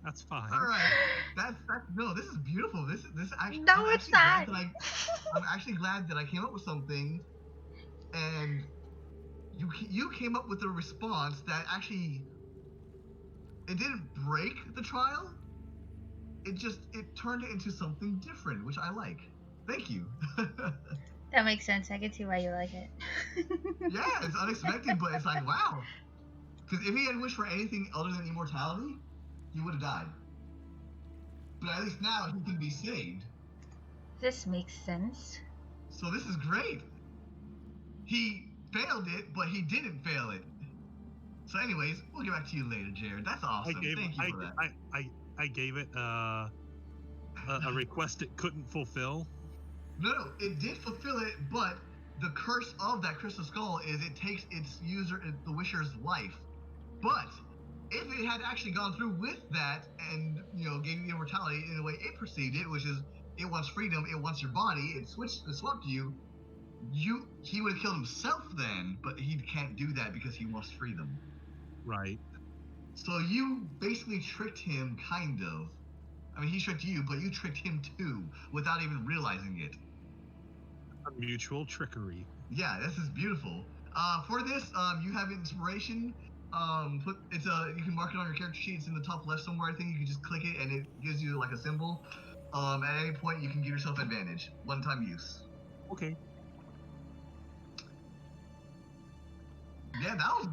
That's fine. All right. That's no. This is beautiful. This actually. No, it's not. I'm actually glad that I came up with something, and you came up with a response that actually it didn't break the trial. It turned it into something different, which I like. Thank you. That makes sense. I can see why you like it. Yeah, it's unexpected, but it's like wow. Because if he had wished for anything other than immortality, he would have died. But at least now he can be saved. This makes sense. So this is great. He failed it, but he didn't fail it. So anyways, we'll get back to you later, Jared. That's awesome. Thank you for that. I gave it a request it couldn't fulfill. No, it did fulfill it, but the curse of that crystal skull is it takes its user, the wisher's life. But if it had actually gone through with that and, gave you immortality in the way it perceived it, which is it wants freedom, it wants your body, it swapped you, he would have killed himself then, but he can't do that because he wants freedom. Right. So you basically tricked him, kind of. I mean, he tricked you, but you tricked him too, without even realizing it. A mutual trickery. Yeah, this is beautiful. For this, you have inspiration. You can mark it on your character sheet. It's in the top left somewhere. I think you can just click it, and it gives you like a symbol. At any point, you can give yourself advantage, one-time use. Okay. Yeah, that was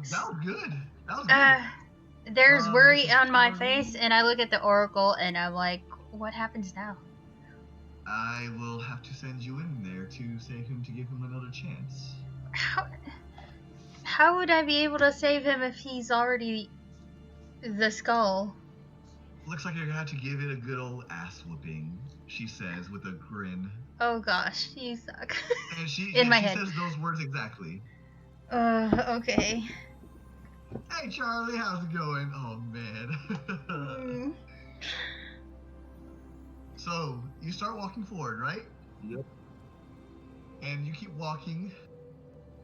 good. That was good. There's worry on my face, and I look at the Oracle, and I'm like, what happens now? I will have to send you in there to save him, to give him another chance. How would I be able to save him if he's already the skull? Looks like you're gonna have to give it a good old ass whooping, she says with a grin. Oh gosh, you suck. And she head. says those words exactly. Okay. Hey Charlie, how's it going? Oh man. So, you start walking forward, right? Yep. And you keep walking,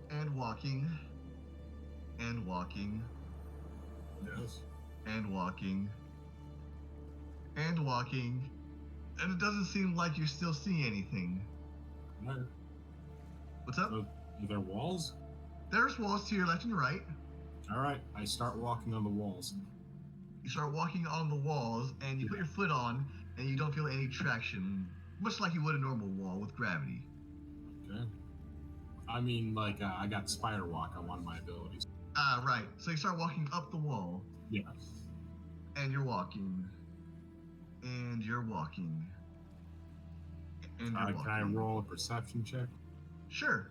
and walking, and walking, Yes. and walking, and walking, and it doesn't seem like you're still seeing anything. Right. What's up? Are there walls? There's walls to your left and your right. All right. I start walking on the walls. You start walking on the walls, and you put your foot on, and you don't feel any traction, much like you would a normal wall with gravity. Okay. I mean, like, I got spider walk on one of my abilities. Right. So you start walking up the wall, Yeah. and you're walking, and you're walking, and you're walking. Can I roll a perception check? Sure.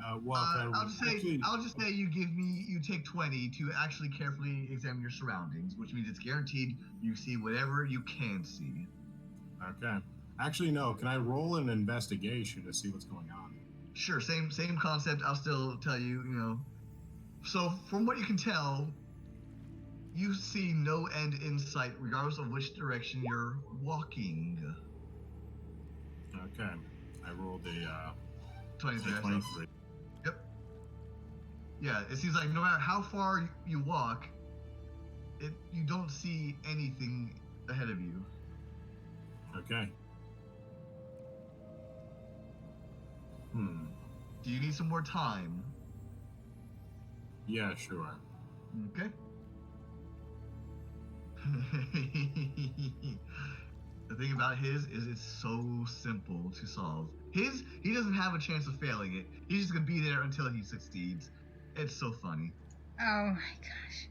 I'll I'll just say you take 20 to actually carefully examine your surroundings, which means it's guaranteed you see whatever you can see. Okay. Actually, no. Can I roll an investigation to see what's going on? Sure, same concept. I'll still tell you, So from what you can tell, you see no end in sight, regardless of which direction you're walking. Okay. I rolled a 23. 23. Yep. Yeah, it seems like no matter how far you walk, you don't see anything ahead of you. Okay. Do you need some more time? Yeah, sure. Okay. The thing about his is it's so simple to solve. He doesn't have a chance of failing it. He's just gonna be there until he succeeds. It's so funny. Oh my gosh.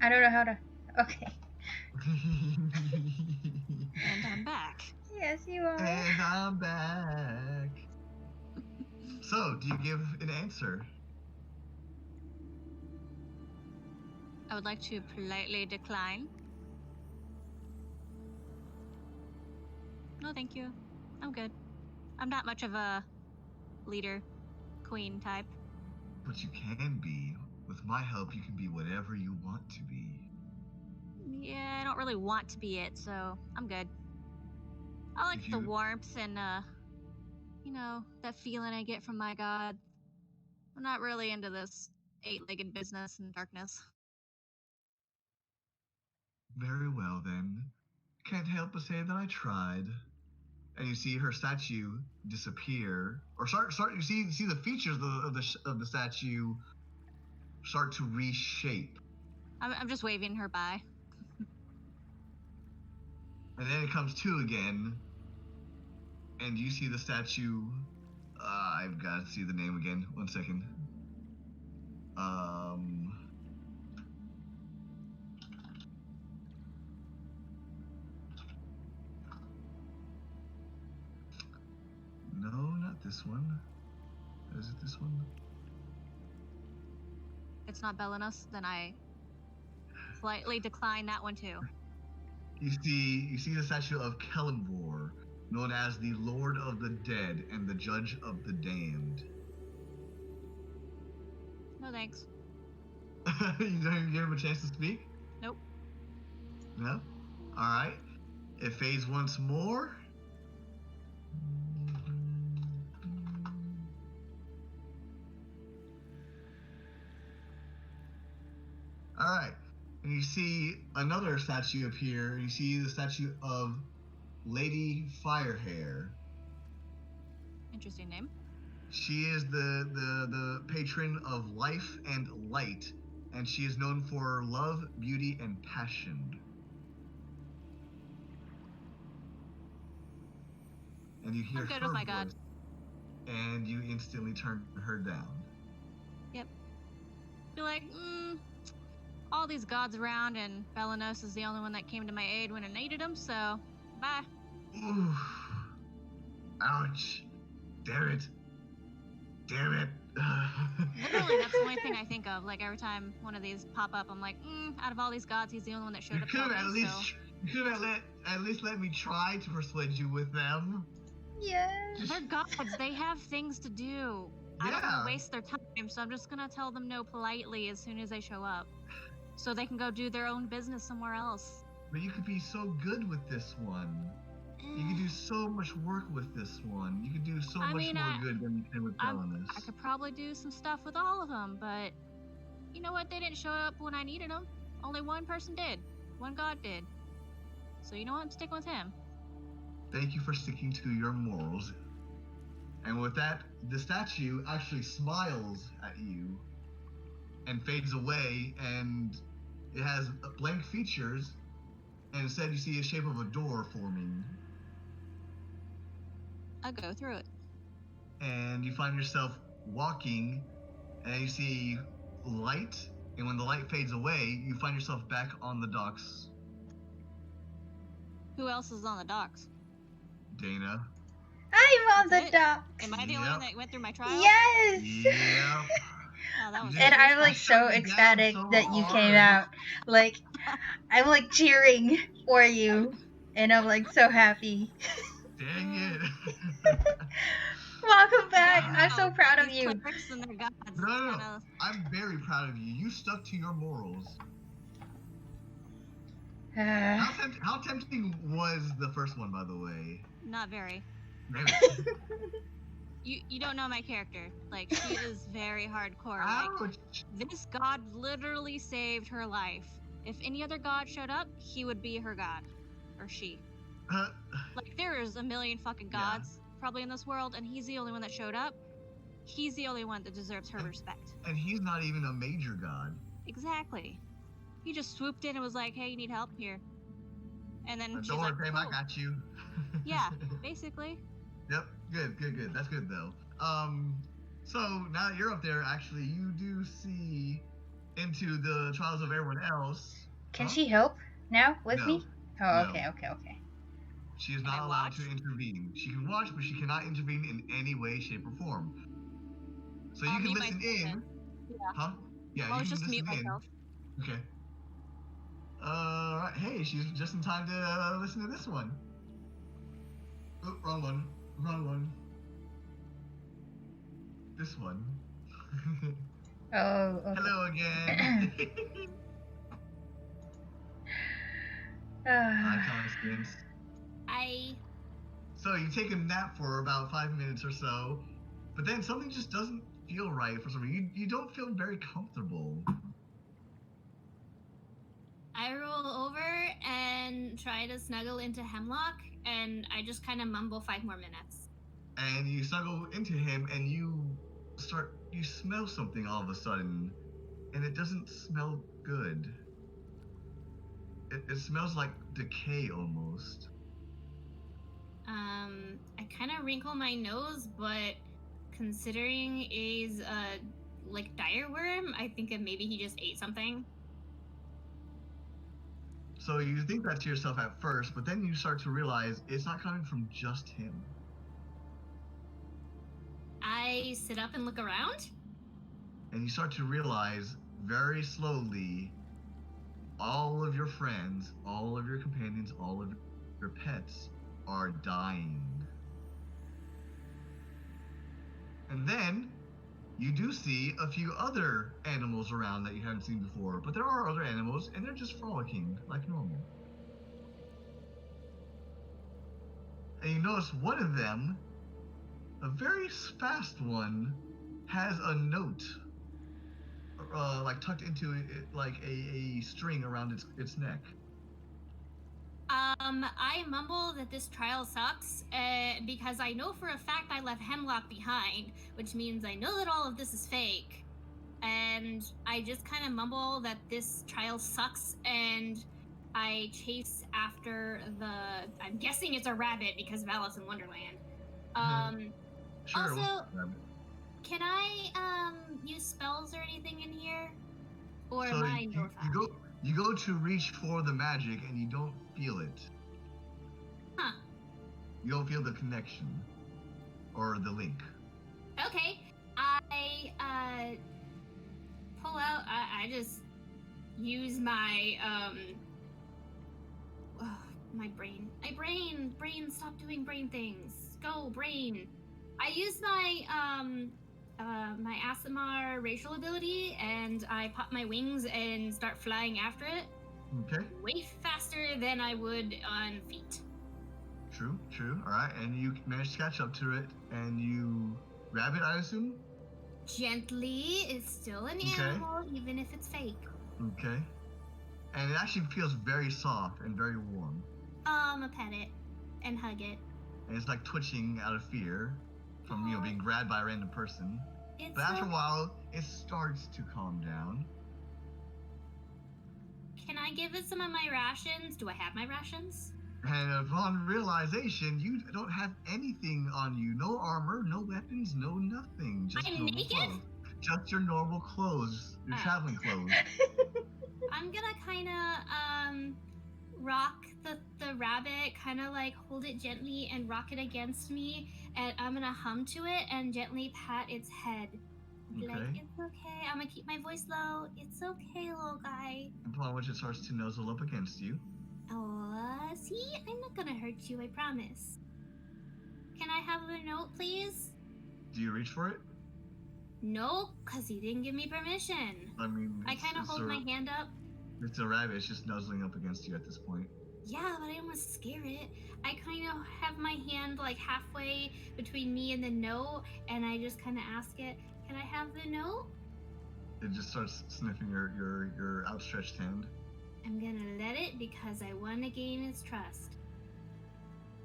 I don't know how to. Okay. And I'm back. Yes, you are. And I'm back. So, do you give an answer? I would like to politely decline. No, thank you. I'm good. I'm not much of a leader, queen type. But you can be. With my help, you can be whatever you want to be. Yeah, I don't really want to be it, so I'm good. I like If the you- warmth and, that feeling I get from my god. I'm not really into this 8-legged business and darkness. Very well then. Can't help but say that I tried. And you see her statue disappear, or start. You see the features of the statue start to reshape, I'm just waving her by. and then it comes to again, and you see the statue. I've got to see the name again. 1 second. No, not this one. Is it this one? It's not Belinus, then I politely decline that one too. You see the statue of Kellenvor, known as the Lord of the Dead and the Judge of the Damned. No thanks. You don't even give him a chance to speak? Nope. No? Alright. It fades once more. Alright. And you see another statue appear. You see the statue of Lady Firehair. Interesting name. She is the patron of life and light, and she is known for love, beauty, and passion. And you hear I'm good her with my voice, god. and you instantly turn her down. Yep. Be like, all these gods around, and Belinus is the only one that came to my aid when I needed him, so bye. Oof. Ouch. Damn it. Damn it. Literally, that's the only thing I think of. Like every time one of these pop up, I'm like, out of all these gods, he's the only one that showed You up. could have for me, you could have at least let me try to persuade you with them. Yes. They're gods. They have things to do. I don't want Yeah. to waste their time, so I'm just gonna tell them no politely as soon as they show up, so they can go do their own business somewhere else. But you could be so good with this one. You could do so much work with this one. You could do so much more good than you can with Belinus. I could probably do some stuff with all of them, but you know what? They didn't show up when I needed them. Only one person did. One god did. So you know what? I'm sticking with him. Thank you for sticking to your morals. And with that, the statue actually smiles at you and fades away, and it has blank features, and instead you see a shape of a door forming. I'll go through it. And you find yourself walking, and you see light, and when the light fades away, you find yourself back on the docks. Who else is on the docks? Dana. I'm on That's the it? dock. Am I the only one that went through my trial? Yes. Yep. Oh, that was And weird. I'm like so Shut me down ecstatic so that you came hard. out. Like, I'm like cheering for you, and I'm like so happy. Dang it. Welcome back. Yeah, I'm so proud of these you. clerics and their gods. No. kinda- I'm very proud of you. You stuck to your morals. How tempting was the first one, by the way? Not very. Damn it. You don't know my character. Like, she is very hardcore. Like, Ouch. this god literally saved her life. If any other god showed up, he would be her god. Or she. Uh, Like, there is a million fucking Yeah. gods probably in this world, and he's the only one that showed up. he's the only one that deserves her respect. And he's not even a major god. Exactly. He just swooped in and was like, "Hey, you need help here," and then she's Don't worry, like, babe, "Cool." I got you. Yeah, basically. Yep, good. That's good though. So now you're up there. Actually, you do see into the trials of everyone else. Can she help now with No. me? Oh, No. okay. She is Can I not allowed to watch? intervene. She can watch, but she cannot intervene in any way, shape, or form. So you I'll can mute listen myself in. then. Yeah. Huh? Yeah, I'll you can just listen mute in. myself. Okay. Hey, she's just in time to listen to this one. Oh, wrong one. This one. Oh, okay. Hello again. Hi, Constance. So you take a nap for about 5 minutes or so, but then something just doesn't feel right for some reason. You don't feel very comfortable. I roll over and try to snuggle into Hemlock, and I just kind of mumble 5 more minutes. And you snuggle into him, and you smell something all of a sudden, and it doesn't smell good. It smells like decay almost. I kind of wrinkle my nose, but considering is like dire worm, I think that maybe he just ate something. So you think that to yourself at first, but then you start to realize it's not coming from just him. I sit up and look around. And you start to realize very slowly all of your friends, all of your companions, all of your pets are dying. And then you do see a few other animals around that you haven't seen before, but there are other animals and they're just frolicking like normal. And you notice one of them, a very fast one, has a note like tucked into it, like a string around its neck. I mumble that this trial sucks because I know for a fact I left Hemlock behind, which means I know that all of this is fake. And I just kind of mumble that this trial sucks, and I chase after I'm guessing it's a rabbit because of Alice in Wonderland. Sure. Also, can I use spells or anything in here? Or so am I notified? You go to reach for the magic and you don't feel it. Huh. You don't feel the connection or the link. Okay. I pull out. I just use my my brain. Brain, stop doing brain things. Go, brain. I use my my Asimar racial ability, and I pop my wings and start flying after it. Okay. Way faster than I would on feet. True. All right, and you manage to catch up to it, and you grab it, I assume? Gently. It's still an animal, even if it's fake. Okay. And it actually feels very soft and very warm. I pet it and hug it. And it's like twitching out of fear from being grabbed by a random person. But after a while, it starts to calm down. Can I give it some of my rations? Do I have my rations? And upon realization, you don't have anything on you. No armor, no weapons, no nothing. Just I'm normal naked? clothes. Just your normal clothes. Your traveling clothes. I'm gonna kinda rock the rabbit, kinda like hold it gently and rock it against me, and I'm gonna hum to it and gently pat its head. Be like, it's okay. I'm gonna keep my voice low. It's okay, little guy. Upon which it starts to nuzzle up against you. Oh, see? I'm not gonna hurt you, I promise. Can I have a note, please? Do you reach for it? No, because he didn't give me permission. I mean, I kind of hold my hand up. It's a rabbit. It's just nuzzling up against you at this point. Yeah, but I don't want to scare it. I kind of have my hand like halfway between me and the note, and I just kind of ask it, can I have the note? It just starts sniffing your outstretched hand. I'm gonna let it because I want to gain its trust.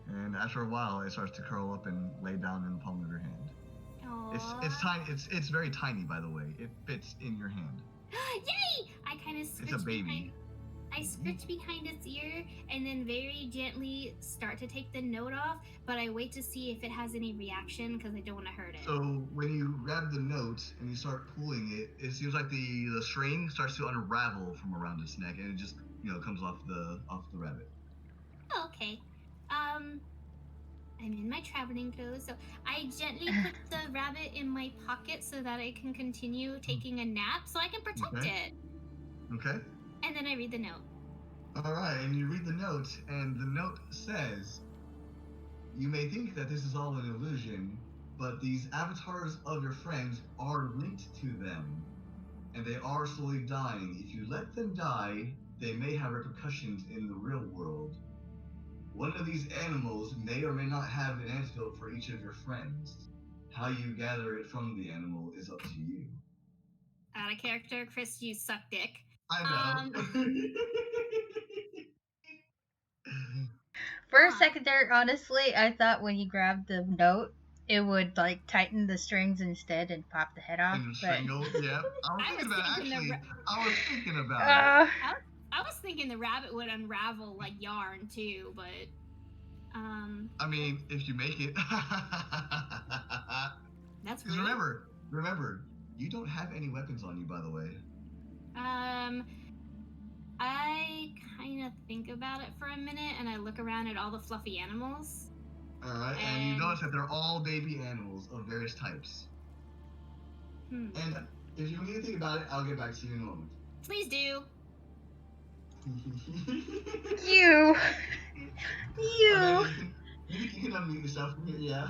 And after a while, it starts to curl up and lay down in the palm of your hand. It's tiny. It's very tiny, by the way. It fits in your hand. Yay! I kind of scritch It's a baby. I scritch behind its ear and then very gently start to take the note off, but I wait to see if it has any reaction because I don't want to hurt it. So when you grab the note and you start pulling it, it seems like the string starts to unravel from around its neck, and it just comes off the rabbit. Oh, okay. I'm in my traveling clothes, so I gently put the rabbit in my pocket so that I can continue taking a nap, so I can protect it. Okay. And then I read the note. All right, and you read the note, and the note says, "You may think that this is all an illusion, but these avatars of your friends are linked to them, and they are slowly dying. If you let them die, they may have repercussions in the real world. One of these animals may or may not have an antidote for each of your friends. How you gather it from the animal is up to you." Out of character, Chris, you suck dick. I know. For a second there, honestly, I thought when you grabbed the note, it would like tighten the strings instead and pop the head off. And strangle, yeah. I was thinking about it. I was thinking the rabbit would unravel like yarn too, but I mean, if you make it. That's Because rude. remember, you don't have any weapons on you, by the way. I kind of think about it for a minute, and I look around at all the fluffy animals. All right, and you notice that they're all baby animals of various types. And if you need to think about it, I'll get back to you in a moment. Please do. You. Okay, you can unmute yourself. Yeah.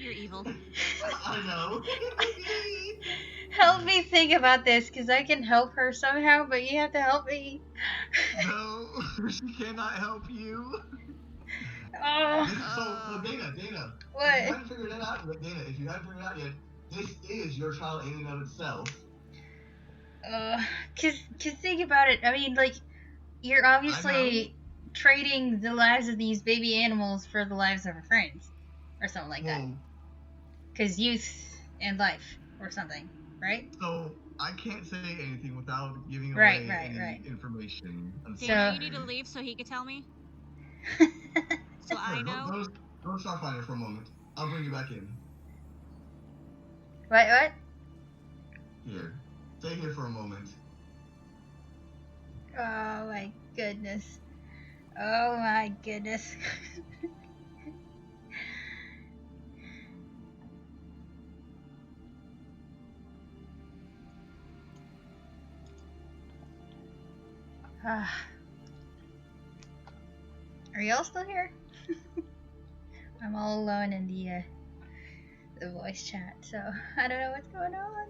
You're evil. I know. Help me think about this, because I can help her somehow, but you have to help me. No, she cannot help you. Oh. So Dana. What? If you haven't figured it out yet, this is your trial in and of itself. Cause think about it. I mean, like, you're obviously trading the lives of these baby animals for the lives of our friends, or something like that. Cause youth and life, or something, right? So I can't say anything without giving away any information. Dana, you need to leave so he can tell me. So I know. Go to Starfinder for a moment. I'll bring you back in. What? Here. Stay here for a moment. Oh my goodness. Oh my goodness. Are y'all still here? I'm all alone in the voice chat, so I don't know what's going on.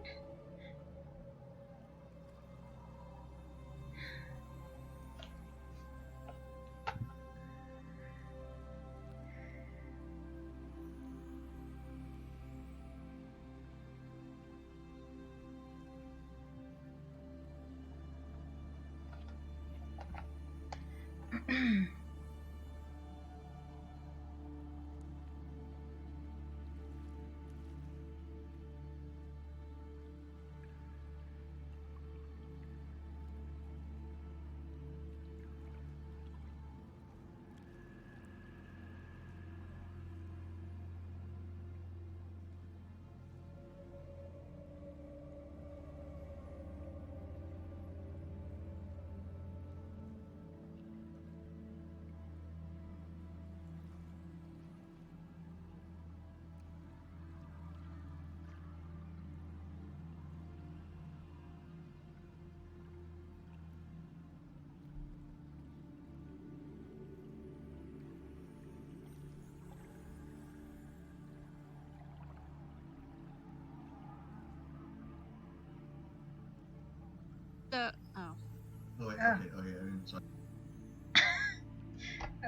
Okay. I'm sorry.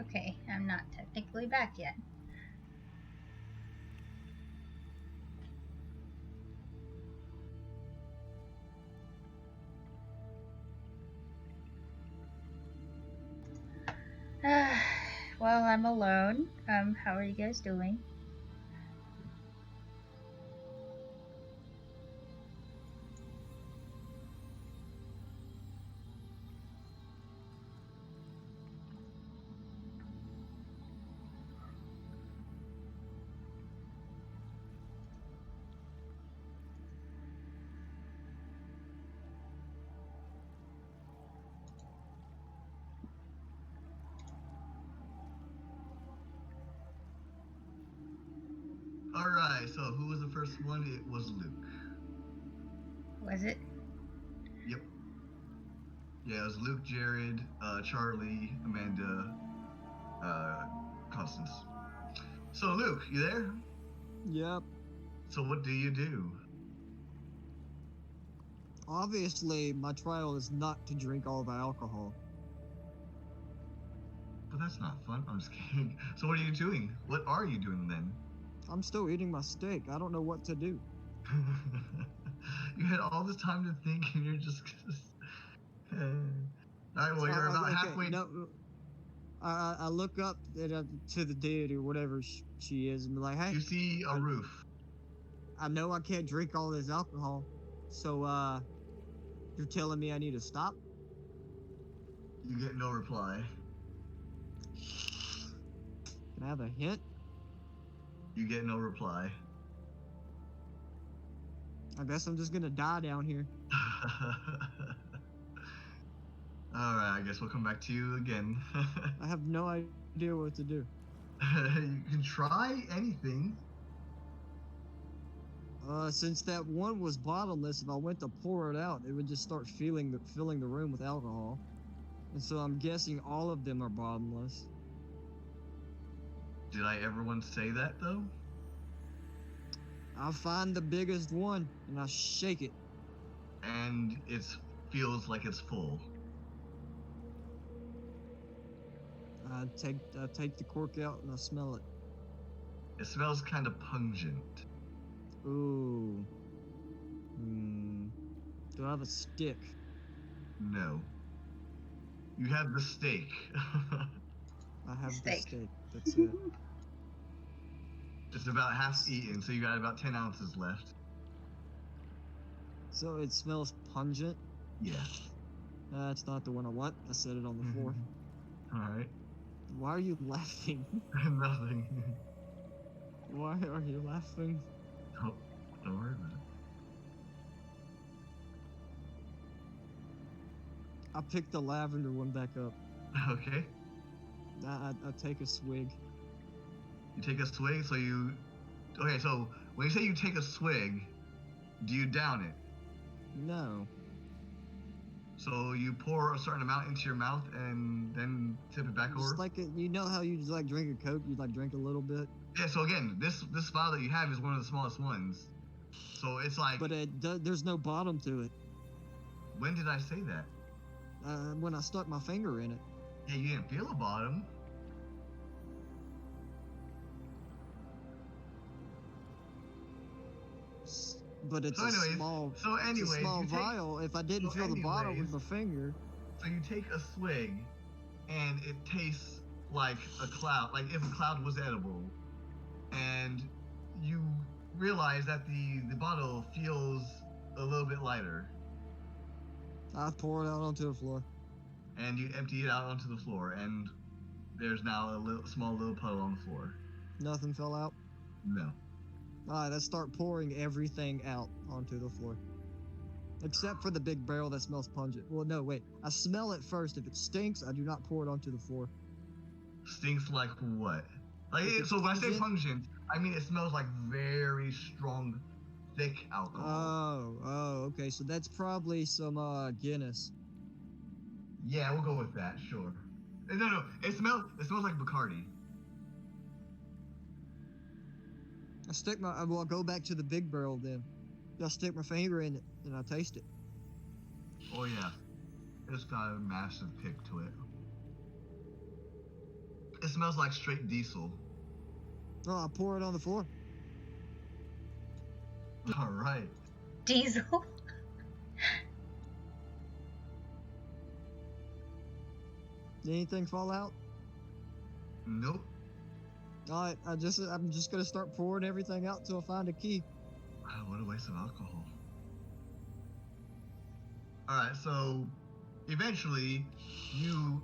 Okay, I'm not technically back yet. Well, I'm alone. How are you guys doing? All right. So who was the first one? It was Luke. Was it? Yep. Yeah, it was Luke, Jared, Charlie, Amanda, Constance. So Luke, you there? Yep. So what do you do? Obviously, my trial is not to drink all the alcohol. But that's not fun. I'm just kidding. So what are you doing? What are you doing then? I'm still eating my steak. I don't know what to do. You had all this time to think, and you're just. All right. Well, you're about halfway. No, I look up to the deity or whatever she is and be like, hey. You see a roof. I know I can't drink all this alcohol, so you're telling me I need to stop? You get no reply. Can I have a hint? You get no reply. I guess I'm just gonna die down here. Alright, I guess we'll come back to you again. I have no idea what to do. You can try anything. Since that one was bottomless, if I went to pour it out, it would just start filling the room with alcohol. And so I'm guessing all of them are bottomless. Did I ever once say that, though? I'll find the biggest one, and I shake it. And it feels like it's full. I take the cork out, and I smell it. It smells kind of pungent. Ooh. Do I have a stick? No. You have the steak. I have the Steak. steak. That's it. It's about half eaten, so you got about 10 ounces left. So it smells pungent. Yeah. That's not the one I want. I set it on the floor. Alright. Why are you laughing? Nothing. Why are you laughing? Don't worry about I picked the lavender one back up. it. Okay. I take a swig. You take a swig, so you... Okay, so when you say you take a swig, do you down it? No. So you pour a certain amount into your mouth and then tip it back over? Just like you know how you just like drink a Coke, you like drink a little bit. Yeah. So again, this vial that you have is one of the smallest ones. So it's like. But there's no bottom to it. When did I say that? When I stuck my finger in it. Yeah, you didn't feel a bottom. But it's So anyways, a small, so it's a anyways, small you take- vial. If I didn't so feel the bottom with anyways- my finger, So you take a swig, and it tastes like a cloud, like if a cloud was edible, and you realize that the bottle feels a little bit lighter, I pour it out onto the floor. and you empty it out onto the floor, and there's now a small little puddle on the floor. Nothing fell out. No. Alright, let's start pouring everything out onto the floor. Except for the big barrel that smells pungent. Well, no, wait. I smell it first. If it stinks, I do not pour it onto the floor. Stinks like what? Like If it's so when I say pungent- pungent, I mean it smells like very strong, thick alcohol. Oh, okay. So that's probably some Guinness. Yeah, we'll go with that. Sure. No. It smells like Bacardi. I'll go back to the big barrel then. I stick my finger in it and I taste it. Oh yeah, it's got a massive kick to it. It smells like straight diesel. Oh, I pour it on the floor. All right. Diesel. Did anything fall out? Nope. Alright, I'm just gonna start pouring everything out till I find a key. Wow, what a waste of alcohol. All right, so eventually you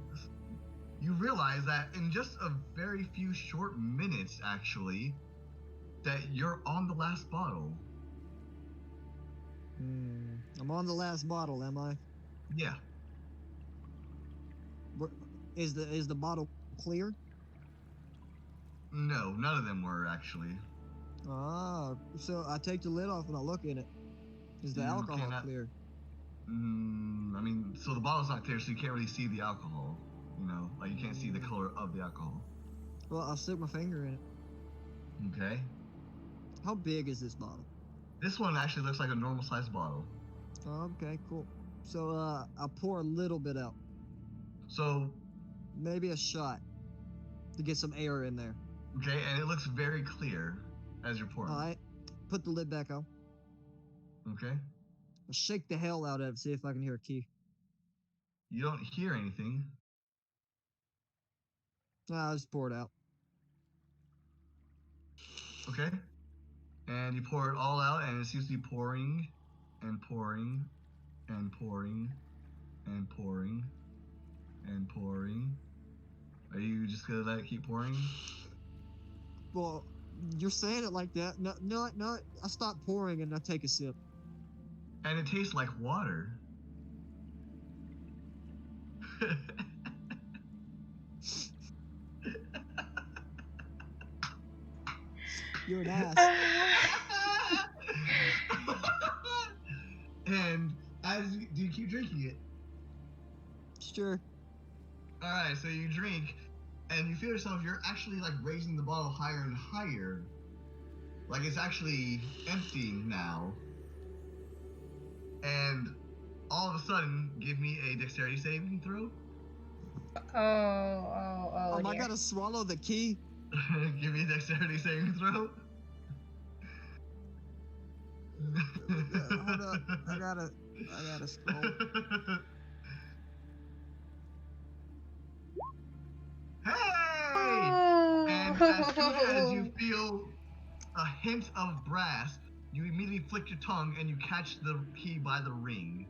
realize that in just a very few short minutes, actually, that you're on the last bottle. I'm on the last bottle, am I? Yeah. Is the bottle clear? No, none of them were actually. Ah, so I take the lid off and I look in it. Is the You alcohol cannot- clear? I mean, so the bottle's not clear, so you can't really see the alcohol. You know, like you can't see the color of the alcohol. Well, I'll stick my finger in it. Okay. How big is this bottle? This one actually looks like a normal sized bottle. Oh, okay, cool. So I'll pour a little bit out. So, Maybe a shot to get some air in there. okay, and it looks very clear as you're pouring. Alright, put the lid back on. Okay. I'll shake the hell out of it, see if I can hear a key. You don't hear anything. I'll just pour it out. Okay. And you pour it all out, and it seems to be pouring and pouring and pouring and pouring and pouring. Are you just gonna let it keep pouring? Well, you're saying it like that. No, I stop pouring and I take a sip. And it tastes like water. You're an ass. And do you keep drinking it? Sure. All right, so you drink, and you feel yourself. You're actually like raising the bottle higher and higher. Like it's actually emptying now. And all of a sudden, give me a dexterity saving throw. Oh, Am I dear. gonna swallow the key? Give me a dexterity saving throw. Hold up. I gotta scroll. Hey! And as soon as you feel a hint of brass, you immediately flick your tongue and you catch the key by the ring.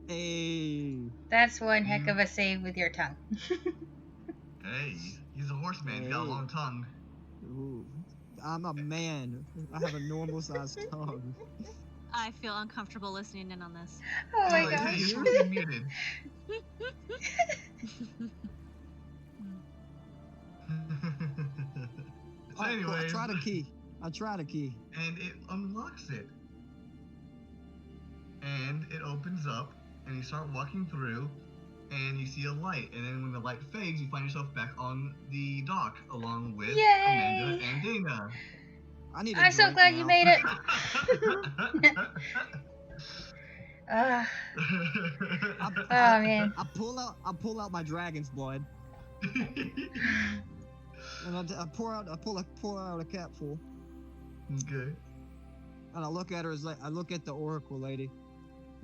Hey. That's one heck of a save with your tongue. Hey, he's a horseman. He's got a Hey. long tongue. Ooh. I'm a man. I have a normal sized tongue. I feel uncomfortable listening in on this. Oh my Anyway, gosh. hey, you're supposed to be muted. So Alright, cool. I anyways, tried a key. and it unlocks it. And it opens up, and you start walking through, and you see a light. And then when the light fades, you find yourself back on the dock along with Yay! Amanda and Dana. I need a I'm so drink glad now. you made it. Ugh. Oh, man. I pull out my dragon's blood, and I pour out a capful, Okay. and I look at her as like I look at the oracle lady.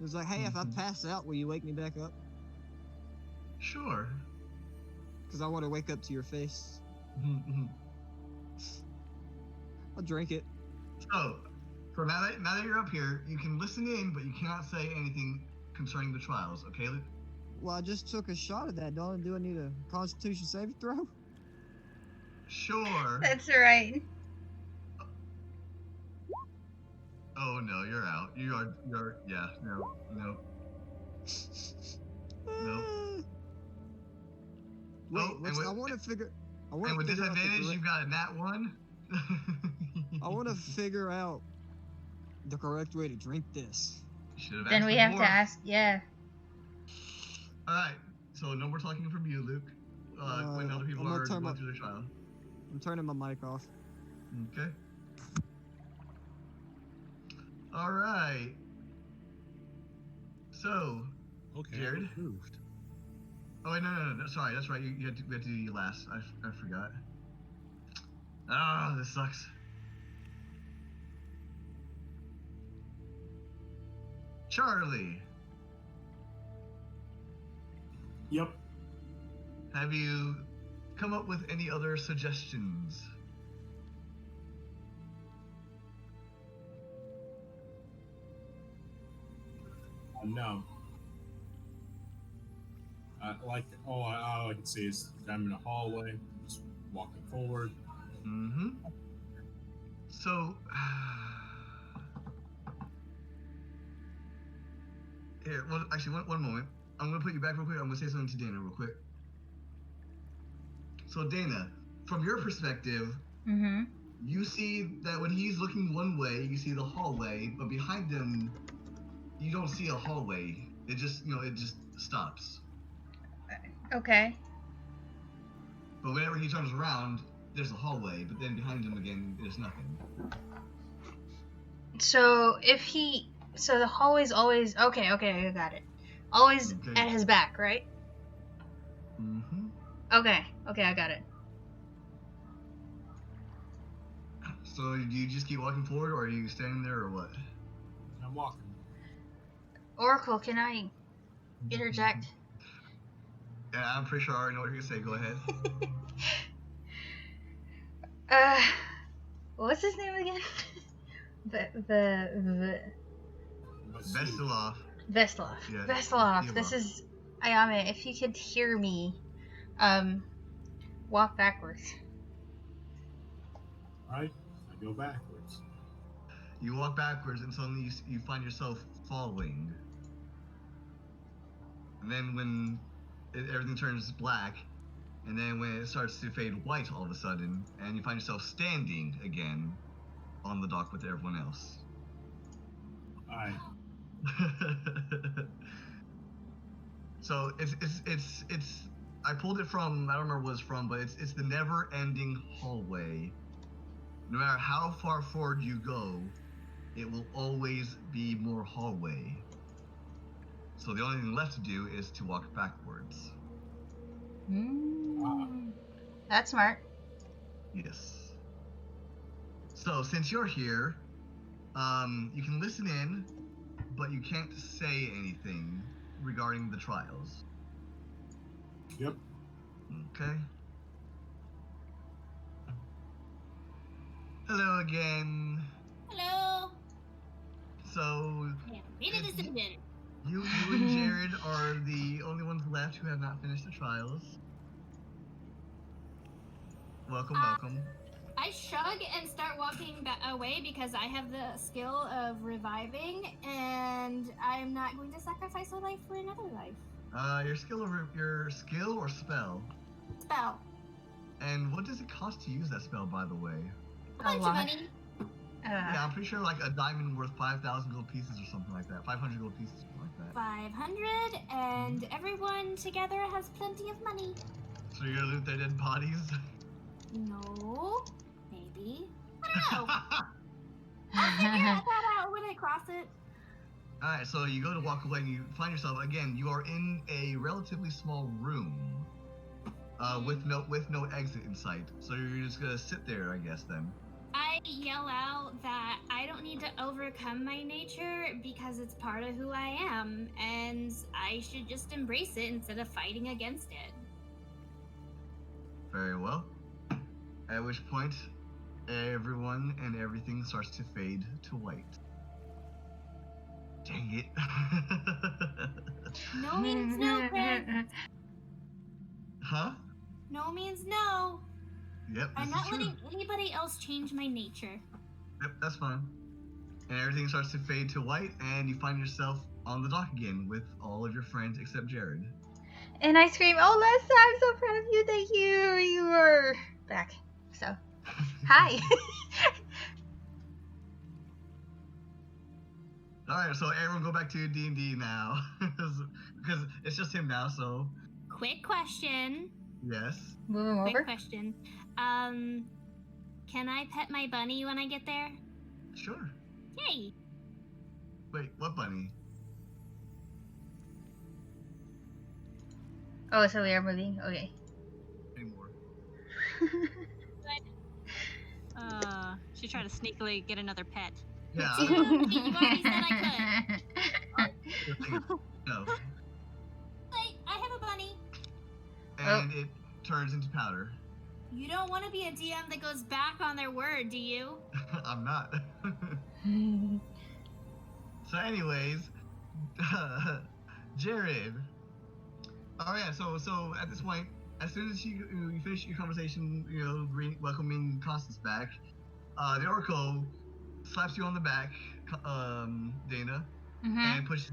It's like, hey, if I Mhm. pass out, will you wake me back up? Sure. Because I want to wake up to your face. Mhm. I'll drink it. So, for now that you're up here, you can listen in, but you cannot say anything concerning the trials. Okay. Well, I just took a shot of that. Do I need a Constitution saving throw? Sure. That's right. Oh no, you're out. You're yeah. No. Wait, Oh, and I want to figure. I want And to with figure out the disadvantage, correct- you've got a nat 1. I want to figure out the correct way to drink this. Then we have to ask, yeah. Alright, so no more talking from you, Luke. When other people I'm gonna are turn going my- through the trial. I'm turning my mic off. Okay. Alright. So, Okay. Jared? Moved. oh wait, no, sorry, that's right. We had to do you last. I forgot. Ah, this sucks. Charlie, Yep. have you come up with any other suggestions? No. All I can see is I'm in a hallway, just walking forward. Mm-hmm. So, here, well, actually, one moment. I'm gonna put you back real quick. I'm gonna say something to Dana real quick. So, Dana, from your perspective, Mm-hmm. You see that when he's looking one way, you see the hallway, but behind him, you don't see a hallway. It just, it just stops. Okay. But whenever he turns around, there's a hallway, but then behind him again, there's nothing. So the hallway's always okay. I got it. Always Okay. at his back, right? Mm-hmm. Okay, I got it. So do you just keep walking forward, or are you standing there, or what? I'm walking. Oracle, can I interject? Yeah, I'm pretty sure I already know what you're gonna say. Go ahead. What's his name again? Vestilov. Vestlov. Yeah, Vestlov. This Vestilov. is Ayame. If you could hear me, walk backwards. Right? I go backwards. You walk backwards, and suddenly you find yourself falling. And then when everything turns black, and then when it starts to fade white all of a sudden, and you find yourself standing again on the dock with everyone else. Alright. So it's I pulled it from, I don't remember what it's from, but it's the never-ending hallway. No matter how far forward you go, it will always be more hallway. So the only thing left to do is to walk backwards. That's smart. Yes. So since you're here, you can listen in, but you can't say anything regarding the trials. Yep. Okay. Hello again. Hello. So Yeah, made a decision. you and Jared are the only ones left who have not finished the trials. Welcome. I shrug and start walking away because I have the skill of reviving, and I'm not going to sacrifice a life for another life. Your skill or spell? Spell. And what does it cost to use that spell, by the way? A bunch of lot. money. Yeah, I'm pretty sure like a diamond worth 5,000 gold pieces or something like that. 500 gold pieces, something like that. 500, and everyone together has plenty of money. So you're gonna loot their dead bodies? No, maybe. I don't know. I'll figure that out when I cross it. Alright, so you go to walk away and you find yourself, again, you are in a relatively small room. With no exit in sight. So you're just gonna sit there, I guess, then. I yell out that I don't need to overcome my nature because it's part of who I am, and I should just embrace it instead of fighting against it. Very well. At which point, everyone and everything starts to fade to white. Dang it. No means no, Chris. Huh? No means no. Yep, I'm this not is true. letting anybody else change my nature. Yep, that's fine. And everything starts to fade to white, and you find yourself on the dock again with all of your friends except Jared. And I scream, "Oh, Lessa, I'm so proud of you that you are back." So, hi. Alright, so everyone go back to D&D now. Because it's just him now, so... Quick question. Yes. Move him over. Quick question. Can I pet my bunny when I get there? Sure. Yay. Wait, what bunny? Oh, so we are moving? Okay. Anymore. She tried to sneakily get another pet. Yeah, You already said I could. no. Wait, I have a bunny. And it turns into powder. You don't want to be a DM that goes back on their word, do you? I'm not. So anyways, Jared. Oh yeah, so at this point, as soon as you finish your conversation, welcoming Constance back, the Oracle slaps you on the back, Dana, and pushes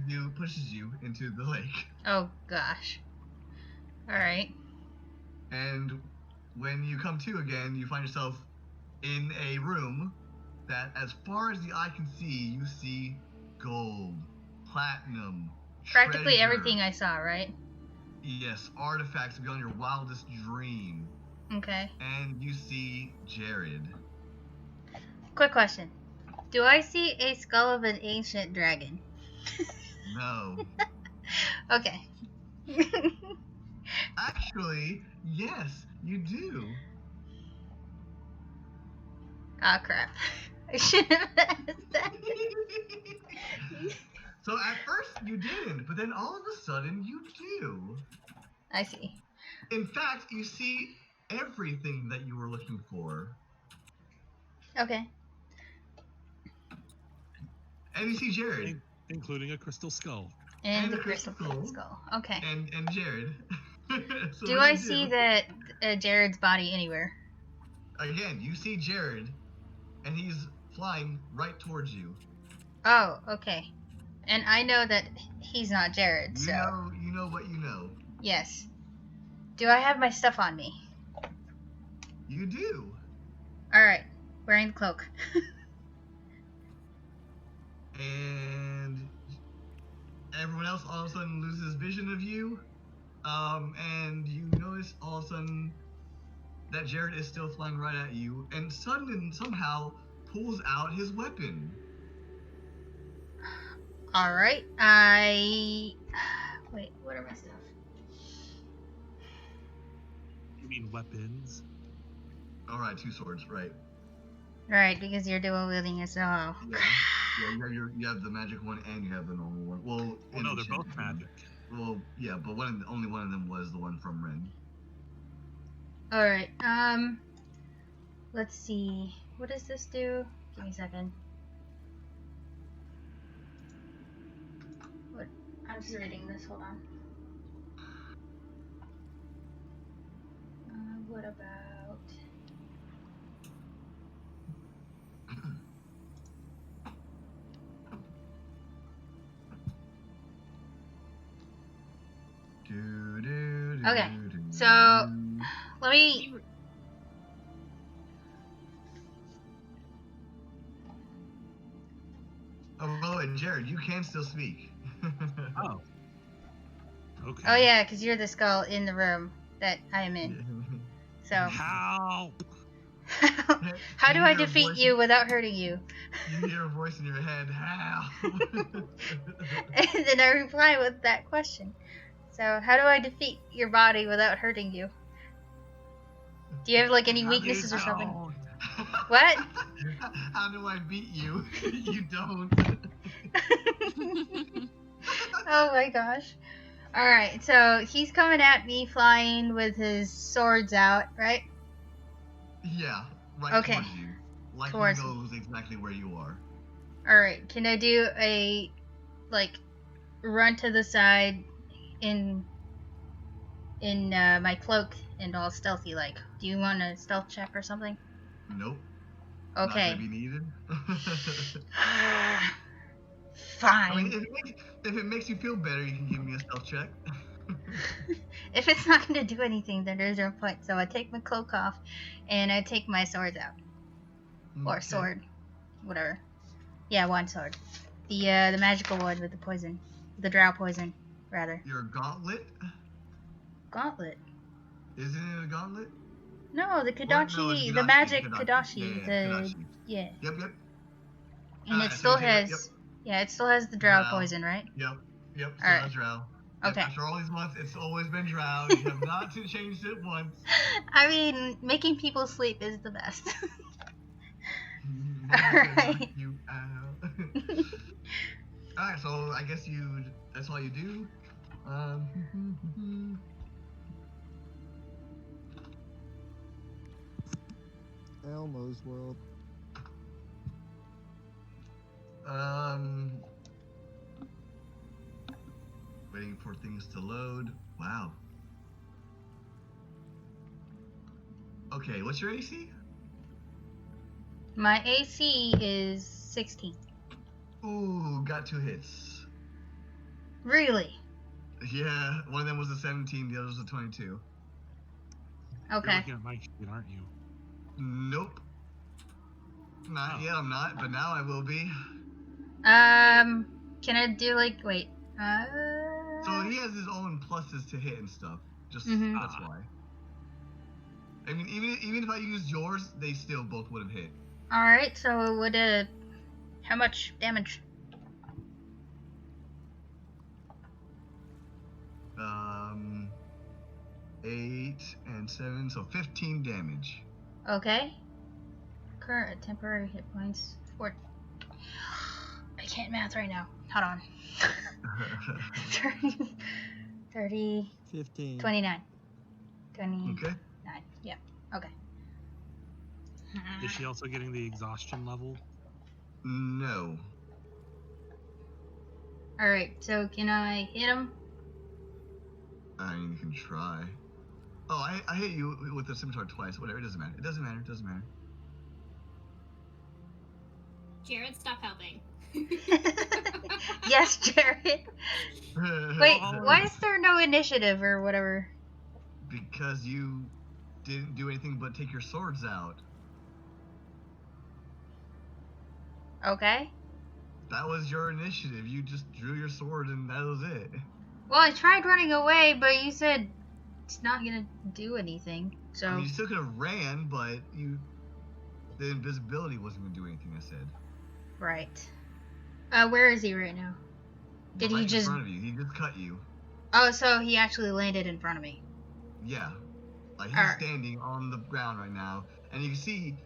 you into the lake. Oh gosh. All right. And when you come to again, you find yourself in a room that, as far as the eye can see, you see gold, platinum, Practically treasure. everything I saw, right? Yes, artifacts beyond your wildest dream. Okay. And you see Jared. Quick question. Do I see a skull of an ancient dragon? No. Okay. Actually, yes, you do. Ah, crap. I should have asked that. So at first you didn't, but then all of a sudden you do. I see. In fact, you see everything that you were looking for. Okay. And you see Jared. Including a crystal skull. And And the a crystal crystal skull. Okay. And Jared. So Do what I you see that Jared's body anywhere? Again, you see Jared, and he's flying right towards you. Oh, okay. And I know that he's not Jared, so You know what you know. yes. Do I have my stuff on me? You do. Alright. Wearing the cloak. And everyone else all of a sudden loses vision of you. And you notice all of a sudden that Jared is still flying right at you, and somehow pulls out his weapon. Alright. Wait, what are my stuff? You mean weapons? Alright, 2 swords, right. Right, because you're dual wielding as well. Yeah, you have the magic one and you have the normal one. Well, No, they're both magic. Well, yeah, but only one of them was the one from Ren. Alright, let's see. What does this do? Give me a second. What? I'm just reading this, hold on. What about... Okay, so let me. Oh, and Jared, you can still speak. Oh. Okay. Oh yeah, because you're the skull in the room that I am in. So Help! how do You I hear a defeat voice- you without hurting you? You hear a voice in your head, how? And then I reply with that question. So how do I defeat your body without hurting you? Do you have like any weaknesses or something? What? How do I beat you? You don't. Oh my gosh. Alright, so he's coming at me flying with his swords out, right? Yeah, right Okay. towards you. Like Towards he knows exactly where you are. Alright, can I do a, like, run to the side in my cloak and all stealthy like? Do you want a stealth check or something? Nope. Okay. Not gonna be needed. Fine. I mean, if it makes you feel better, you can give me a stealth check. If it's not going to do anything, then there's no point. So I take my cloak off, and I take my swords out. Or Okay. sword. Whatever. Yeah, one sword. The magical one with the poison. The drow poison, rather. Your gauntlet? Gauntlet. Isn't it a gauntlet? No, the What? No, Kadashi, it's the magic Kadashi. Kadashi. Kadashi. Yeah. Yep. And Alright, it so still you take it, has... Yeah, it still has the drow Drow. poison, right? Yep. So Alright. that's Drow. Okay. After all these months, it's always been Drow. You have not changed it once. I mean, making people sleep is the best. Knock you out. Alright, so I guess that's all you do. Elmo's world. Waiting for things to load. Wow. Okay, what's your AC? My AC is 16. Ooh, got 2 hits. Really? Yeah, one of them was a 17, the other was a 22. You're Okay. looking at my sheet, aren't you? Nope. Not yet, I'm not, but now I will be. Can I do like wait? So he has his own pluses to hit and stuff. Just that's why. I mean, even if I used yours, they still both would have hit. All right. So it would how much damage? 8 and 7, so 15 damage. Okay. Current temporary hit points. 4. I can't math right now. Hold on. 30, 15. 29. 29. Okay. Yeah. Okay. Is she also getting the exhaustion level? No. All right. So can I hit him? I mean, you can try. Oh, I hit you with the scimitar twice. Whatever, it doesn't matter. It doesn't matter. It doesn't matter. Jared, stop helping. Yes, Jared. Wait, why is there no initiative or whatever? Because you didn't do anything but take your swords out. Okay. That was your initiative. You just drew your sword and that was it. Well, I tried running away, but you said it's not gonna do anything. So. I mean, you still could have ran, but the invisibility wasn't gonna do anything. I said. Right. Where is he right now? Did right he just? in front of you? He just cut you. Oh, so he actually landed in front of me. Yeah. Like he's Alright. standing on the ground right now, and you can see.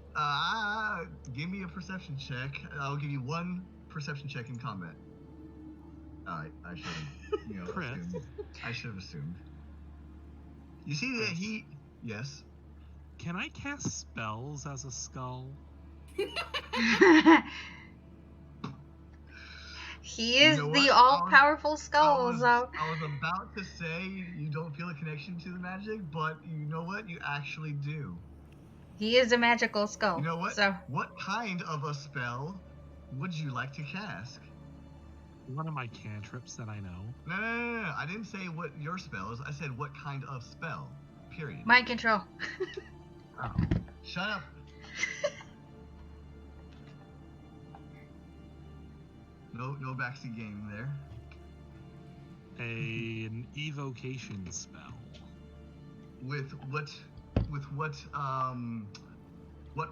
Give me a perception check. I'll give you one perception check in combat. Alright, I should have, assumed. I should have assumed. You see that he? Yes. Can I cast spells as a skull? He is You know the what? all-powerful skull, so. I was about to say you don't feel a connection to the magic, but you know what? You actually do. He is a magical skull. You know what? So. What kind of a spell would you like to cast? One of my cantrips that I know. No. I didn't say what your spell is. I said what kind of spell. Period. Mind control. Oh. Shut up. No backseat game there. An evocation spell. With what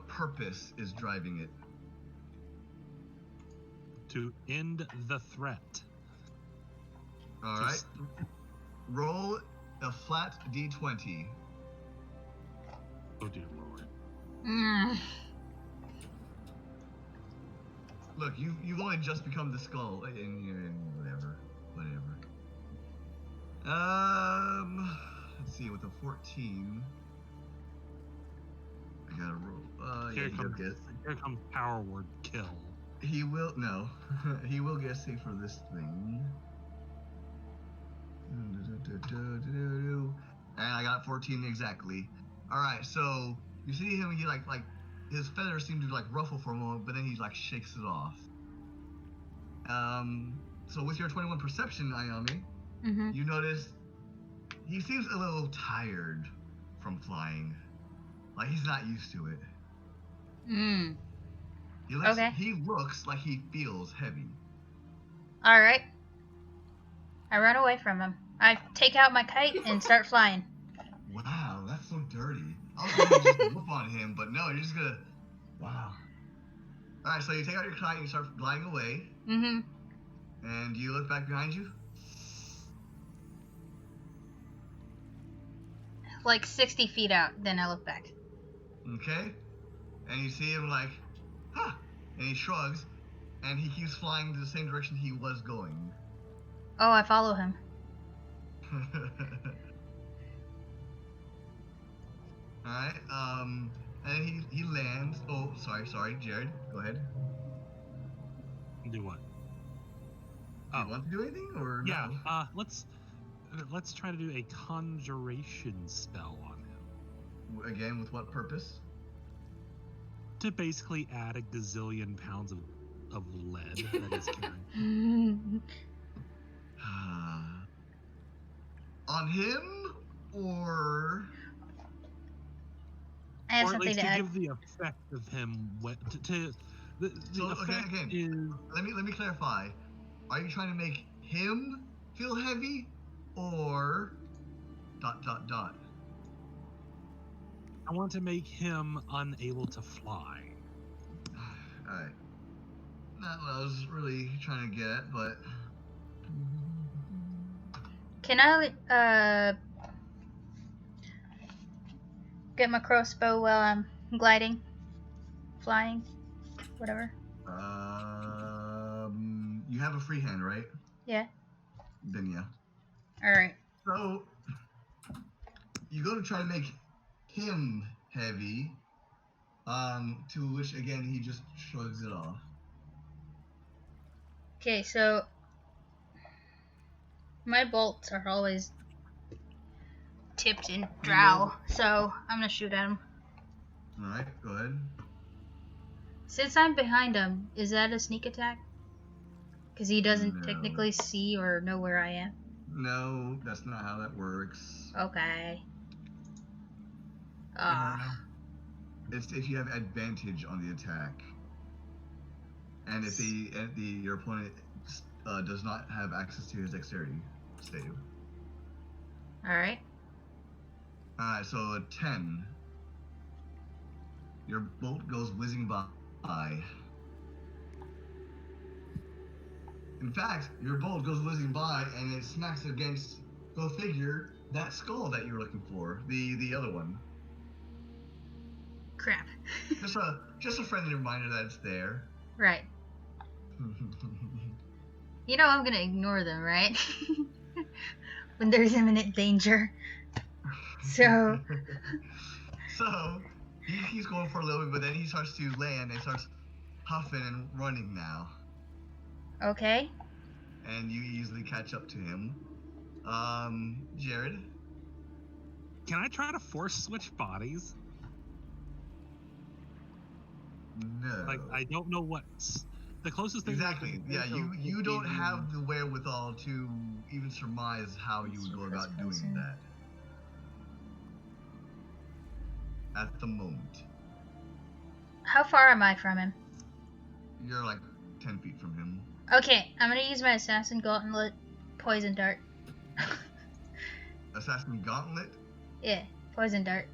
purpose is driving it? To end the threat. All right. Roll a flat d20. Oh dear lord. Look, you've only just become the skull, and whatever. Let's see, with a 14, I gotta roll. Here guess. comes power word kill. He will he will get a save for this thing. And I got 14 exactly. All right, so you see him. He like his feathers seem to like ruffle for a moment, but then he like shakes it off. So with your 21 perception, Ayami, you notice he seems a little tired from flying. Like he's not used to it. He looks like he feels heavy. All right. I run away from him. I take out my kite and start flying. Wow, that's so dirty. I was gonna just whoop on him, but no, you're just gonna. Wow. All right, so you take out your kite and you start flying away. And you look back behind you. Like 60 feet out, then I look back. Okay. And you see him like, huh? And he shrugs, and he keeps flying to the same direction he was going. Oh, I follow him. Alright, and he lands. Oh, sorry, Jared, go ahead. Do what? Do you want to do anything, or yeah? No? Let's try to do a conjuration spell on him. Again, with what purpose? To basically add a gazillion pounds of lead that he's carrying. On him, or I have or at something least to to add. give the effect of him. The So effect again, is. let me clarify. Are you trying to make him feel heavy, or ... I want to make him unable to fly. All right. Not what I was really trying to get at, but Can I get my crossbow while I'm gliding, flying, whatever? you have a free hand, right? Yeah. Then yeah. All right. So you go to try to make him heavy, to which again he just shrugs it off. Okay, so my bolts are always tipped in drow, so I'm gonna shoot at him. All right, go ahead. Since I'm behind him, is that a sneak attack? Because he doesn't No. technically see or know where I am. No, that's not how that works. Okay. It's if you have advantage on the attack, and if your opponent does not have access to his dexterity save. Alright. Alright, so a 10. Your bolt goes whizzing by. In fact, your bolt goes whizzing by and it smacks against, go figure, that skull that you were looking for. The other one. Crap. just a friendly reminder that it's there. Right. You know I'm gonna ignore them, right? When there's imminent danger. So... So, he keeps going for a little bit, but then he starts to land and starts huffing and running now. Okay. And you easily catch up to him. Jared? Can I try to force switch bodies? No. Like, I don't know what's the closest thing. Exactly. Yeah, you don't have the wherewithal to even surmise how you would go about doing that. At the moment. How far am I from him? You're like 10 feet from him. Okay, I'm gonna use my assassin gauntlet poison dart. Assassin Gauntlet? Yeah, poison dart.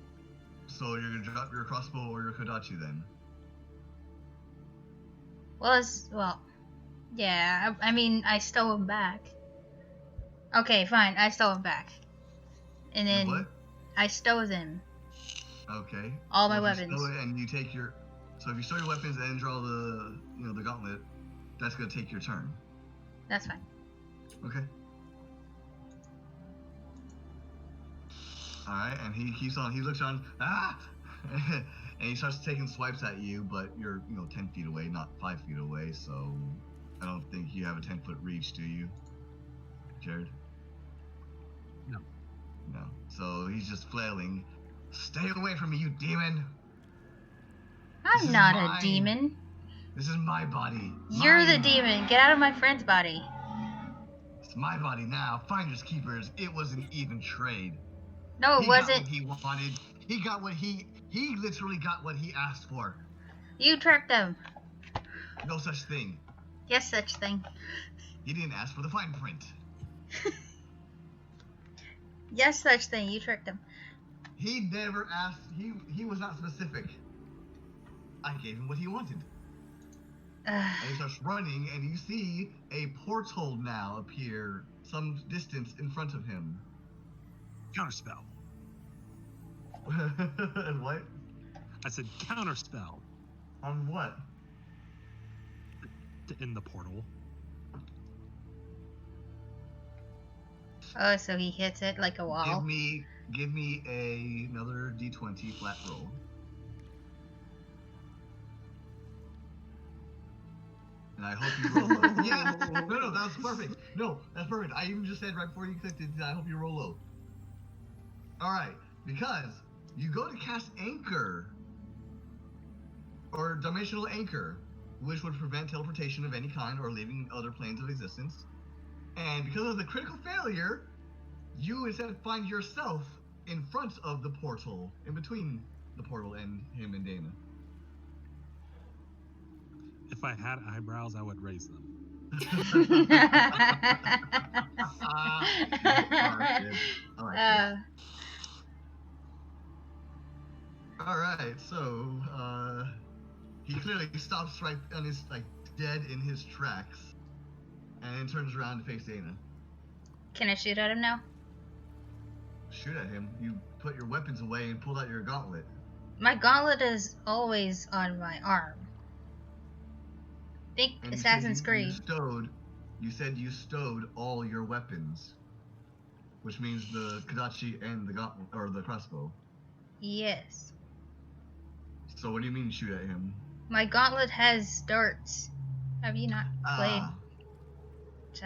So you're gonna drop your crossbow or your kodachi then? Yeah, I mean, I stole him back. Okay, fine, I stole him back. And then What? I stole them. Okay. All my Well, if you weapons. stow it and you take your... So if you stow your weapons and draw the, the gauntlet, that's gonna take your turn. That's fine. Okay. Alright, and he keeps on, he looks around, and he starts taking swipes at you, but you're, 10 feet away, not 5 feet away, so I don't think you have a 10-foot reach, do you, Jared? No. No. So he's just flailing. Stay away from me, you demon! This I'm is not mine. a demon. This is my body. You're the Mine. demon. Get out of my friend's body. It's my body now. Finders keepers. It was an even trade. No, it He wasn't. got what he wanted. He got what he literally got what he asked for. You tracked them. No such thing. Yes, such thing. He didn't ask for the fine print. Yes, such thing. You tricked him. He never asked. He was not specific. I gave him what he wanted. And he starts running, and you see a portal now appear some distance in front of him. Counterspell. And what? I said counterspell On what? to end the portal. Oh, so he hits it like a wall. Give me another D20 flat roll. And I hope you roll low. Yeah! No, that was perfect. No, that's perfect. I even just said right before you clicked it, I hope you roll low. Alright, because you go to cast Anchor, or Dimensional Anchor, which would prevent teleportation of any kind or leaving other planes of existence. And because of the critical failure, you instead find yourself in front of the portal, in between the portal and him and Dana. If I had eyebrows, I would raise them. Smart, kid. I like it. All right, so he clearly stops right on his dead in his tracks, and turns around to face Dana. Can I shoot at him now? Shoot at him. You put your weapons away and pulled out your gauntlet. My gauntlet is always on my arm. Think And Assassin's Creed. You said you stowed all your weapons, which means the Kadachi and the gauntlet or the crossbow. Yes. So what do you mean shoot at him? My gauntlet has darts. Have you not played?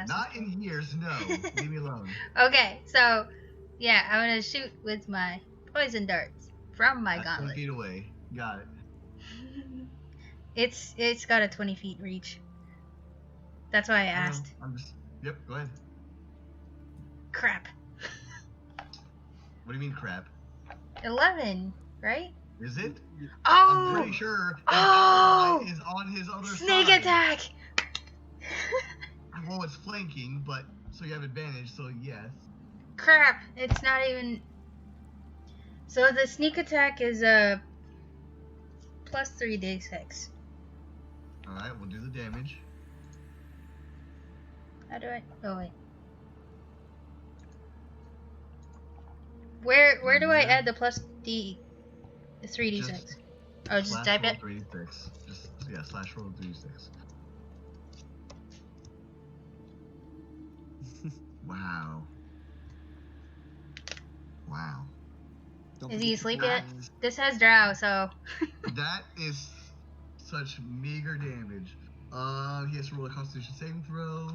Not in years, no. Leave me alone. Okay, so yeah, I'm gonna shoot with my poison darts from my That's gauntlet. 10 feet away. Got it. It's got a 20 feet reach. That's why I asked. Yep, go ahead. Crap. What do you mean crap? 11, right? Is it? Oh! I'm pretty sure Oh! is on his other Sneak side. attack! Well, it's flanking, but so you have advantage, so yes. Crap, it's not even... So the sneak attack is plus 3d6. Alright, we'll do the damage. How do I... Oh, wait. Where do I add the plus D... The 3d6? Oh, just Slash type roll it? 3d6. Just, yeah, slash roll 3d6. Wow. Wow. Don't Is forget he your asleep yet? glasses. This has drow, so... That is such meager damage. He has to roll a Constitution saving throw.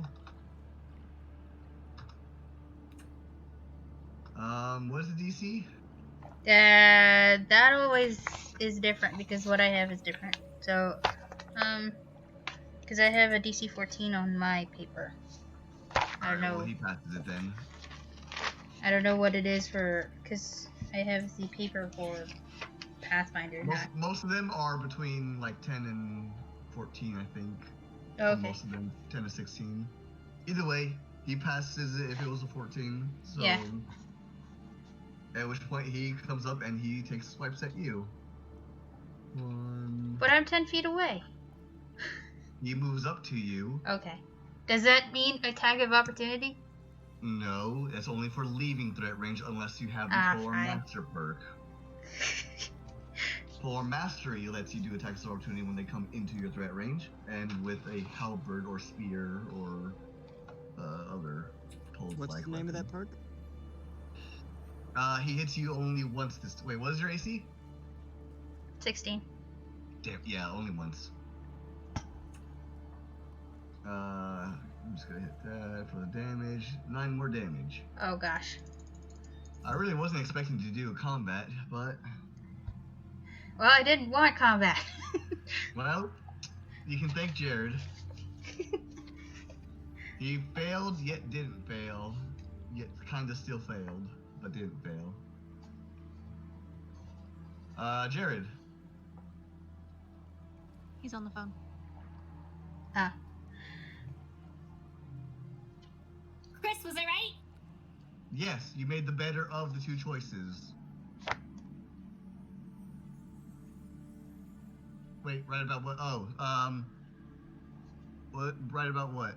What is the DC? That always is different because what I have is different. So, because I have a DC 14 on my paper. I don't know. Well, he passes it then. I don't know what it is for, because I have the paper for Pathfinder. Most of them are between like 10 and 14, I think. Okay. Most of them 10 to 16. Either way, he passes it if it was a 14. So, Yeah. At which point he comes up and he takes swipes at you. One. But I'm 10 feet away. He moves up to you. Okay. Does that mean attack of opportunity? No, that's only for leaving threat range unless you have the Polar fine. Master perk. Polar Mastery lets you do attacks of opportunity when they come into your threat range, and with a halberd or spear or other pulled What's like the name of weapon. that perk? He hits you only once this. Wait, what is your AC? 16. Damn, yeah, only once. I'm just gonna hit that for the damage. 9 more damage. Oh gosh. I really wasn't expecting to do combat, but Well, I didn't want combat. well, you can thank Jared. He failed, yet didn't fail. Yet kinda still failed, but didn't fail. Jared. He's on the phone. Ah. Chris, was I right? Yes, you made the better of the two choices. Wait, right about what? Oh, what? Right about what?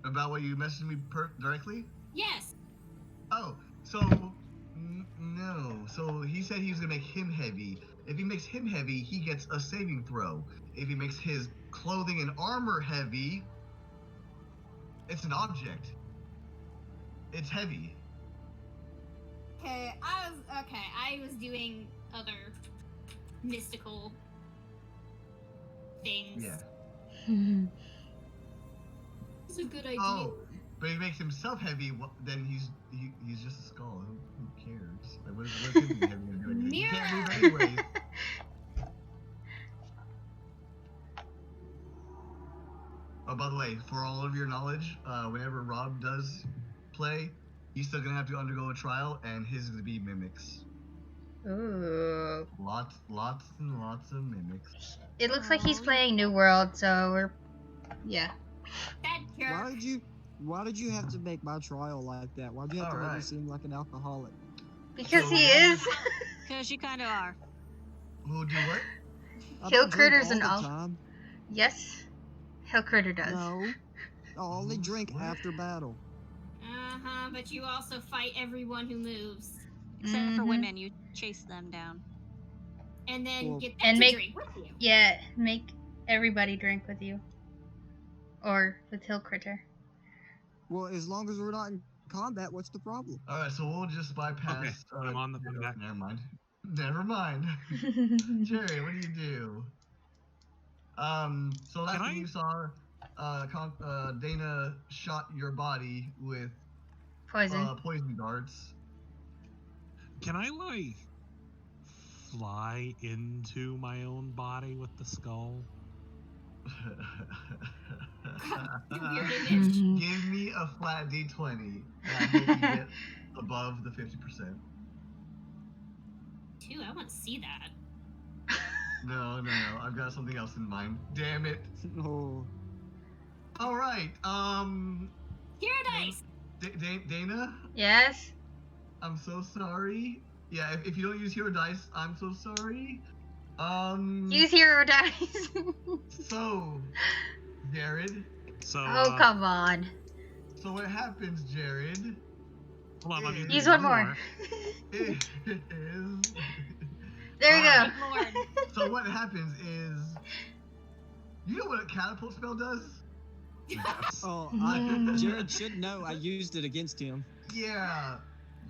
About what you messaged me directly? Yes. Oh, so no. So he said he was gonna make him heavy. If he makes him heavy, he gets a saving throw. If he makes his clothing and armor heavy, it's an object. It's heavy. Okay, I was doing other mystical things. Yeah. It's a good idea. Oh, but if he makes himself heavy, then he's just a skull. Who cares? Like, what's him being heavy gonna do anything? He can't move anyways. Oh, by the way, for all of your knowledge, whenever Rob does play, he's still gonna have to undergo a trial, and his is gonna be mimics. Ooh. Lots and lots of mimics. It looks like he's Oh, playing New World, so we're. Yeah. That jerk. Why did you have to make my trial like that? Why'd you have to make me Alright. seem like an alcoholic? Because So he we'll is. just- Because you kind of are. Who'll do what? I Kill don't drink critters all and the all. time. Yes. Hell Critter does. No. I only drink What? after battle. But you also fight everyone who moves. Except for Mhm. women, you chase them down. And then Well- get them And to make- drink with you. Yeah, make everybody drink with you. Or with Hill Critter. Well, as long as we're not in combat, what's the problem? Alright, so we'll just bypass. Okay, I'm back. Never mind. Never mind. Jerry, what do you do? So last Can thing I- you saw, Dana shot your body with Poison. poison darts. Can I like fly into my own body with the skull? You weird image. Give me a flat D20. And I hope you get above the 50%. Too, I want to see that. No. I've got something else in mind. Damn it. Oh. Alright, Here dice. Dana, Yes? I'm so sorry. Yeah, if you don't use hero dice, I'm so sorry. Use hero dice. So, Jared. So, Oh, come on. So what happens, Jared, hold on, let me Use do one more. is... There you Alright. go. Lord. So what happens is... You know what a catapult spell does? Yes. Oh, Mm. Jared should know. I used it against him. Yeah.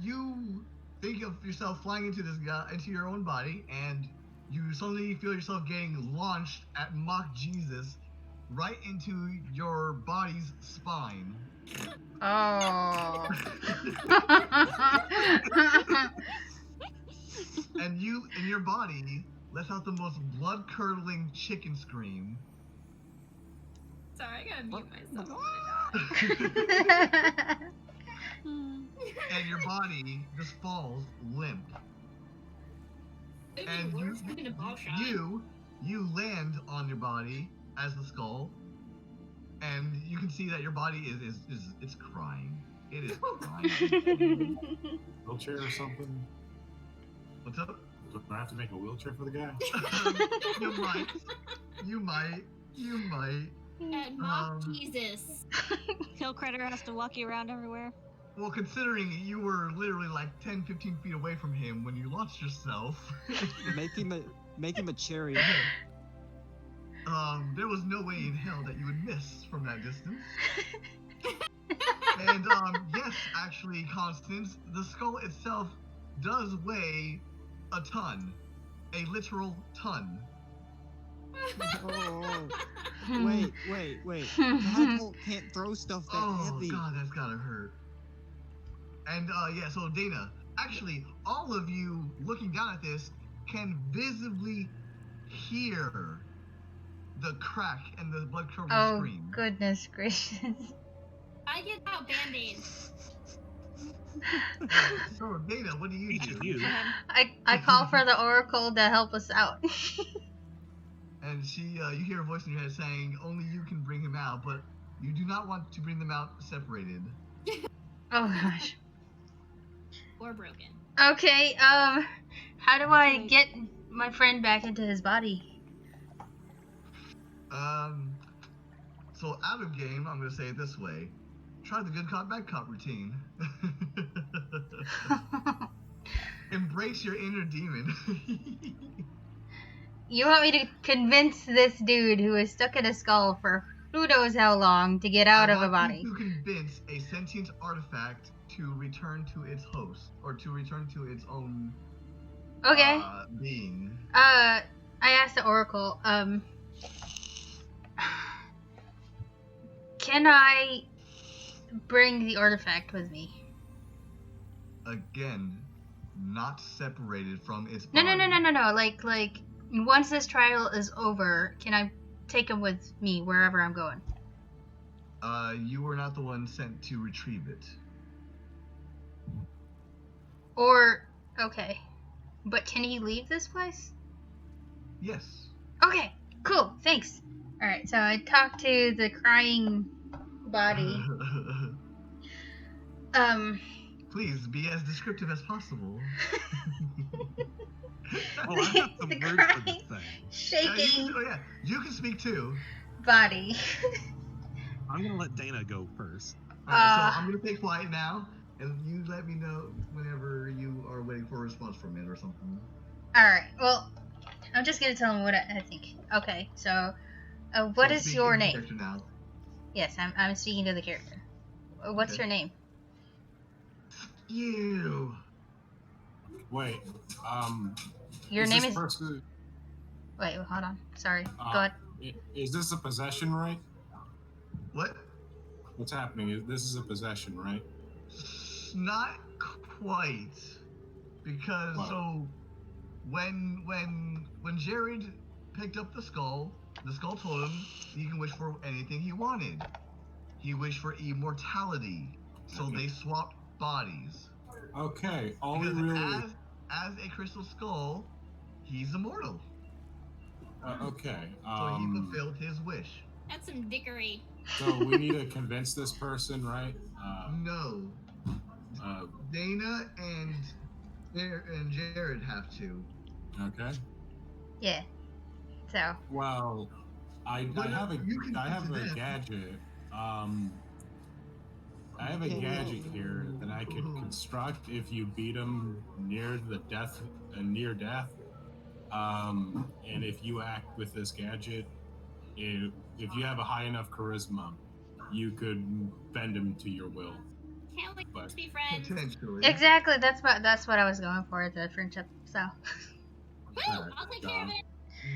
You think of yourself flying into this guy, into your own body, and you suddenly feel yourself getting launched at Mach Jesus right into your body's spine. Oh. And you, in your body, lets out the most blood-curdling chicken scream. Sorry, I gotta mute myself. And your body just falls limp. And you land on your body as the skull, and you can see that your body is it's crying. It is crying. Wheelchair or something? What's up? Do I have to make a wheelchair for the guy? You might. And mock Um, Jesus. Kill Critter has to walk you around everywhere. Well, considering you were literally like 10, 15 feet away from him when you launched yourself, Make him a chariot. there was no way in hell that you would miss from that distance. And yes, actually, Constance, the skull itself does weigh a ton, a literal ton. Oh. Wait. Catapult can't throw stuff that Oh heavy. god, that's gotta hurt. And yeah, so Dana, actually, all of you looking down at this can visibly hear the crack and the blood-curdling Oh, scream. goodness gracious. I get out band-aids. So Dana, what do you Each do? of you. I call for the Oracle to help us out. And she, you hear a voice in your head saying, "Only you can bring him out, but you do not want to bring them out separated." Oh gosh. Or broken. Okay, how do I get my friend back into his body? So out of game, I'm gonna say it this way: try the good cop, bad cop routine. Embrace your inner demon. You want me to convince this dude who is stuck in a skull for who knows how long to get out of a I want body? you to convince a sentient artifact to return to its host, or to return to its own Okay. being. I asked the Oracle, can I bring the artifact with me? Again, not separated from its No, body. no. Like, once this trial is over, can I take him with me wherever I'm going? You were not the one sent to retrieve it. Or, okay. But can he leave this place? Yes. Okay, cool, thanks. Alright, so I talked to the crying body. Please be as descriptive as possible. Oh, I've got some The words for this crying, thing. shaking You can speak too. body. I'm gonna let Dana go first. Alright, so I'm gonna take flight now, and you let me know whenever you are waiting for a response from it or something. Alright, well, I'm just gonna tell him what I think. Okay, so, what So is speak your in name? character now. Yes, I'm speaking to the character. What's Okay. your name? You. Wait, Your is name this is... person, Wait, hold on. Sorry. Go ahead. is this a possession, right? What? What's happening? This is a possession, right? Not quite, because What? so when Jared picked up the skull told him he can wish for anything he wanted. He wished for immortality, so Okay. they swapped bodies. Okay, all we Because really... as a crystal skull, he's immortal. okay, So he fulfilled his wish. That's some dickery. so we need to convince this person, right? No, Dana and Jared have to. Okay. Yeah. So, Well, I have a gadget. I have a gadget here that I could construct if you beat him near death. And if you act with this gadget, if you have a high enough charisma, you could bend him to your will. Can't we But just be friends? Potentially. exactly, that's what I was going for, the friendship, so. Woo! Alright, I'll take care of it.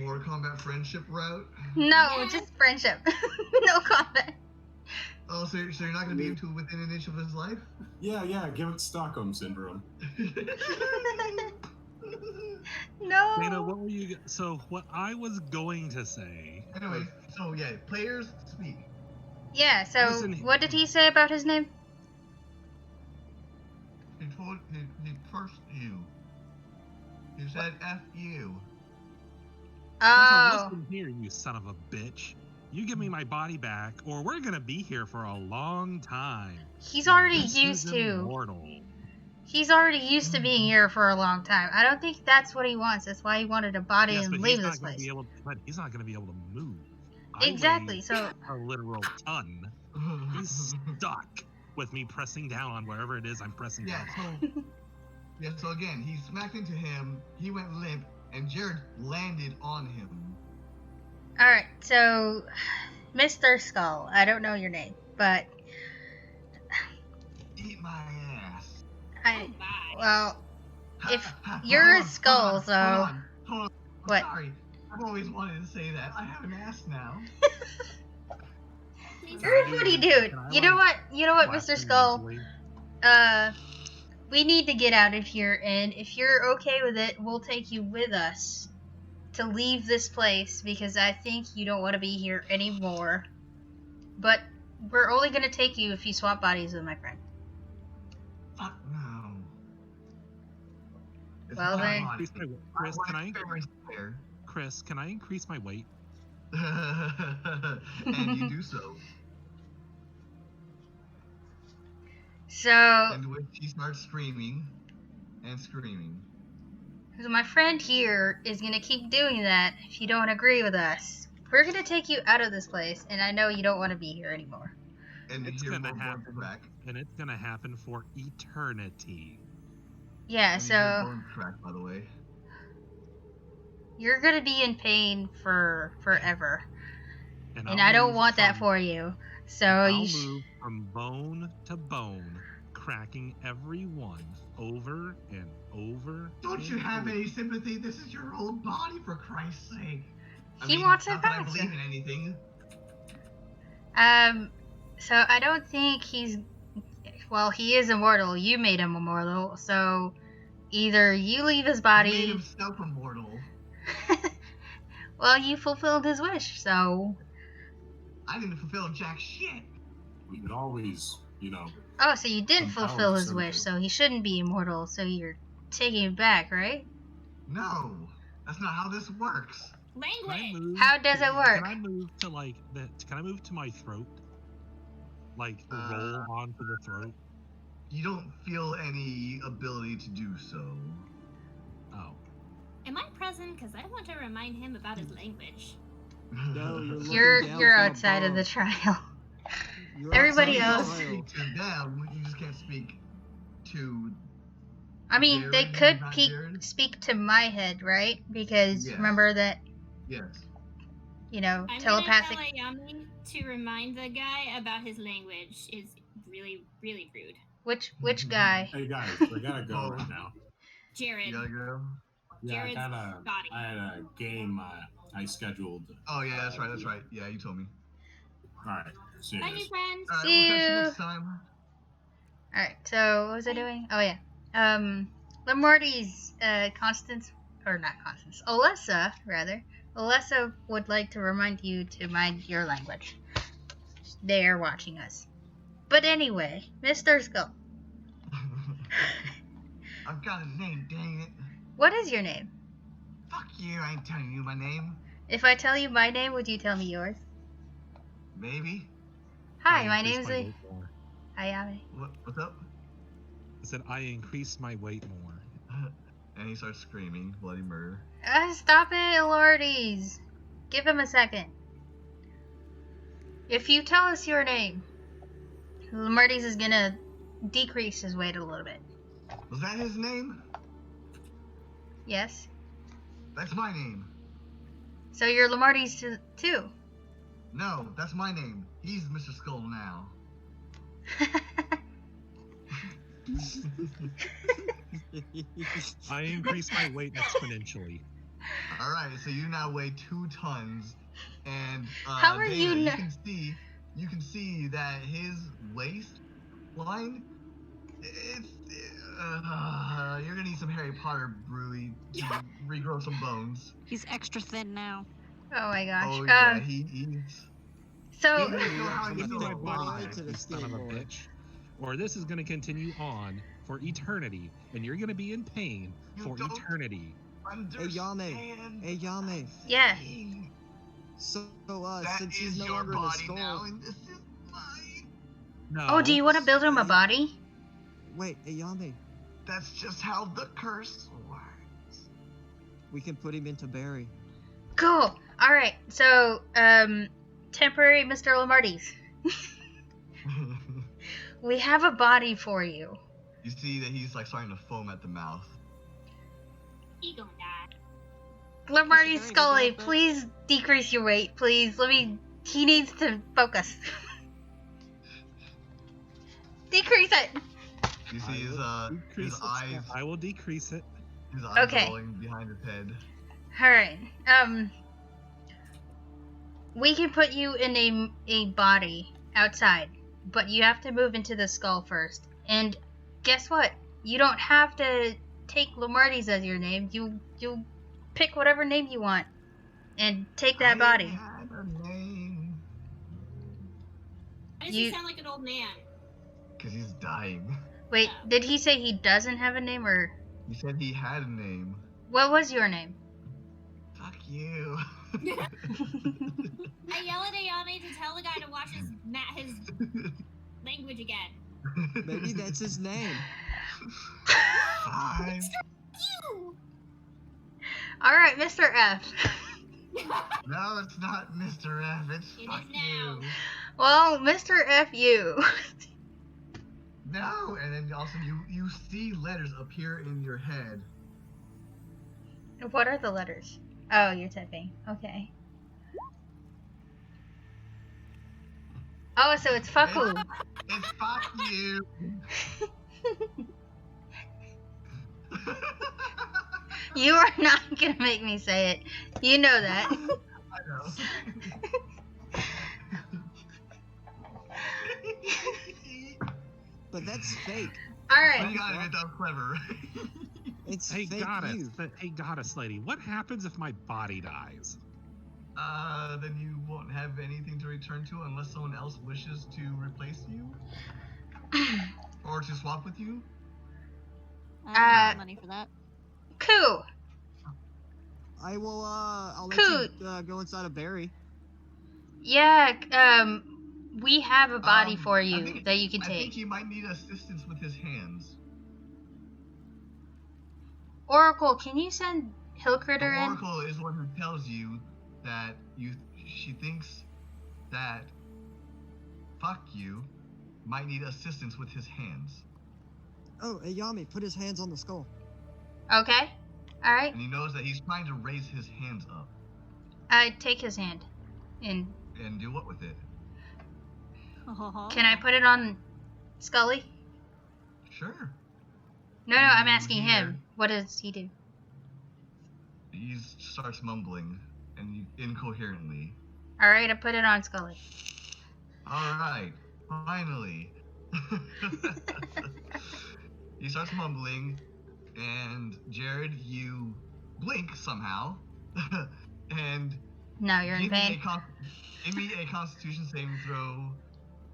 Mortal Kombat friendship route. No, Yes. just friendship. No combat. Oh, so you're not gonna be to within an inch of his life? yeah, give it Stockholm syndrome. No. Dana, what were you? So what I was going to say. Anyway, so yeah, players speak. Yeah, so Listen- what did he say about his name? He cursed you. He said F you. Oh. Listen here, you son of a bitch. You give me my body back, or we're gonna be here for a long time. He's already This used is to. immortal. He's already used to being here for a long time. I don't think that's what he wants. That's why he wanted a body Yes, and but leave he's this not gonna place. be able. But he's not gonna be able to move. I Exactly. weigh So a literal ton. He's stuck with me pressing down on wherever it is I'm pressing Yeah, down. so again, he smacked into him, he went limp, and Jared landed on him. all right. So, Mr. Skull. I don't know your name, but Eat my ass. I. Bye. Well, if Hold you're on, a skull, hold so on. I'm What? sorry. I've always wanted to say that. I have an ass now. Please you're a funny dude. Can I, You know what? You know what, slap Mr. him Skull? mentally? We need to get out of here, and if you're okay with it, we'll take you with us to leave this place because I think you don't want to be here anymore. But we're only gonna take you if you swap bodies with my friend. Fuck no. It's Well, not then- on. Chris, My can I? fair is fair. Chris, can I increase my weight? And you do so. So, And when she starts screaming and screaming. so my friend here is gonna keep doing that if you don't agree with us. We're gonna take you out of this place, and I know you don't want to be here anymore. And It's you hear gonna more bones happen. crack. And it's gonna happen for eternity. Yeah, And you hear so bones crack, by the way. you're gonna be in pain for forever, and I'll I don't move want that from- for you. So I'll you move from bone to bone, cracking every one over and over. Don't you and have over. any sympathy? This is your old body, for Christ's sake. He wants it not that I back, so- believe in anything. So I don't think he's. Well, he is immortal. You made him immortal, so either you leave his He made body. himself immortal. Well, you fulfilled his wish, so. I didn't fulfill jack shit. We could always, Oh, so you did Compel fulfill his something. wish, so he shouldn't be immortal. So you're taking it back, right? No, that's not how this works. Can I Language. move? How does it work? Can I move to like the? Can I move to my throat? Like roll onto the throat? You don't feel any ability to do so. Oh. Am I present? Because I want to remind him about his language. No, You're down you're from outside of the above. trial. You're Everybody outside You the else- can trial. speak to them. You just can't speak to. I mean, they Jared, could not peek, Jared? speak to my head, right? Because Yes. remember that, Yes. you know, I'm telepathic. gonna tell Ayami to remind the guy about his language is really, really rude. Which guy? Hey guys, I gotta go Oh. right now. Jared. You gotta go. Yeah, Jared's body. I had a game I scheduled. Oh yeah, that's right. That's right. Yeah, you told me. All right, see you Bye, guys. new friend. All right, See we'll catch you you. next time. Alright, so what was I doing? Oh yeah. Lamorty's Constance, or not Constance, Olessa rather. Olessa would like to remind you to mind your language. They are watching us. But anyway, Mr. Skull, I've got a name, dang it. what is your name? Fuck you, I ain't telling you my name. If I tell you my name, would you tell me yours? Maybe. Hi, I my increased name's my weight more. Ayame. What's up? I said I increased my weight more. And he starts screaming bloody murder. Stop it, Lordies. Give him a second. If you tell us your name, Lamorty's is gonna decrease his weight a little bit. Was that his name? Yes? That's my name. So you're Lamorty's too. No, that's my name. He's Mr. Skull now. I increased my weight exponentially. All right, so you now weigh 2 tons, and How are Dana, you you n- can see that his waistline. You're gonna need some Harry Potter brewy to regrow some bones. He's extra thin now. Oh my gosh. Oh yeah, he's. So He didn't know how I'm he gonna was my body alive. back, to the you son of a skateboard. bitch. Or this is gonna continue on for eternity, and you're gonna be in pain You for don't eternity. Understand? Hey, Yame. Yeah. So, That since is he's no your longer the body skull. now, and this is mine. No. Oh, do you want to build him a body? Wait, Ayame, That's just how the curse works. we can put him into Barry. Cool. All right. So, temporary Mr. Lamorty's. We have a body for you. You see that he's like starting to foam at the mouth. He gonna die. Lamorty Is he Scully, really bad, please decrease your weight, please. He needs to focus. Decrease it. You see his Decrease it, eyes, I will decrease it. his eyes Okay. rolling behind his head. All right. We can put you in a body outside, but you have to move into the skull first. And guess what? You don't have to take Lamorty's as your name. You pick whatever name you want and take that body. I had a name. Why does You- he sound like an old man? Cause he's dying. Wait, did he say he doesn't have a name, or He said he had a name. what was your name? Fuck you. I yell at Ayame to tell the guy to watch his language again. Maybe that's his name. Fine. You! All right, Mr. F. No, it's not Mr. F. It's It fuck is now. you. Well, Mr. F, you. No, and then also you see letters appear in your head. What are the letters? Oh, you're typing. Okay. Oh, so it's Faku. It's fuck you. You are not gonna make me say it. You know that. I know. But that's fake. All But right. you gotta admit that was clever. It's Hey fake goddess, you. hey goddess lady, what happens if my body dies? Then you won't have anything to return to unless someone else wishes to replace you or to swap with you. I don't have money for that. Cool. I will. I'll let Coot. you go inside of Barry. Yeah, we have a body for I you think- that you can I think take. he might need assistance with his hands. Oracle, can you send Hill The Critter in? Oracle is one who tells you that she thinks that fuck you might need assistance with his hands. Oh, hey, Yami, put his hands on the skull. Okay. Alright. And he knows that he's trying to raise his hands up. I take his hand. And And do what with it? can I put it on Scully? Sure. No, I'm You asking hear- him. What does he do? He starts mumbling and incoherently. Alright, I put it on Scully. Alright, finally. He starts mumbling, and Jared, you blink somehow, and Now you're in give me pain. give me a Constitution saving throw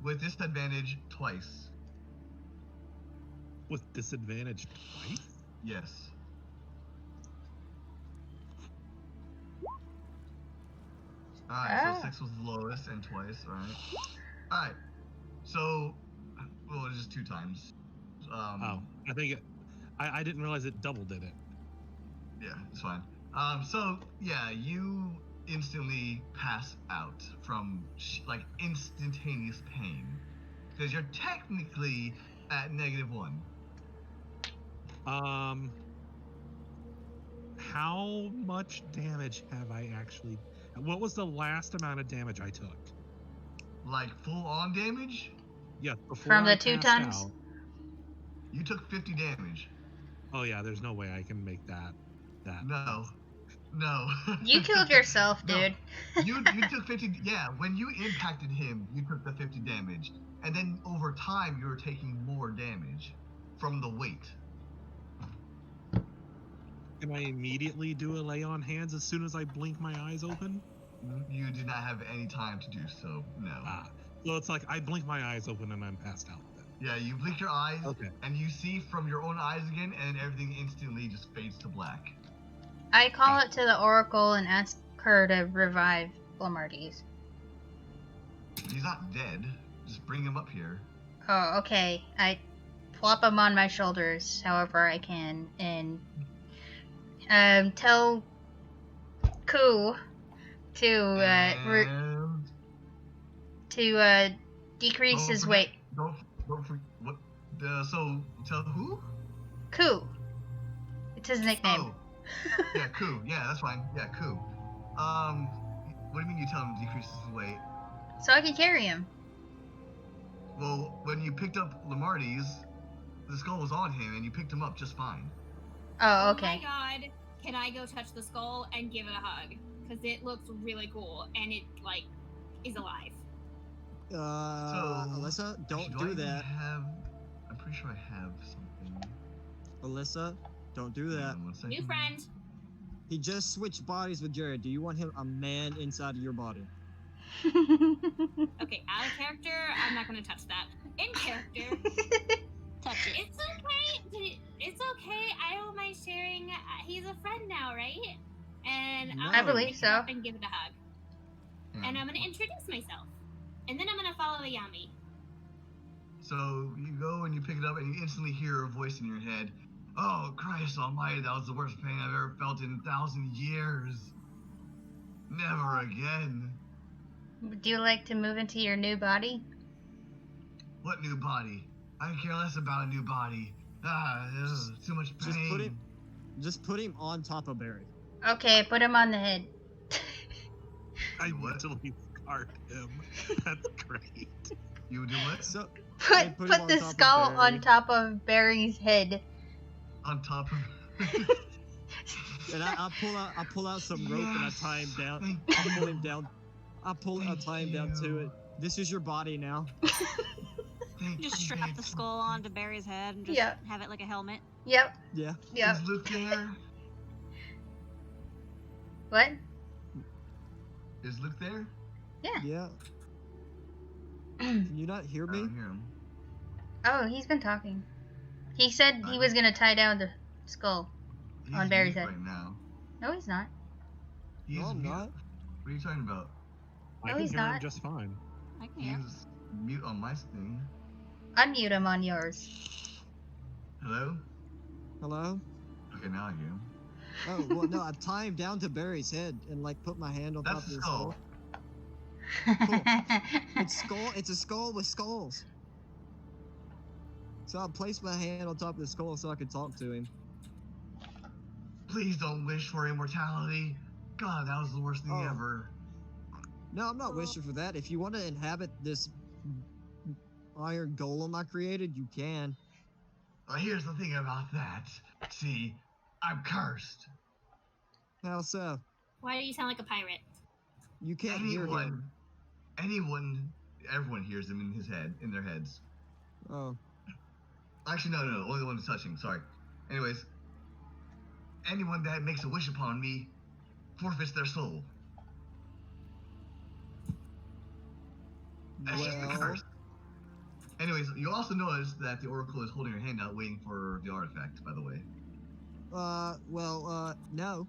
with disadvantage twice. With disadvantage twice? Yes. Alright, so 6 was the lowest and twice, alright. Alright, so, well, just 2 times. Oh, I think I didn't realize it double did it. Yeah, it's fine. So, yeah, you instantly pass out from, like, instantaneous pain. Because you're technically at -1. How much damage have I actually... What was the last amount of damage I took? Like, full-on damage? Yeah, before From the I 2 passed tons? out- You took 50 damage. Oh yeah, there's no way I can make that. No. No. You killed yourself, No. dude. You took 50, yeah, when you impacted him, you took the 50 damage. And then over time, you were taking more damage from the weight. Can I immediately do a lay on hands as soon as I blink my eyes open? You did not have any time to do so, no. So it's like I blink my eyes open and I'm passed out then. Yeah, you blink your eyes, Okay. and you see from your own eyes again, and everything instantly just fades to black. I call it to the Oracle and ask her to revive Lamarties. He's not dead. Just bring him up here. Oh, okay. I plop him on my shoulders however I can and tell Koo to And decrease don't his forget- weight. Don't forget what. So tell who? Koo. It's his nickname. Oh, yeah, Koo. Yeah, that's fine. Yeah, Koo. What do you mean you tell him to decrease his weight? So I can carry him. Well, when you picked up Lamarty's, the skull was on him, and you picked him up just fine. Oh, Oh okay. my god, can I go touch the skull and give it a hug? Because it looks really cool and it, like, is alive. Alyssa, don't do I do even that. I'm pretty sure I have something. Alyssa, don't do Hang that. on one second. New friend. He just switched bodies with Jared. Do you want him a man inside of your body? Okay, out of character, I'm not gonna touch that. In character, Touch it. it's okay. It's okay. I don't mind sharing. He's a friend now, right? And No. I'm I gonna believe pick it so. up and give it a hug. Yeah. And I'm gonna introduce myself. And then I'm gonna follow Yami. So you go and you pick it up, and you instantly hear a voice in your head. Oh, Christ Almighty! That was the worst pain I've ever felt in 1,000 years. Never again. Do you like to move into your new body? What new body? I care less about a new body. Too much pain. Just put him on top of Barry. Okay, put him on the head. I What? mentally scarred him. That's great. You do what? So Put him put on the top of skull Barry. on top of Barry's head. On top of. And I pull out some rope and I tie him down. Thank I pull you. him down. I tie him down to it. This is your body now. Thank Just you, strap the babe. skull onto Barry's head and just Yeah. have it like a helmet. Yep. Yeah. Yep. Is Luke there? What? Is Luke there? Yeah. Can you not hear I me? don't hear him. Oh, he's been talking. He said he was gonna tie down the skull. He's On Barry's mute head. right now. No, he's not. He's No, I'm mute. not. What are you talking about? I No, can he's hear him not. just fine. I can hear. He's mute on my thing. Unmute him on yours. Hello? Hello? Okay, now I hear him. Oh, well, no, I tie him down to Barry's head and, like, put my hand on top That's of the his skull. It's a skull with skulls. So I placed my hand on top of the skull so I could talk to him. Please don't wish for immortality. God, that was the worst thing Oh. ever. No, I'm not wishing for that. If you want to inhabit this iron golem I created, you can. Well, here's the thing about that. See, I'm cursed. How so? Why do you sound like a pirate? You can't hear him. Everyone hears him in his head, in their heads. Oh. Actually, no, only the one who's touching, sorry. Anyways, anyone that makes a wish upon me forfeits their soul. That's just the Well, curse. Anyways, you also notice that the Oracle is holding her hand out waiting for the artifact, by the way. no.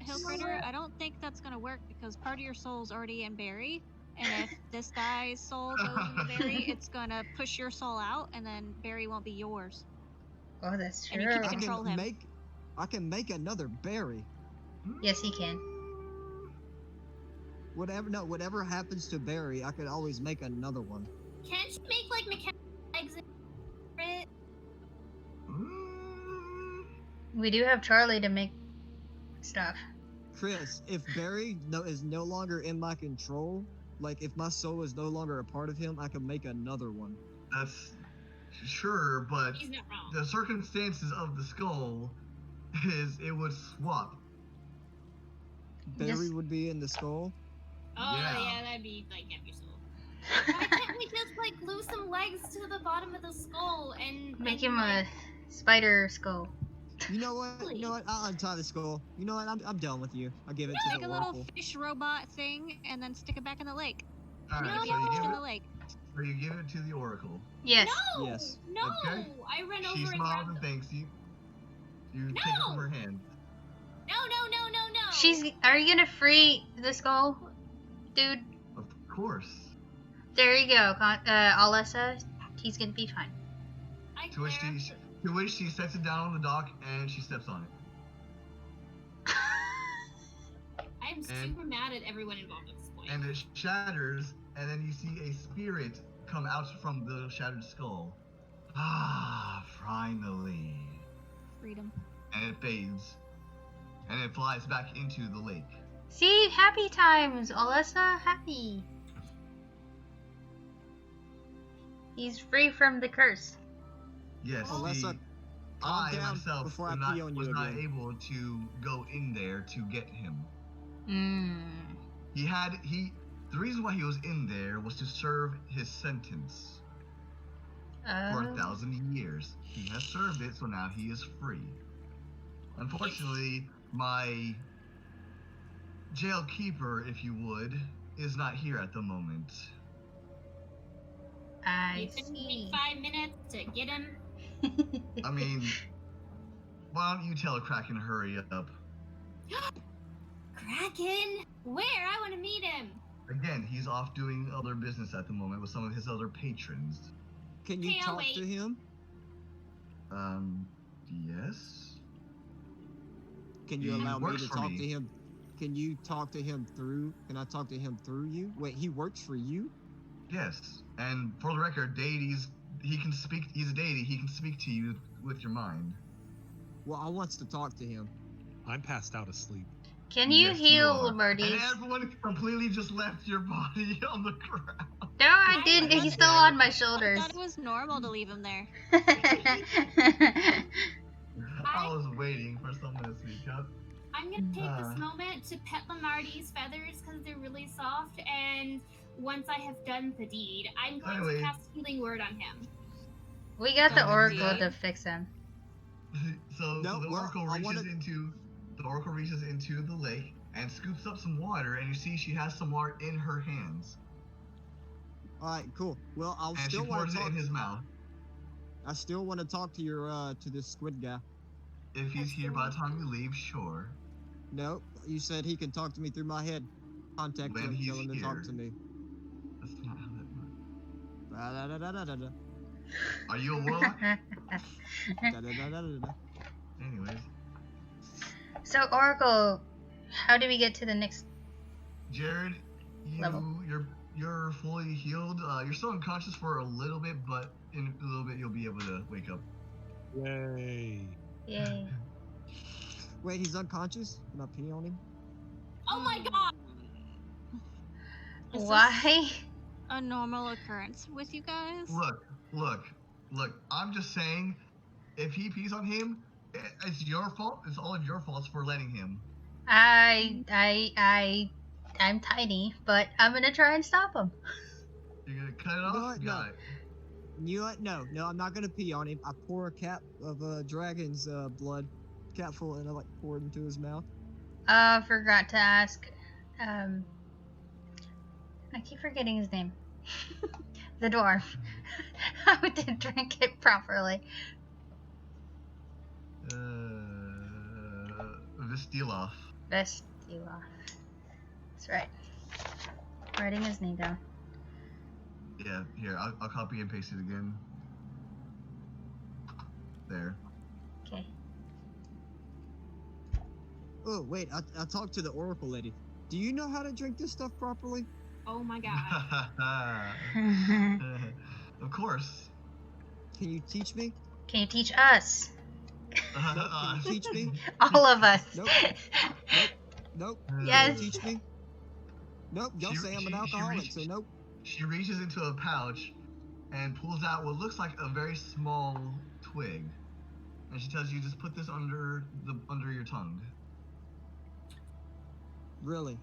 Hill Critter, I don't think that's gonna work because part of your soul's already in Barry, and if this guy's soul goes into Barry, it's gonna push your soul out, and then Barry won't be yours. Oh, that's And you true. keep control him. I can make another Barry. Yes, he can. Whatever happens to Barry, I could always make another one. Can't you make like mechanical legs for it? We do have Charlie to make stuff. Chris, if Barry is no longer in my control, like if my soul is no longer a part of him, I can make another one. That's sure, but He's not wrong. the circumstances of the skull is it would swap. Barry Just- would be in the skull. Oh Yeah. yeah, that'd be like half your soul. Why can't we just like glue some legs to the bottom of the skull and Make and, him like, a spider skull. You know what? I'll untie the skull. You know what? I'm done with you. I'll give it to Make the a little Oracle. fish robot thing, and then stick it back in the lake. Alright, You'll be so a you fish give in it the lake. so you give it to the Oracle. Yes. No, Yes. no. Okay. I ran over She and smiles grabbed and them. thanks you. You take it from No! her hand. No. Are you gonna free the skull, dude? Of course. There you go, Alessa. He's gonna be fine. I To which she sets it down on the dock and she steps on it. I'm super mad at everyone involved at this point. And it shatters, and then you see a spirit come out from the shattered skull. Ah, finally. Freedom. And it fades. And it flies back into the lake. See, happy times, Alessa. Happy. He's free from the curse. Yes, Alessa, see, calm I down myself before I was pee on you not again. able to go in there to get him. Mm. The reason why he was in there was to serve his sentence for 1,000 years. He has served it, so now he is free. Unfortunately, my jail keeper, if you would, is not here at the moment. I You couldn't see. take 5 minutes to get him. I mean, why don't you tell Kraken to hurry up? Kraken? Where? I want to meet him. Again, he's off doing other business at the moment with some of his other patrons. Can you Okay, I'll talk to wait. him? Yes? Can you He allow me works to for talk me. to him? Can you talk to him through? Can I talk to him through you? Wait, he works for you? Yes. And for the record, he can speak, he's a deity, he can speak to you with your mind. Well, I wants to talk to him. I'm passed out asleep. Can you Yes, heal are. Birdie? And everyone completely just left your body on the ground. No, I Why didn't. would He's you? still on my I shoulders. thought it was normal to leave him there. I was waiting for someone to speak up. I'm gonna take this moment to pet Lamarty's feathers because they're really soft, and once I have done the deed, I'm going Anyway. to cast Healing Word on him. We got the Someone Oracle did. to fix him. So No, the well, Oracle I reaches wanna- into the lake and scoops up some water, and you see she has some water in her hands, All right, cool. Well, I'll and she still want pours to it talk. in his mouth. I still want to talk to your to this squid guy. If he's That's here by the the time you leave, sure. Nope. You said he can talk to me through my head. Contact When him, he's tell him to talk here. to me. That's not how that works. Da-da-da-da-da-da. Are you a warlock? Da-da-da-da-da-da. Anyways, So Oracle, how do we get to the next? Jared, Level. you're fully healed. You're still unconscious for a little bit, but in a little bit you'll be able to wake up. Yay. Yay. Wait, he's unconscious? Can I pee on him? Oh my god! Is this Why? a normal occurrence with you guys? Look. I'm just saying, if he pees on him, it's your fault. It's all of your faults for letting him. I'm tiny, but I'm gonna try and stop him. You're gonna cut it You know off? what? No. Got it. You know what? No, I'm not gonna pee on him. I pour a cap of dragon's blood, cap full, and I like pour it into his mouth. Forgot to ask. I keep forgetting his name. The dwarf. How to drink it properly. Vistiloff. Vestila. That's right. Writing his name down. Yeah, here, I'll copy and paste it again. There. Okay. Oh wait, I talked to the Oracle lady. Do you know how to drink this stuff properly? Oh my god. Of course. Can you teach me? Can you teach us? Nope. Can you teach me? All of us. Nope. Nope. Yes. Can you teach me? Nope. Y'all say I'm an alcoholic, so nope. She reaches into a pouch and pulls out what looks like a very small twig. And she tells you, just put this under your tongue. Really?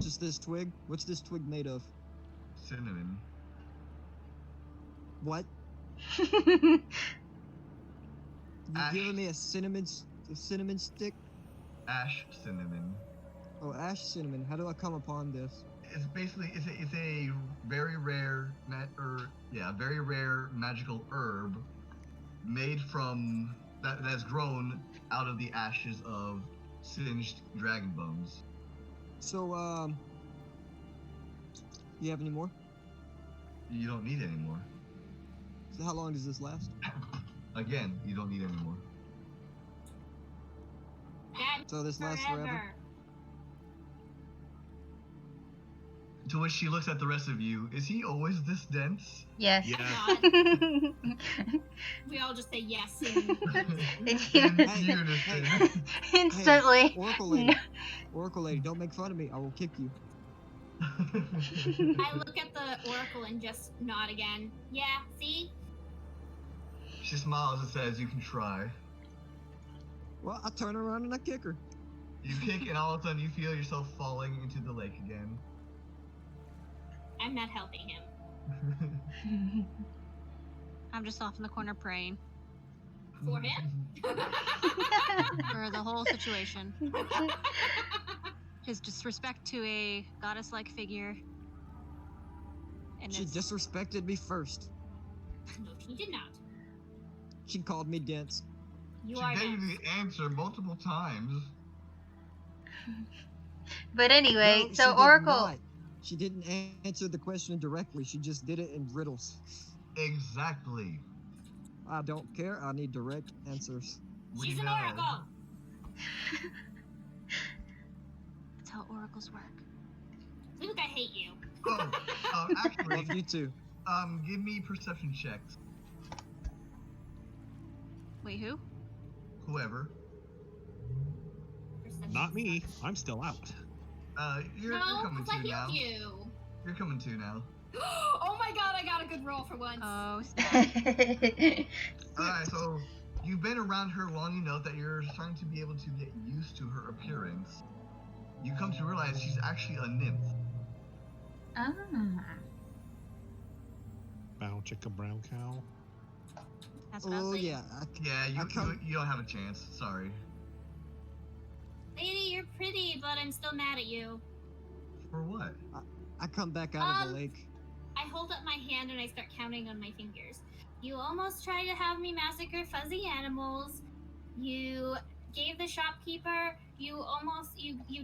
Just this twig? What's this twig made of? Cinnamon. What? You Ash. giving me a cinnamon stick? Ash cinnamon. Oh, ash cinnamon. How do I come upon this? It's basically it's a very rare very rare magical herb made from that's grown out of the ashes of singed dragon bones. So, you have any more? You don't need any more. So how long does this last? Again, you don't need any more. That So this lasts forever? To which she looks at the rest of you. Is he always this dense? Yes. Yeah. We all just say yes. And In Hey, unison. Instantly. Hey, Oracle lady, don't make fun of me. I will kick you. I look at the oracle and just nod again. Yeah, see? She smiles and says, "You can try." Well, I turn around and I kick her. You kick, and all of a sudden you feel yourself falling into the lake again. I'm not helping him. I'm just off in the corner praying For him? for the whole situation. His disrespect to a goddess-like figure. And She it's disrespected me first. No, he did not. She called me dense. You She are gave not. you the answer multiple times. But anyway, No, she so did Oracle. not. She didn't answer the question directly. She just did it in riddles. Exactly. I don't care. I need direct answers. We She's an know. oracle. that's how oracles work. Luke, I hate you. Oh, actually, Love you too. give me perception checks. Wait, who? Whoever. Not me. I'm still out. You're No, coming because I to now. healed you. You're coming to now. Oh my god, I got a good roll for once. Oh, snap. Alright, so you've been around her long enough that you're starting to be able to get used to her appearance. You come to realize she's actually a nymph. Ah. Bow chicka brown cow. That's what I was Oh thinking. yeah. Yeah, I come- you don't have a chance. Sorry. Lady, you're pretty, but I'm still mad at you. For what? I come back out of the lake. I hold up my hand and I start counting on my fingers. You almost tried to have me massacre fuzzy animals. You gave the shopkeeper, you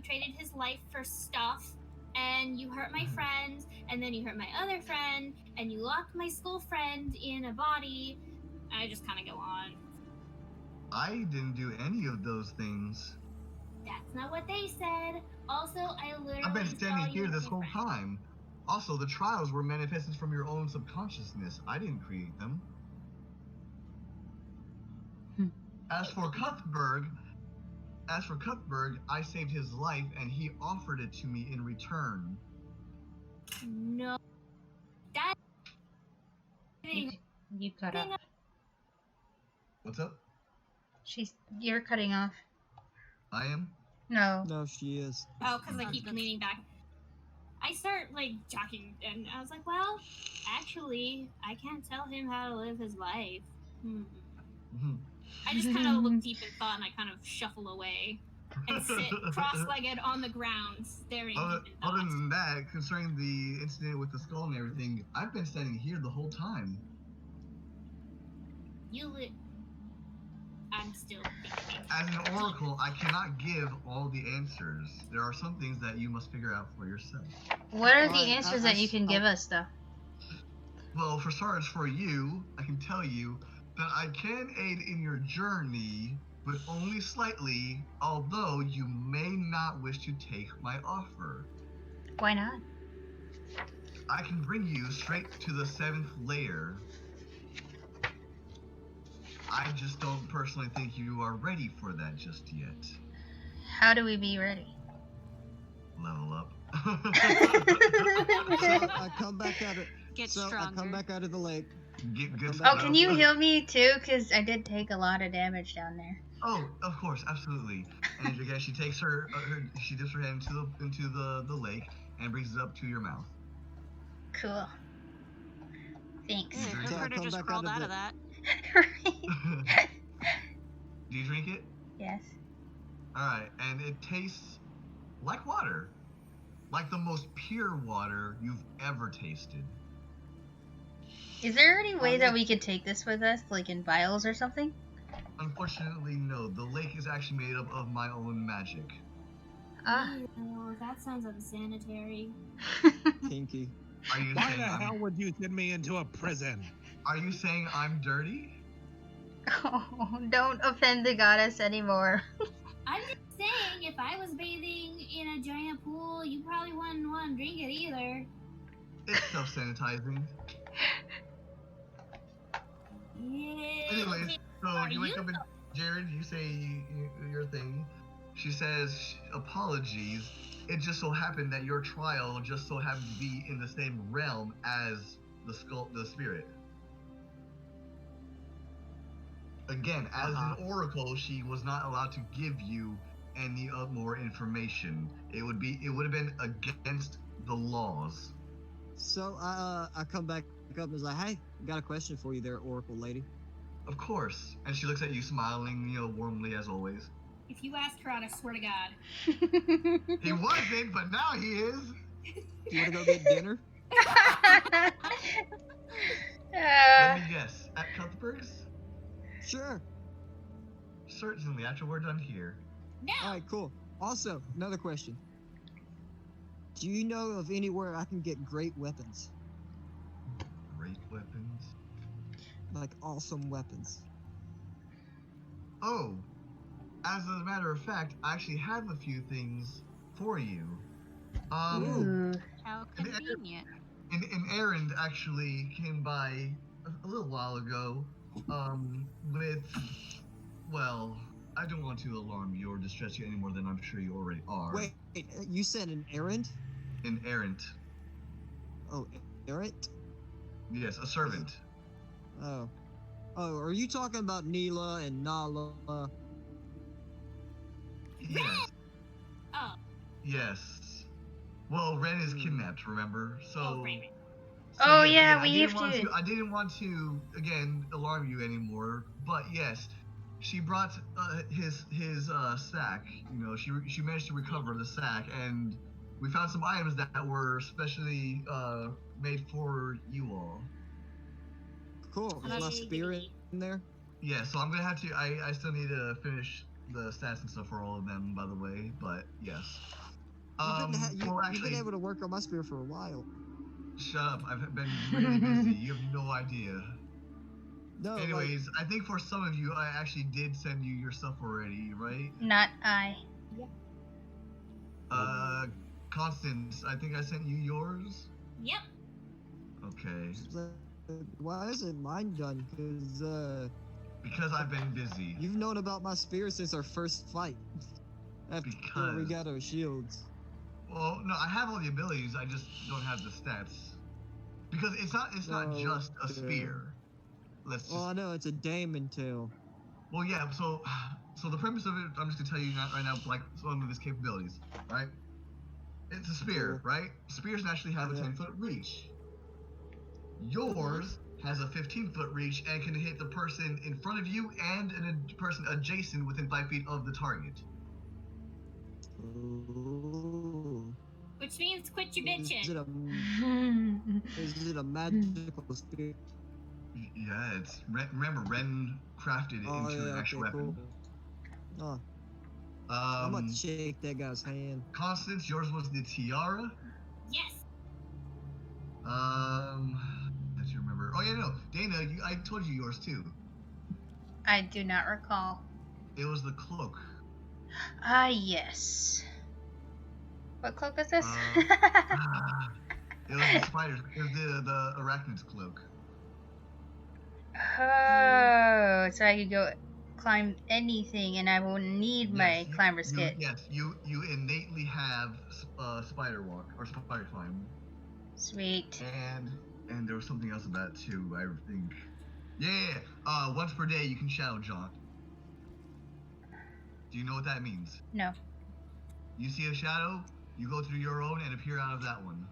traded his life for stuff, and you hurt my friend, and then you hurt my other friend, and you locked my school friend in a body. I just kind of go on. I didn't do any of those things. That's not what they said. Also, I literally I've been standing saw you here with this my whole friend. time. Also, the trials were manifested from your own subconsciousness. I didn't create them. As for Cuthberg, I saved his life and he offered it to me in return. No. That. You cut off. What's up? You're cutting off. I am? No. No, she is. Oh, because I keep leaning back. I start, joking, and I was like, well, actually, I can't tell him how to live his life. I just kind of look deep in thought, and I kind of shuffle away and sit cross-legged on the ground, staring deep in thought. Other than that, concerning the incident with the skull and everything, I've been standing here the whole time. I'm still thinking. As an oracle, I cannot give all the answers. There are some things that you must figure out for yourself. What are the answers that you can give us, though? Well, for starters, for you, I can tell you that I can aid in your journey, but only slightly, although you may not wish to take my offer. Why not? I can bring you straight to the 7th layer. I just don't personally think you are ready for that just yet. How do we be ready? Level up. So I come back out of. Get so stronger. I come back out of the lake. Get good Oh, stuff. can you heal me too? Because I did take a lot of damage down there. Oh, of course, absolutely. And again, she takes she dips her hand into the lake and brings it up to your mouth. Cool. Thanks. You drink The it? critter come just back crawled out out of of that. Do you drink it? Yes. Alright, and it tastes like water. Like the most pure water you've ever tasted. Is there any way that we could take this with us, like in vials or something? Unfortunately, no. The lake is actually made up of my own magic. Ah. Oh, that sounds unsanitary. Kinky. Are you Why saying the hell would you send me into a prison? Are you saying I'm dirty? Oh, don't offend the goddess anymore. I'm just saying, if I was bathing in a giant pool, you probably wouldn't want to drink it either. It's self-sanitizing. Yeah. Anyways, so Are you wake you? up and Jared, you say your thing. She says, apologies. It just so happened that your trial just so happened to be in the same realm as the spirit. Again, as an oracle, she was not allowed to give you any more information. It would have been against the laws. So I come back up and is like, hey, got a question for you there, Oracle lady. Of course. And she looks at you smiling, warmly as always. If you ask her out, I swear to God. He wasn't, but now he is. Do you want to go get dinner? Let me guess. At Cuthbert's? Sure. Certainly, after we're done here. No. All right, cool. Also, another question. Do you know of anywhere I can get great weapons? Great weapons? Like awesome weapons. Oh, as a matter of fact, I actually have a few things for you. Ooh. How convenient. An errand actually came by a little while ago, with, well, I don't want to alarm you or distress you any more than I'm sure you already are. Wait, you said an errand? An errand. Oh, errand? Yes, a servant. Oh. Oh, are you talking about Neela and Nala? Yes. Oh. Yes. Well, Ren is kidnapped, remember? So. Oh, right. Oh, yes, yeah, again, we have to. I didn't want to again alarm you anymore, but yes, she brought his sack. She managed to recover the sack, and we found some items that were specially made for you all. Cool. Is my spirit in there? Yeah, so I'm gonna have to. I still need to finish the stats and stuff for all of them, by the way. But yes. Well, You've actually, been able to work on my spear for a while. shut up. I've been really busy. You have no idea. No, Anyways, I think for some of you, I actually did send you your stuff already, right? Not I. Constance, I think I sent you yours. Yep. Okay. why isn't mine done? Because I've been busy. You've known about my spear since our first fight. After we got our shields. Well, no, I have all the abilities. I just don't have the stats. Because it's not just a spear. Let's just. Well, I know it's a daemon tail. Well, yeah. So the premise of it, I'm just gonna tell you right now, like some of its capabilities, right? It's a spear, right? Spears naturally have a 10-foot reach. Yours has a 15-foot reach and can hit the person in front of you and a person adjacent within 5 feet of the target. Ooh. Which means quit your bitching. Is it a magical spear? Yeah, it's remember Ren crafted it into an actual weapon. Cool. I'm gonna shake that guy's hand. Constance, yours was the tiara. Yes. Let you remember. Oh yeah, no, Dana, I told you yours too. I do not recall. It was the cloak. Ah, yes. What cloak is this? It was the spider's. It was the arachnid's cloak. Oh, so I could go climb anything, and I won't need my climber's kit. Yes, you innately have spider walk or spider climb. Sweet. And there was something else about it too. I think. Yeah. Once per day you can shadow jaunt. Do you know what that means? No. You see a shadow, you go through your own and appear out of that one.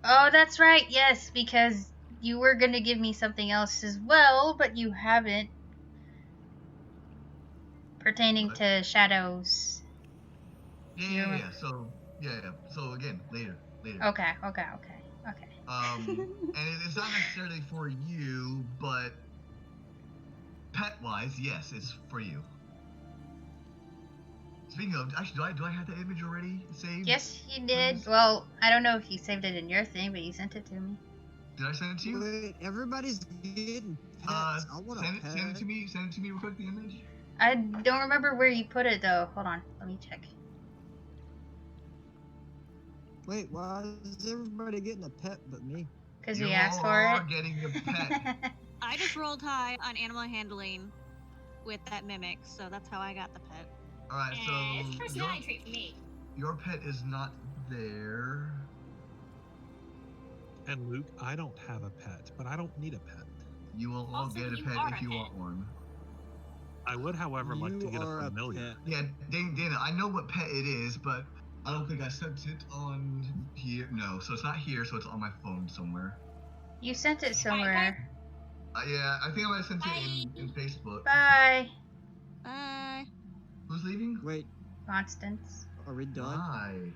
Oh, that's right. Yes, because you were gonna give me something else as well, but you haven't. Pertaining to shadows. Yeah. So again, later. Okay. And it's not necessarily for you, but pet-wise, yes, it's for you. Speaking of, actually, do I have that image already saved? Yes, you did. Well, I don't know if you saved it in your thing, but you sent it to me. Did I send it to you? Wait, everybody's getting pets. I want a pet. Send it to me. Send it to me real quick. The image. I don't remember where you put it though. Hold on, let me check. Wait, why is everybody getting a pet but me? Because we asked for it. You are getting a pet. I just rolled high on animal handling with that mimic, so that's how I got the pet. Alright, so it's a personality trait for me. Your pet is not there. And Luke, I don't have a pet, but I don't need a pet. You will all get a pet if you want one. I would, however, like to get a familiar. Yeah, Dana, I know what pet it is, but I don't think I sent it on here. No, so it's not here, so it's on my phone somewhere. You sent it somewhere. Yeah, I think I might have sent it in Facebook. Bye. Bye. Who's leaving? Wait. Constance. Are we done? Bye.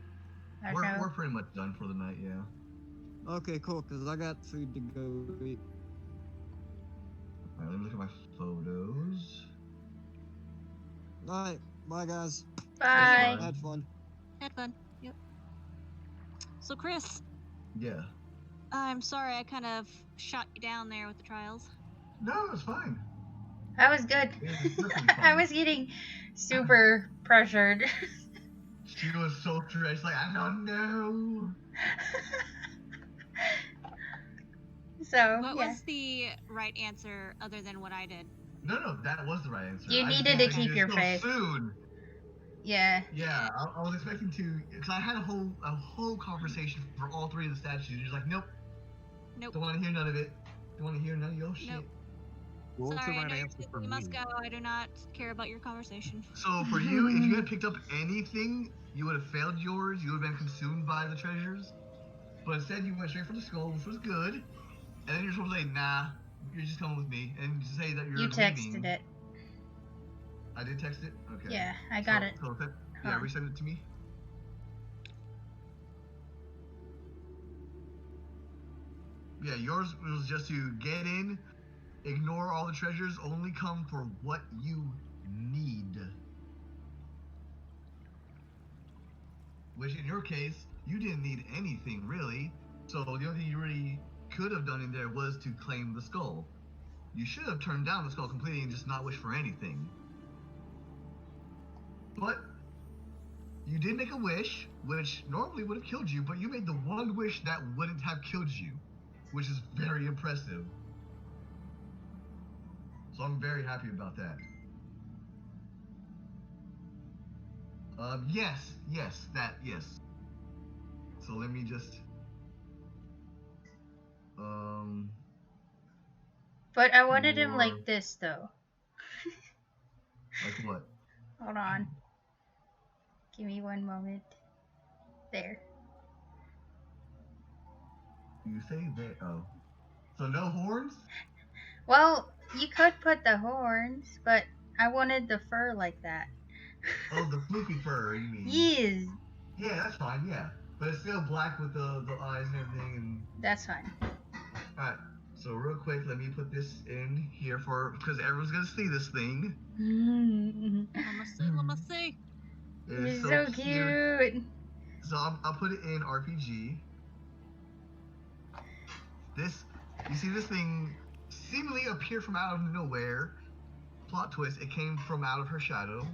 We're pretty much done for the night, yeah. Okay, cool, because I got food to go eat. Alright, let me look at my photos. Alright, bye guys. Bye. Had fun. Had fun. Yep. So, Chris. Yeah. I'm sorry I kind of shot you down there with the trials. No, it's fine. That was good. I was getting super pressured. She was so stressed, like, I don't know. So, what was the right answer other than what I did? No, that was the right answer. You needed to keep your faith. Soon. Yeah. Yeah, I was expecting to, because I had a whole conversation for all three of the statues. You're like, nope. Don't want to hear none of it. Don't want to hear none of your shit. Nope. Well, Sorry, the right I know answer for you me. must go. I do not care about your conversation. So for you, if you had picked up anything, you would have failed yours. You would have been consumed by the treasures. But instead, you went straight for the skull, which was good. And then you're supposed to say, nah, you're just coming with me, and just say that you're You texted leaving. it. I did text it? Okay. Yeah, I got it. Yeah, resend it to me. Yeah, yours was just to get in, Ignore all the treasures. Only come for what you need. Which, in your case, you didn't need anything really. So the only thing you really could have done in there was to claim the skull. You should have turned down the skull completely and just not wished for anything. But you did make a wish, which normally would have killed you, but you made the one wish that wouldn't have killed you, which is very impressive. So I'm very happy about that. Yes. So let me just, But I wanted him Or- like this, though. like what? Hold on. Give me one moment. There. You say that, oh. So no horns? Well, you could put the horns, but I wanted the fur like that. Oh, the floofy fur, you mean? Yes. Yeah, that's fine, yeah. But it's still black with the eyes and everything, and... That's fine. Alright, so real quick, let me put this in here because everyone's gonna see this thing. Let me see. It's so cute. So I'll put it in RPG. You see this thing seemingly appeared from out of nowhere. Plot twist, it came from out of her shadow.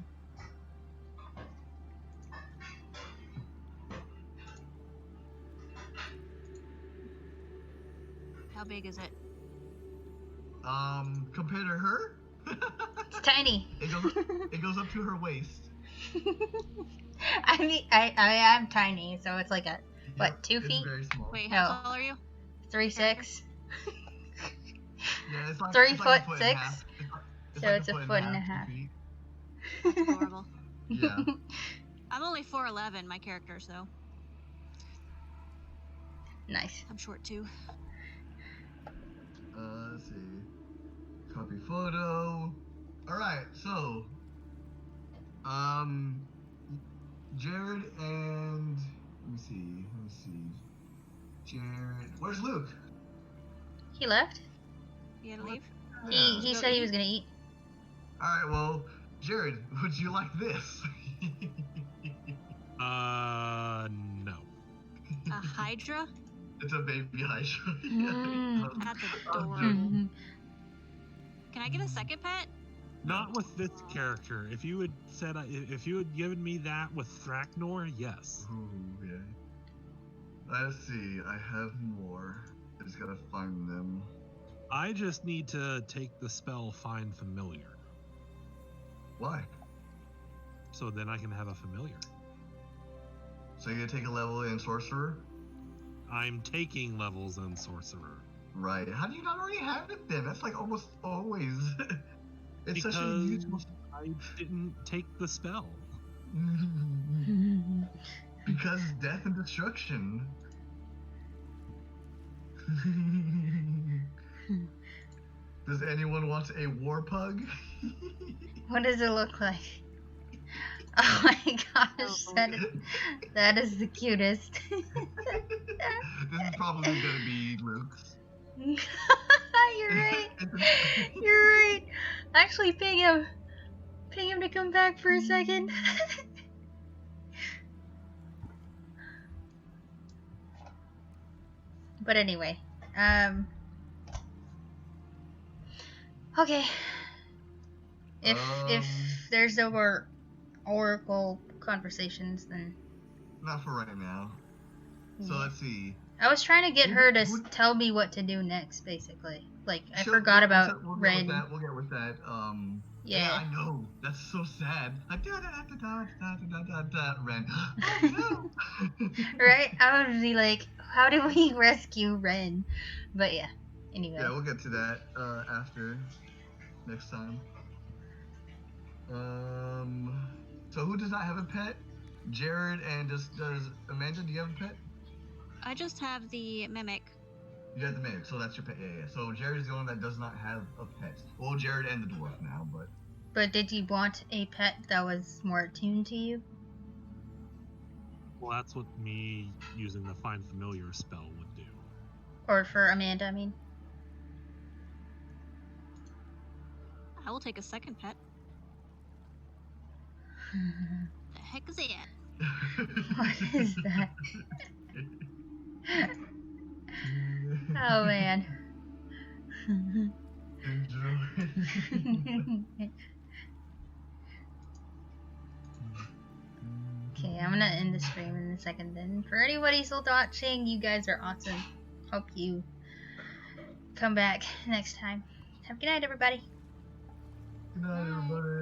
How big is it? Compared to her? It's tiny. It goes up to her waist. I mean, I am tiny, so it's like a, what, Yep, 2 it's feet? very small. Wait, No. how tall are you? 3'6". Yeah, it's like 3 it's foot like a foot and a 6. half. So like it's a foot and a half. 2 feet. That's adorable. Yeah. I'm only 4'11", my character, so Nice. I'm short too. Let's see. Copy photo. Alright, so Jared and let me see. Jared, where's Luke? He left? You gotta leave? He said he was gonna eat. Alright, well, Jared, would you like this? No. A Hydra? It's a baby Hydra. That's Oh, adorable. Can I get a second pet? Not with this character. If you had given me that with Thraknor, yes. Ooh, yeah. Let's see, I have more. I just gotta find them. I just need to take the spell Find Familiar, Why? so then I can have a familiar. So you're gonna take a level in Sorcerer? I'm taking levels in Sorcerer. Right. How do you not already have it then? That's like almost always. It's such a Because useful. I didn't take the spell. Because death and destruction. Does anyone want a war pug? What does it look like? Oh my gosh, that is the cutest. This is probably gonna be Luke's. You're right. You're right. Actually, ping him to come back for a second. But anyway, okay. If there's no more Oracle conversations, then Not for right now. So Yeah. let's see. I was trying to get her to Would- tell me what to do next, basically. Like, I Sure, forgot about we'll Ren. We'll get with that. Yeah. I know. That's so sad. Ren. Oh no. Right? I would be like, how do we rescue Ren? But yeah, anyway. Yeah, we'll get to that after next time. So who does not have a pet? Jared, and does Amanda? Do you have a pet? I just have the mimic. You have the mimic, so that's your pet. Yeah. So Jared is the one that does not have a pet. Well, Jared and the dwarf now, but. But did you want a pet that was more attuned to you? Well, that's what me using the Find Familiar spell would do. Or for Amanda, I mean? I will take a second pet. The heck is it? What is that? Oh man. Okay, I'm gonna end the stream in a second then. For anybody still watching, you guys are awesome. Hope you come back next time. Have a good night, everybody. Good night, everybody.